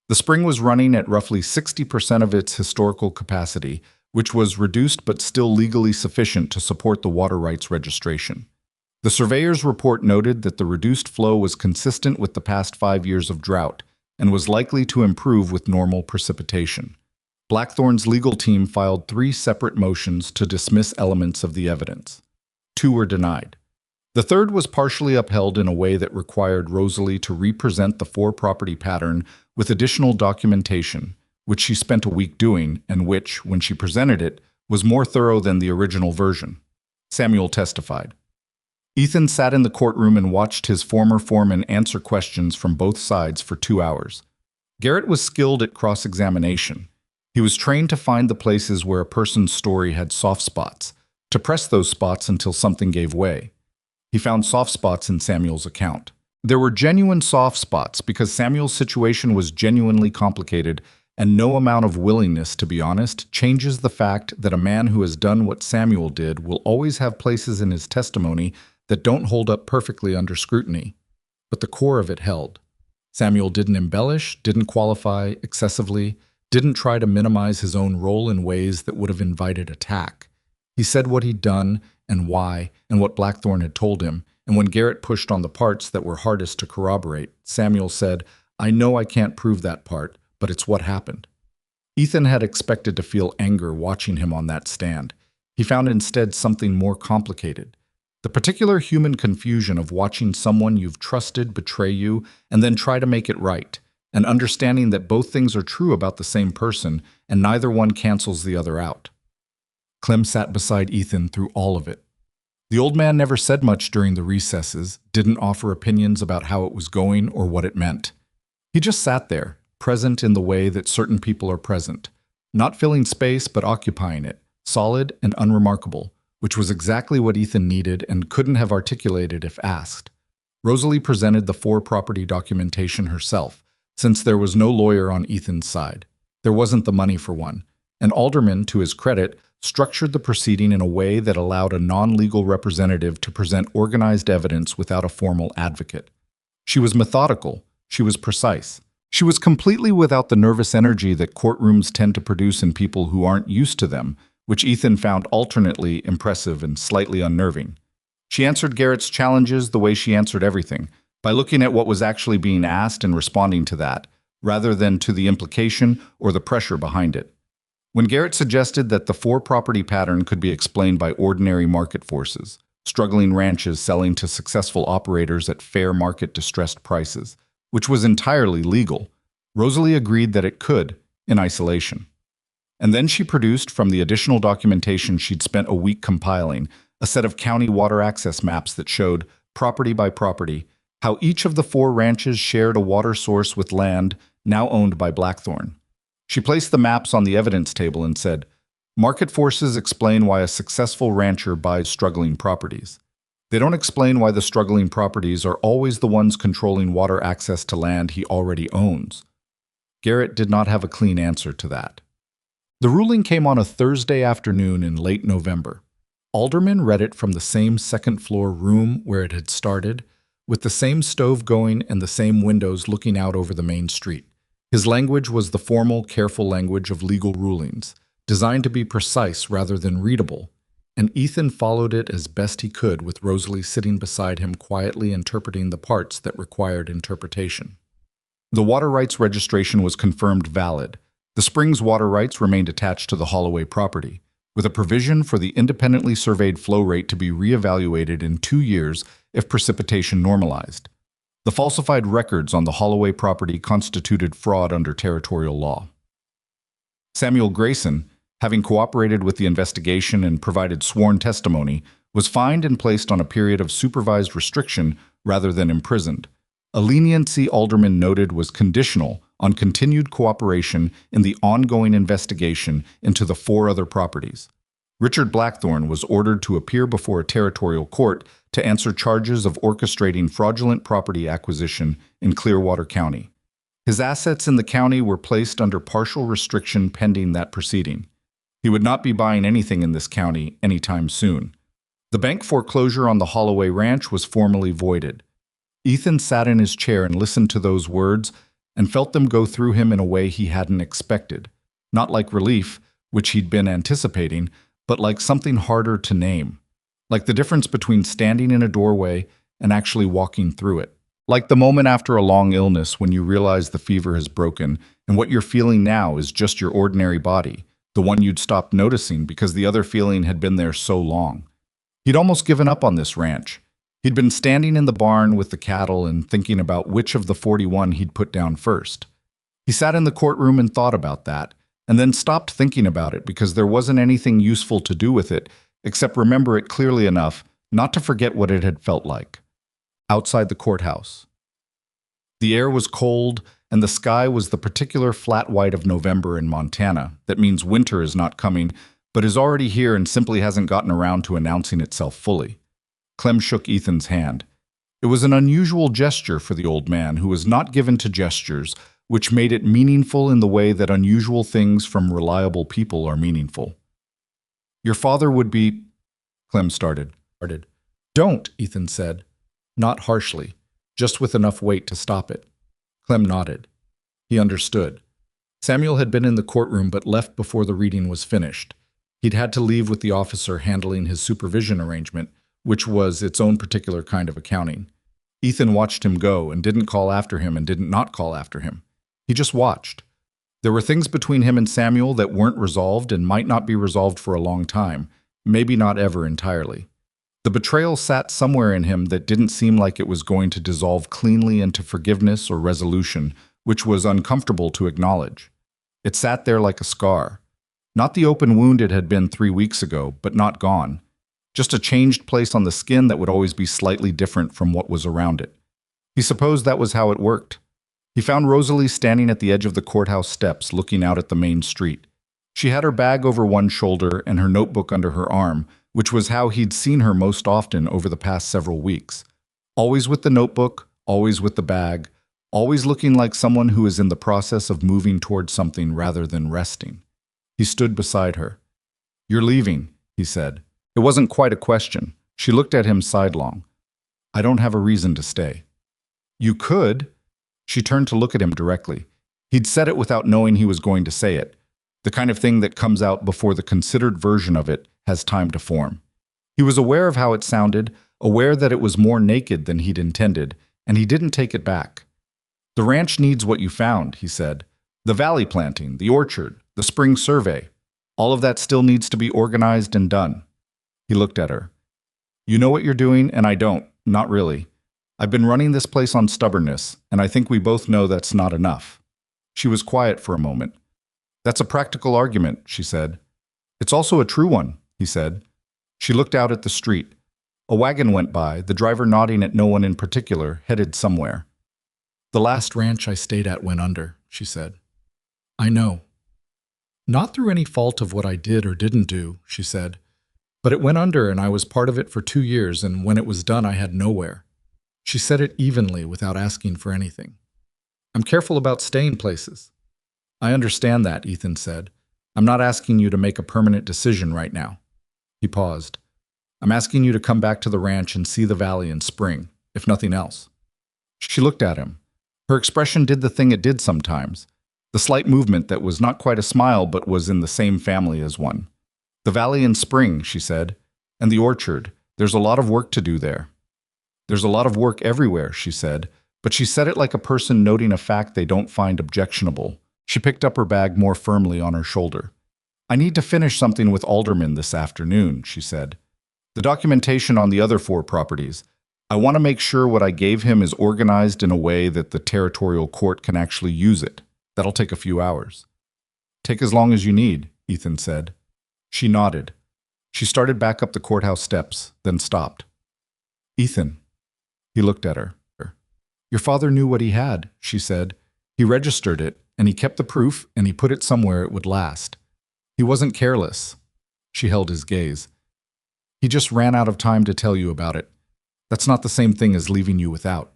The spring was running at roughly 60% of its historical capacity, which was reduced but still legally sufficient to support the water rights registration. The surveyor's report noted that the reduced flow was consistent with the past 5 years of drought and was likely to improve with normal precipitation. Blackthorne's legal team filed 3 separate motions to dismiss elements of the evidence. 2 were denied. The third was partially upheld in a way that required Rosalie to represent the 4-property pattern with additional documentation, which she spent a week doing, and which, when she presented it, was more thorough than the original version. Samuel testified. Ethan sat in the courtroom and watched his former foreman answer questions from both sides for 2 hours. Garrett was skilled at cross-examination. He was trained to find the places where a person's story had soft spots, to press those spots until something gave way. He found soft spots in Samuel's account. There were genuine soft spots because Samuel's situation was genuinely complicated, and no amount of willingness, to be honest, changes the fact that a man who has done what Samuel did will always have places in his testimony that don't hold up perfectly under scrutiny. But the core of it held. Samuel didn't embellish, didn't qualify excessively, didn't try to minimize his own role in ways that would have invited attack. He said what he'd done and why and what Blackthorne had told him, and when Garrett pushed on the parts that were hardest to corroborate, Samuel said, "I know I can't prove that part, but it's what happened." Ethan had expected to feel anger watching him on that stand. He found instead something more complicated. The particular human confusion of watching someone you've trusted betray you and then try to make it right, and understanding that both things are true about the same person and neither one cancels the other out. Clem sat beside Ethan through all of it. The old man never said much during the recesses, didn't offer opinions about how it was going or what it meant. He just sat there, present in the way that certain people are present, not filling space but occupying it, solid and unremarkable, which was exactly what Ethan needed and couldn't have articulated if asked. Rosalie presented the four-property documentation herself, since there was no lawyer on Ethan's side. There wasn't the money for one, and Alderman, to his credit, structured the proceeding in a way that allowed a non-legal representative to present organized evidence without a formal advocate. She was methodical, she was precise. She was completely without the nervous energy that courtrooms tend to produce in people who aren't used to them, which Ethan found alternately impressive and slightly unnerving. She answered Garrett's challenges the way she answered everything, by looking at what was actually being asked and responding to that, rather than to the implication or the pressure behind it. When Garrett suggested that the four-property pattern could be explained by ordinary market forces, struggling ranches selling to successful operators at fair market distressed prices, which was entirely legal, Rosalie agreed that it could, in isolation. And then she produced from the additional documentation she'd spent a week compiling a set of county water access maps that showed, property by property, how each of the four ranches shared a water source with land now owned by Blackthorn. She placed the maps on the evidence table and said, "Market forces explain why a successful rancher buys struggling properties. They don't explain why the struggling properties are always the ones controlling water access to land he already owns." Garrett did not have a clean answer to that. The ruling came on a Thursday afternoon in late November. Alderman read it from the same second-floor room where it had started, with the same stove going and the same windows looking out over the main street. His language was the formal, careful language of legal rulings, designed to be precise rather than readable, and Ethan followed it as best he could with Rosalie sitting beside him quietly interpreting the parts that required interpretation. The water rights registration was confirmed valid. The Springs water rights remained attached to the Holloway property, with a provision for the independently surveyed flow rate to be reevaluated in 2 years if precipitation normalized. The falsified records on the Holloway property constituted fraud under territorial law. Samuel Grayson, having cooperated with the investigation and provided sworn testimony, was fined and placed on a period of supervised restriction rather than imprisoned. A leniency Alderman noted was conditional on continued cooperation in the ongoing investigation into the four other properties. Richard Blackthorn was ordered to appear before a territorial court to answer charges of orchestrating fraudulent property acquisition in Clearwater County. His assets in the county were placed under partial restriction pending that proceeding. He would not be buying anything in this county anytime soon. The bank foreclosure on the Holloway Ranch was formally voided. Ethan sat in his chair and listened to those words and felt them go through him in a way he hadn't expected, not like relief, which he'd been anticipating, but like something harder to name, like the difference between standing in a doorway and actually walking through it, like the moment after a long illness when you realize the fever has broken and what you're feeling now is just your ordinary body, the one you'd stopped noticing because the other feeling had been there so long. He'd almost given up on this ranch. He'd been standing in the barn with the cattle and thinking about which of the 41 he'd put down first. He sat in the courtroom and thought about that, and then stopped thinking about it because there wasn't anything useful to do with it except remember it clearly enough not to forget what it had felt like. Outside the courthouse. The air was cold, and the sky was the particular flat white of November in Montana. That means winter is not coming, but is already here and simply hasn't gotten around to announcing itself fully. Clem shook Ethan's hand. It was an unusual gesture for the old man, who was not given to gestures, which made it meaningful in the way that unusual things from reliable people are meaningful. "Your father would be—" Clem started. "Don't," Ethan said. Not harshly, just with enough weight to stop it. Clem nodded. He understood. Samuel had been in the courtroom but left before the reading was finished. He'd had to leave with the officer handling his supervision arrangement, which was its own particular kind of accounting. Ethan watched him go and didn't call after him and didn't not call after him. He just watched. There were things between him and Samuel that weren't resolved and might not be resolved for a long time, maybe not ever entirely. The betrayal sat somewhere in him that didn't seem like it was going to dissolve cleanly into forgiveness or resolution, which was uncomfortable to acknowledge. It sat there like a scar. Not the open wound it had been 3 weeks ago, but not gone. Just a changed place on the skin that would always be slightly different from what was around it. He supposed that was how it worked. He found Rosalie standing at the edge of the courthouse steps, looking out at the main street. She had her bag over one shoulder and her notebook under her arm, which was how he'd seen her most often over the past several weeks. Always with the notebook, always with the bag, always looking like someone who is in the process of moving towards something rather than resting. He stood beside her. "You're leaving," he said. It wasn't quite a question. She looked at him sidelong. "I don't have a reason to stay." "You could." She turned to look at him directly. He'd said it without knowing he was going to say it, the kind of thing that comes out before the considered version of it has time to form. He was aware of how it sounded, aware that it was more naked than he'd intended, and he didn't take it back. "The ranch needs what you found," he said. "The valley planting, the orchard, the spring survey. All of that still needs to be organized and done." He looked at her. "You know what you're doing, and I don't. Not really. I've been running this place on stubbornness, and I think we both know that's not enough." She was quiet for a moment. "That's a practical argument," she said. "It's also a true one," he said. She looked out at the street. A wagon went by, the driver nodding at no one in particular, headed somewhere. "The last ranch I stayed at went under," she said. "I know. Not through any fault of what I did or didn't do," she said. "But it went under and I was part of it for 2 years, and when it was done I had nowhere." She said it evenly without asking for anything. "I'm careful about staying places." "I understand that," Ethan said. "I'm not asking you to make a permanent decision right now." He paused. "I'm asking you to come back to the ranch and see the valley in spring, if nothing else." She looked at him. Her expression did the thing it did sometimes. The slight movement that was not quite a smile but was in the same family as one. "The valley in spring," she said. "And the orchard. There's a lot of work to do there." "There's a lot of work everywhere," she said, but she said it like a person noting a fact they don't find objectionable. She picked up her bag more firmly on her shoulder. "I need to finish something with Alderman this afternoon," she said. "The documentation on the other 4 properties. I want to make sure what I gave him is organized in a way that the territorial court can actually use it. That'll take a few hours." "Take as long as you need," Ethan said. She nodded. She started back up the courthouse steps, then stopped. "Ethan." He looked at her. "Your father knew what he had," she said. "He registered it, and he kept the proof, and he put it somewhere it would last. He wasn't careless." She held his gaze. "He just ran out of time to tell you about it. That's not the same thing as leaving you without."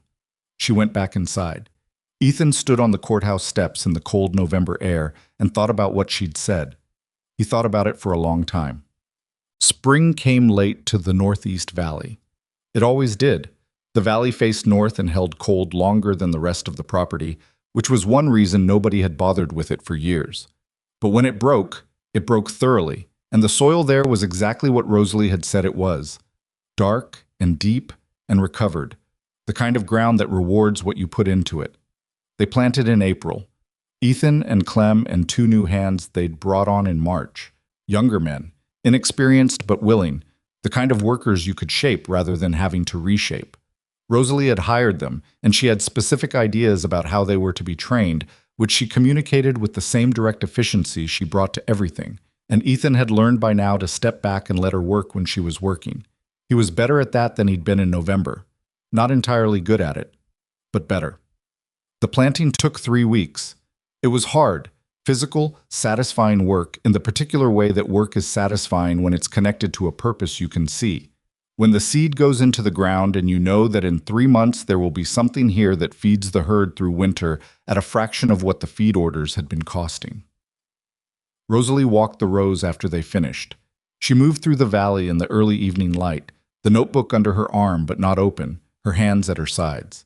She went back inside. Ethan stood on the courthouse steps in the cold November air and thought about what she'd said. He thought about it for a long time. Spring came late to the northeast valley. It always did. The valley faced north and held cold longer than the rest of the property, which was one reason nobody had bothered with it for years. But when it broke thoroughly, and the soil there was exactly what Rosalie had said it was. Dark and deep and recovered, the kind of ground that rewards what you put into it. They planted in April. Ethan and Clem and 2 new hands they'd brought on in March. Younger men, inexperienced but willing, the kind of workers you could shape rather than having to reshape. Rosalie had hired them, and she had specific ideas about how they were to be trained, which she communicated with the same direct efficiency she brought to everything, and Ethan had learned by now to step back and let her work when she was working. He was better at that than he'd been in November. Not entirely good at it, but better. The planting took 3 weeks. It was hard, physical, satisfying work in the particular way that work is satisfying when it's connected to a purpose you can see. When the seed goes into the ground and you know that in 3 months there will be something here that feeds the herd through winter at a fraction of what the feed orders had been costing. Rosalie walked the rows after they finished. She moved through the valley in the early evening light, the notebook under her arm but not open, her hands at her sides.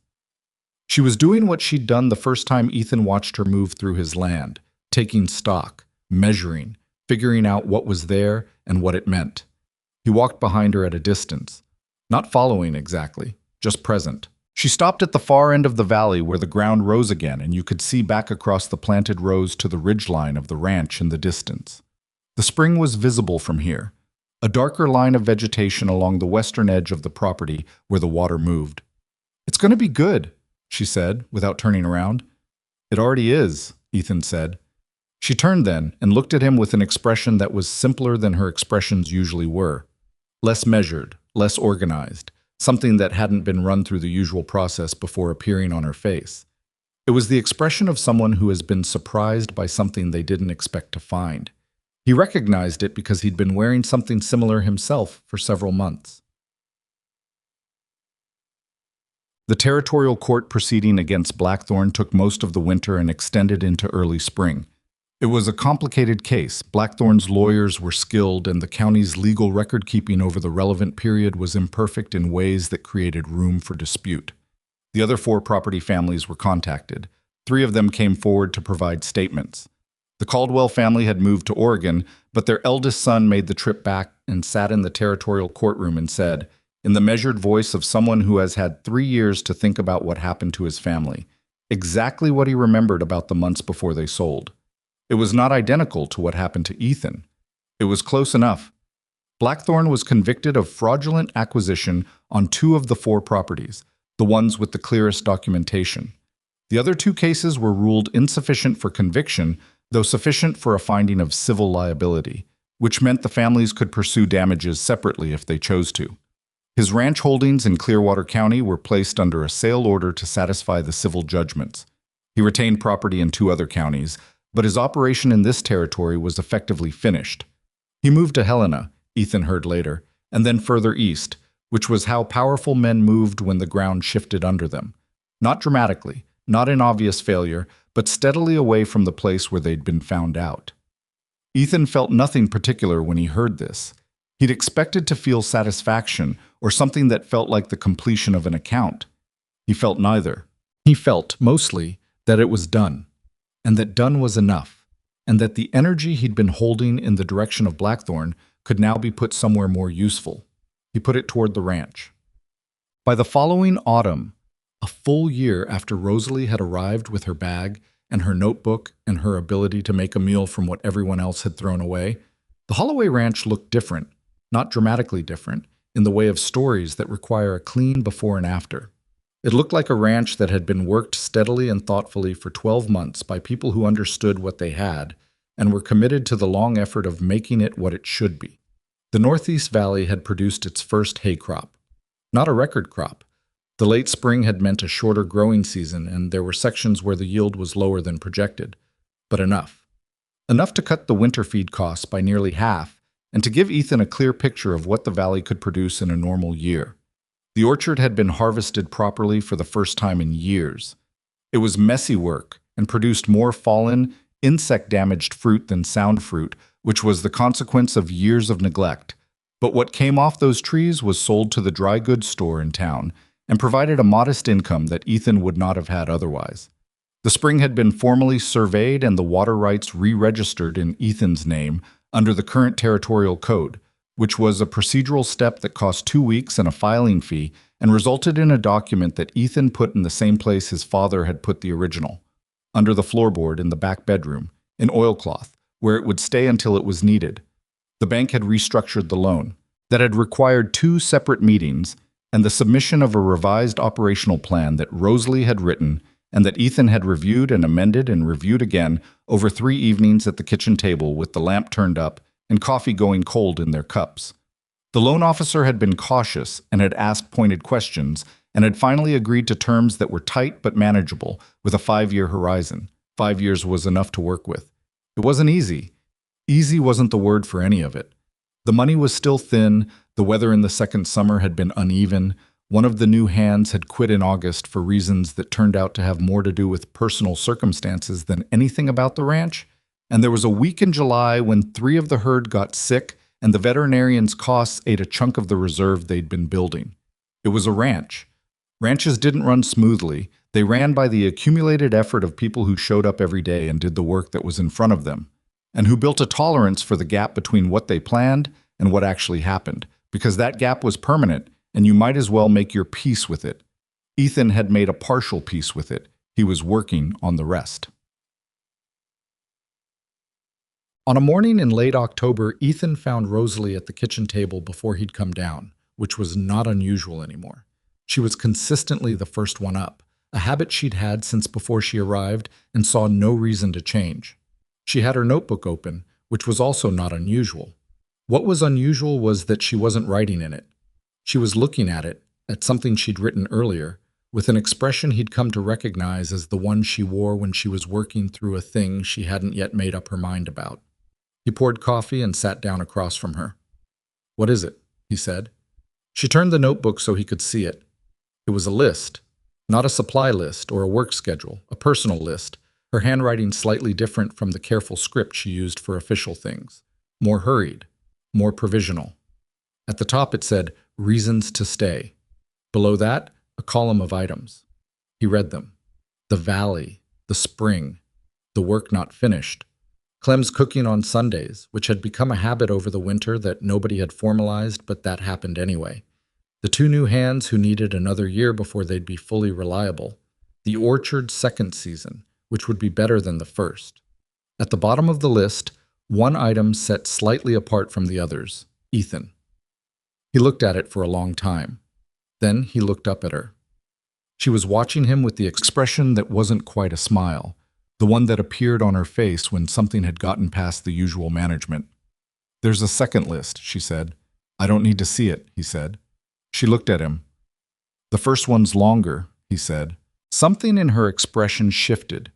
She was doing what she'd done the first time Ethan watched her move through his land, taking stock, measuring, figuring out what was there and what it meant. He walked behind her at a distance, not following exactly, just present. She stopped at the far end of the valley where the ground rose again and you could see back across the planted rows to the ridgeline of the ranch in the distance. The spring was visible from here, a darker line of vegetation along the western edge of the property where the water moved. "It's going to be good," she said, without turning around. "It already is," Ethan said. She turned then and looked at him with an expression that was simpler than her expressions usually were. less measured, less organized, something that hadn't been run through the usual process before appearing on her face. It was the expression of someone who has been surprised by something they didn't expect to find. He recognized it because he'd been wearing something similar himself for several months. The territorial court proceeding against Blackthorne took most of the winter and extended into early spring. It was a complicated case. Blackthorne's lawyers were skilled, and the county's legal record-keeping over the relevant period was imperfect in ways that created room for dispute. The other 4 property families were contacted. 3 of them came forward to provide statements. The Caldwell family had moved to Oregon, but their eldest son made the trip back and sat in the territorial courtroom and said, in the measured voice of someone who has had 3 years to think about what happened to his family, exactly what he remembered about the months before they sold. It was not identical to what happened to Ethan. It was close enough. Blackthorne was convicted of fraudulent acquisition on 2 of the 4 properties, the ones with the clearest documentation. The other 2 cases were ruled insufficient for conviction, though sufficient for a finding of civil liability, which meant the families could pursue damages separately if they chose to. His ranch holdings in Clearwater County were placed under a sale order to satisfy the civil judgments. He retained property in 2 other counties, but his operation in this territory was effectively finished. He moved to Helena, Ethan heard later, and then further east, which was how powerful men moved when the ground shifted under them. Not dramatically, not in obvious failure, but steadily away from the place where they'd been found out. Ethan felt nothing particular when he heard this. He'd expected to feel satisfaction or something that felt like the completion of an account. He felt neither. He felt, mostly, that it was done, and that done was enough, and that the energy he'd been holding in the direction of Blackthorne could now be put somewhere more useful. He put it toward the ranch. By the following autumn, a full year after Rosalie had arrived with her bag and her notebook and her ability to make a meal from what everyone else had thrown away, the Holloway ranch looked different, not dramatically different, in the way of stories that require a clean before and after. It looked like a ranch that had been worked steadily and thoughtfully for 12 months by people who understood what they had and were committed to the long effort of making it what it should be. The Northeast Valley had produced its first hay crop. Not a record crop. The late spring had meant a shorter growing season, and there were sections where the yield was lower than projected. But enough. Enough to cut the winter feed costs by nearly half, and to give Ethan a clear picture of what the valley could produce in a normal year. The orchard had been harvested properly for the first time in years. It was messy work and produced more fallen, insect-damaged fruit than sound fruit, which was the consequence of years of neglect. But what came off those trees was sold to the dry goods store in town and provided a modest income that Ethan would not have had otherwise. The spring had been formally surveyed and the water rights re-registered in Ethan's name under the current territorial code, which was a procedural step that cost 2 weeks and a filing fee and resulted in a document that Ethan put in the same place his father had put the original, under the floorboard in the back bedroom, in oilcloth, where it would stay until it was needed. The bank had restructured the loan. That had required 2 separate meetings and the submission of a revised operational plan that Rosalie had written and that Ethan had reviewed and amended and reviewed again over 3 evenings at the kitchen table with the lamp turned up and coffee going cold in their cups. The loan officer had been cautious and had asked pointed questions and had finally agreed to terms that were tight but manageable with a 5-year horizon. 5 years was enough to work with. It wasn't easy. Easy wasn't the word for any of it. The money was still thin, the weather in the second summer had been uneven, one of the new hands had quit in August for reasons that turned out to have more to do with personal circumstances than anything about the ranch, and there was a week in July when 3 of the herd got sick and the veterinarian's costs ate a chunk of the reserve they'd been building. It was a ranch. Ranches didn't run smoothly. They ran by the accumulated effort of people who showed up every day and did the work that was in front of them, and who built a tolerance for the gap between what they planned and what actually happened, because that gap was permanent, and you might as well make your peace with it. Ethan had made a partial peace with it. He was working on the rest. On a morning in late October, Ethan found Rosalie at the kitchen table before he'd come down, which was not unusual anymore. She was consistently the first one up, a habit she'd had since before she arrived and saw no reason to change. She had her notebook open, which was also not unusual. What was unusual was that she wasn't writing in it. She was looking at it, at something she'd written earlier, with an expression he'd come to recognize as the one she wore when she was working through a thing she hadn't yet made up her mind about. He poured coffee and sat down across from her. "What is it?" he said. She turned the notebook so he could see it. It was a list, not a supply list or a work schedule, a personal list, her handwriting slightly different from the careful script she used for official things. More hurried, more provisional. At the top it said, "Reasons to stay." Below that, a column of items. He read them. The valley, the spring, the work not finished. Clem's cooking on Sundays, which had become a habit over the winter that nobody had formalized, but that happened anyway. The two new hands who needed another year before they'd be fully reliable. The orchard's second season, which would be better than the first. At the bottom of the list, one item set slightly apart from the others, Ethan. He looked at it for a long time. Then he looked up at her. She was watching him with the expression that wasn't quite a smile, the one that appeared on her face when something had gotten past the usual management. "There's a second list," she said. "I don't need to see it," he said. She looked at him. "The first one's longer," he said. Something in her expression shifted,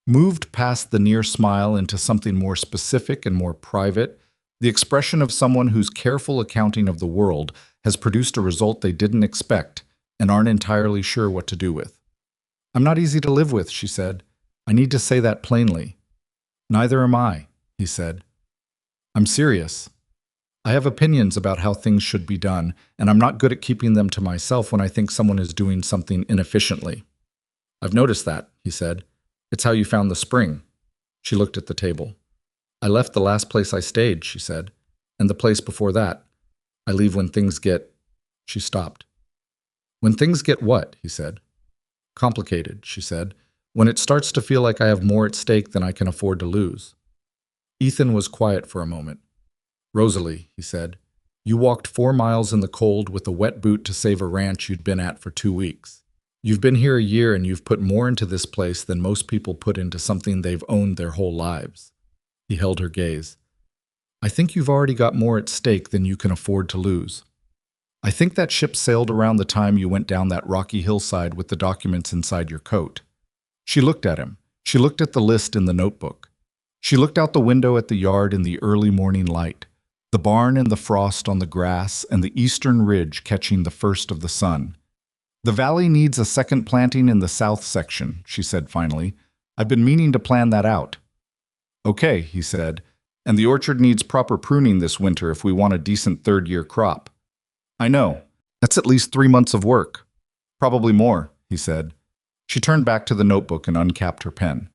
moved past the near smile into something more specific and more private, the expression of someone whose careful accounting of the world has produced a result they didn't expect and aren't entirely sure what to do with. "I'm not easy to live with," she said. "I need to say that plainly." "Neither am I," he said. "I'm serious. I have opinions about how things should be done, and I'm not good at keeping them to myself when I think someone is doing something inefficiently." "I've noticed that," he said. "It's how you found the spring." She looked at the table. "I left the last place I stayed," she said, "and the place before that. I leave when things get—" She stopped. "When things get what?" he said. "Complicated," she said. "When it starts to feel like I have more at stake than I can afford to lose." Ethan was quiet for a moment. "Rosalie," he said, "you walked 4 miles in the cold with a wet boot to save a ranch you'd been at for 2 weeks. You've been here a year and you've put more into this place than most people put into something they've owned their whole lives." He held her gaze. "I think you've already got more at stake than you can afford to lose. I think that ship sailed around the time you went down that rocky hillside with the documents inside your coat." She looked at him. She looked at the list in the notebook. She looked out the window at the yard in the early morning light, the barn and the frost on the grass and the eastern ridge catching the first of the sun. "The valley needs a second planting in the south section," she said finally. "I've been meaning to plan that out." "Okay," he said, "and the orchard needs proper pruning this winter if we want a decent third-year crop." "I know. That's at least 3 months of work." "Probably more," he said. She turned back to the notebook and uncapped her pen.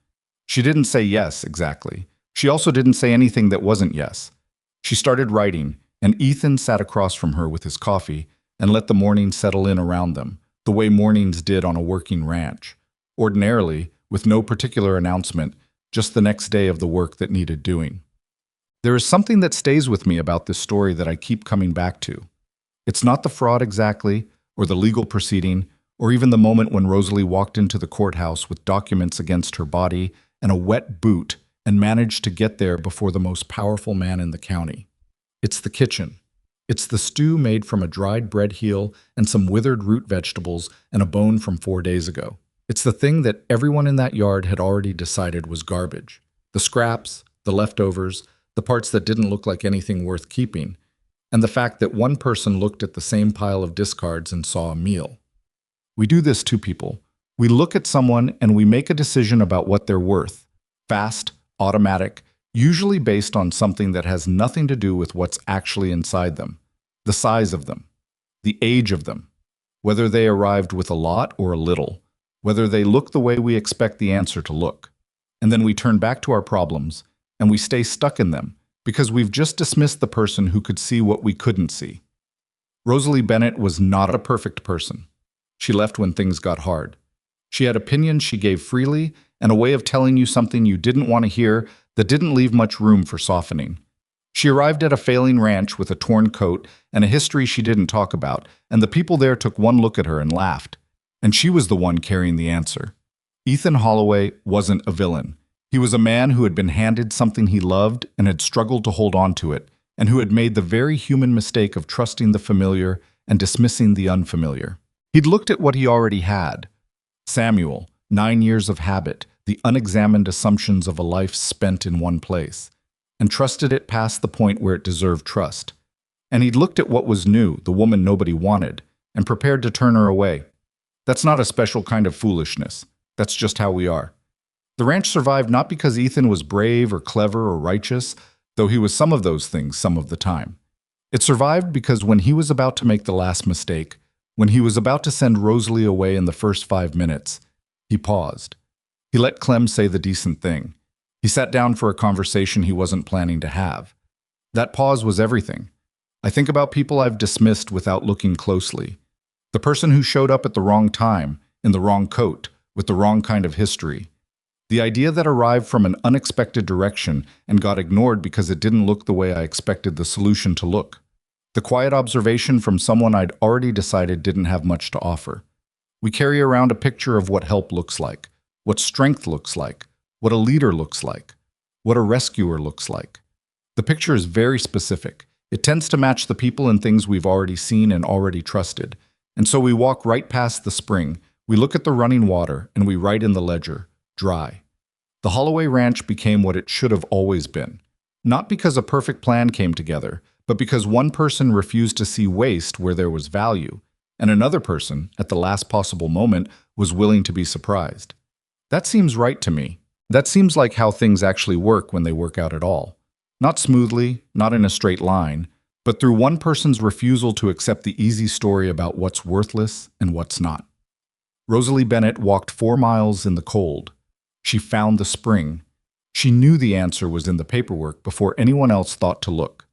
She didn't say yes, exactly. She also didn't say anything that wasn't yes. She started writing, and Ethan sat across from her with his coffee and let the morning settle in around them, the way mornings did on a working ranch. Ordinarily, with no particular announcement, just the next day of the work that needed doing. There is something that stays with me about this story that I keep coming back to. It's not the fraud exactly, or the legal proceeding, or even the moment when Rosalie walked into the courthouse with documents against her body and a wet boot and managed to get there before the most powerful man in the county. It's the kitchen. It's the stew made from a dried bread heel and some withered root vegetables and a bone from 4 days ago. It's the thing that everyone in that yard had already decided was garbage. The scraps, the leftovers, the parts that didn't look like anything worth keeping, and the fact that one person looked at the same pile of discards and saw a meal. We do this to people. We look at someone and we make a decision about what they're worth. Fast, automatic, usually based on something that has nothing to do with what's actually inside them. The size of them. The age of them. Whether they arrived with a lot or a little. Whether they look the way we expect the answer to look. And then we turn back to our problems and we stay stuck in them because we've just dismissed the person who could see what we couldn't see. Rosalie Bennett was not a perfect person. She left when things got hard. She had opinions she gave freely and a way of telling you something you didn't want to hear that didn't leave much room for softening. She arrived at a failing ranch with a torn coat and a history she didn't talk about, and the people there took one look at her and laughed. And she was the one carrying the answer. Ethan Holloway wasn't a villain. He was a man who had been handed something he loved and had struggled to hold on to it, and who had made the very human mistake of trusting the familiar and dismissing the unfamiliar. He'd looked at what he already had. Samuel, 9 years of habit, the unexamined assumptions of a life spent in one place, and trusted it past the point where it deserved trust. And he'd looked at what was new, the woman nobody wanted, and prepared to turn her away. That's not a special kind of foolishness. That's just how we are. The ranch survived not because Ethan was brave or clever or righteous, though he was some of those things some of the time. It survived because when he was about to make the last mistake, when he was about to send Rosalie away in the first 5 minutes, he paused. He let Clem say the decent thing. He sat down for a conversation he wasn't planning to have. That pause was everything. I think about people I've dismissed without looking closely. The person who showed up at the wrong time, in the wrong coat, with the wrong kind of history. The idea that arrived from an unexpected direction and got ignored because it didn't look the way I expected the solution to look. The quiet observation from someone I'd already decided didn't have much to offer. We carry around a picture of what help looks like, what strength looks like, what a leader looks like, what a rescuer looks like. The picture is very specific. It tends to match the people and things we've already seen and already trusted. And so we walk right past the spring, we look at the running water, and we write in the ledger, dry. The Holloway Ranch became what it should have always been. Not because a perfect plan came together, but because one person refused to see waste where there was value, and another person, at the last possible moment, was willing to be surprised. That seems right to me. That seems like how things actually work when they work out at all. Not smoothly, not in a straight line, but through one person's refusal to accept the easy story about what's worthless and what's not. Rosalie Bennett walked 4 miles in the cold. She found the spring. She knew the answer was in the paperwork before anyone else thought to look.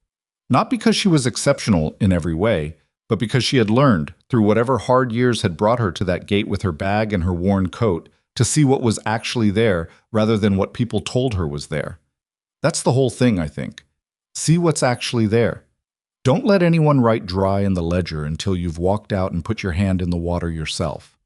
Not because she was exceptional in every way, but because she had learned, through whatever hard years had brought her to that gate with her bag and her worn coat, to see what was actually there rather than what people told her was there. That's the whole thing, I think. See what's actually there. Don't let anyone write dry in the ledger until you've walked out and put your hand in the water yourself.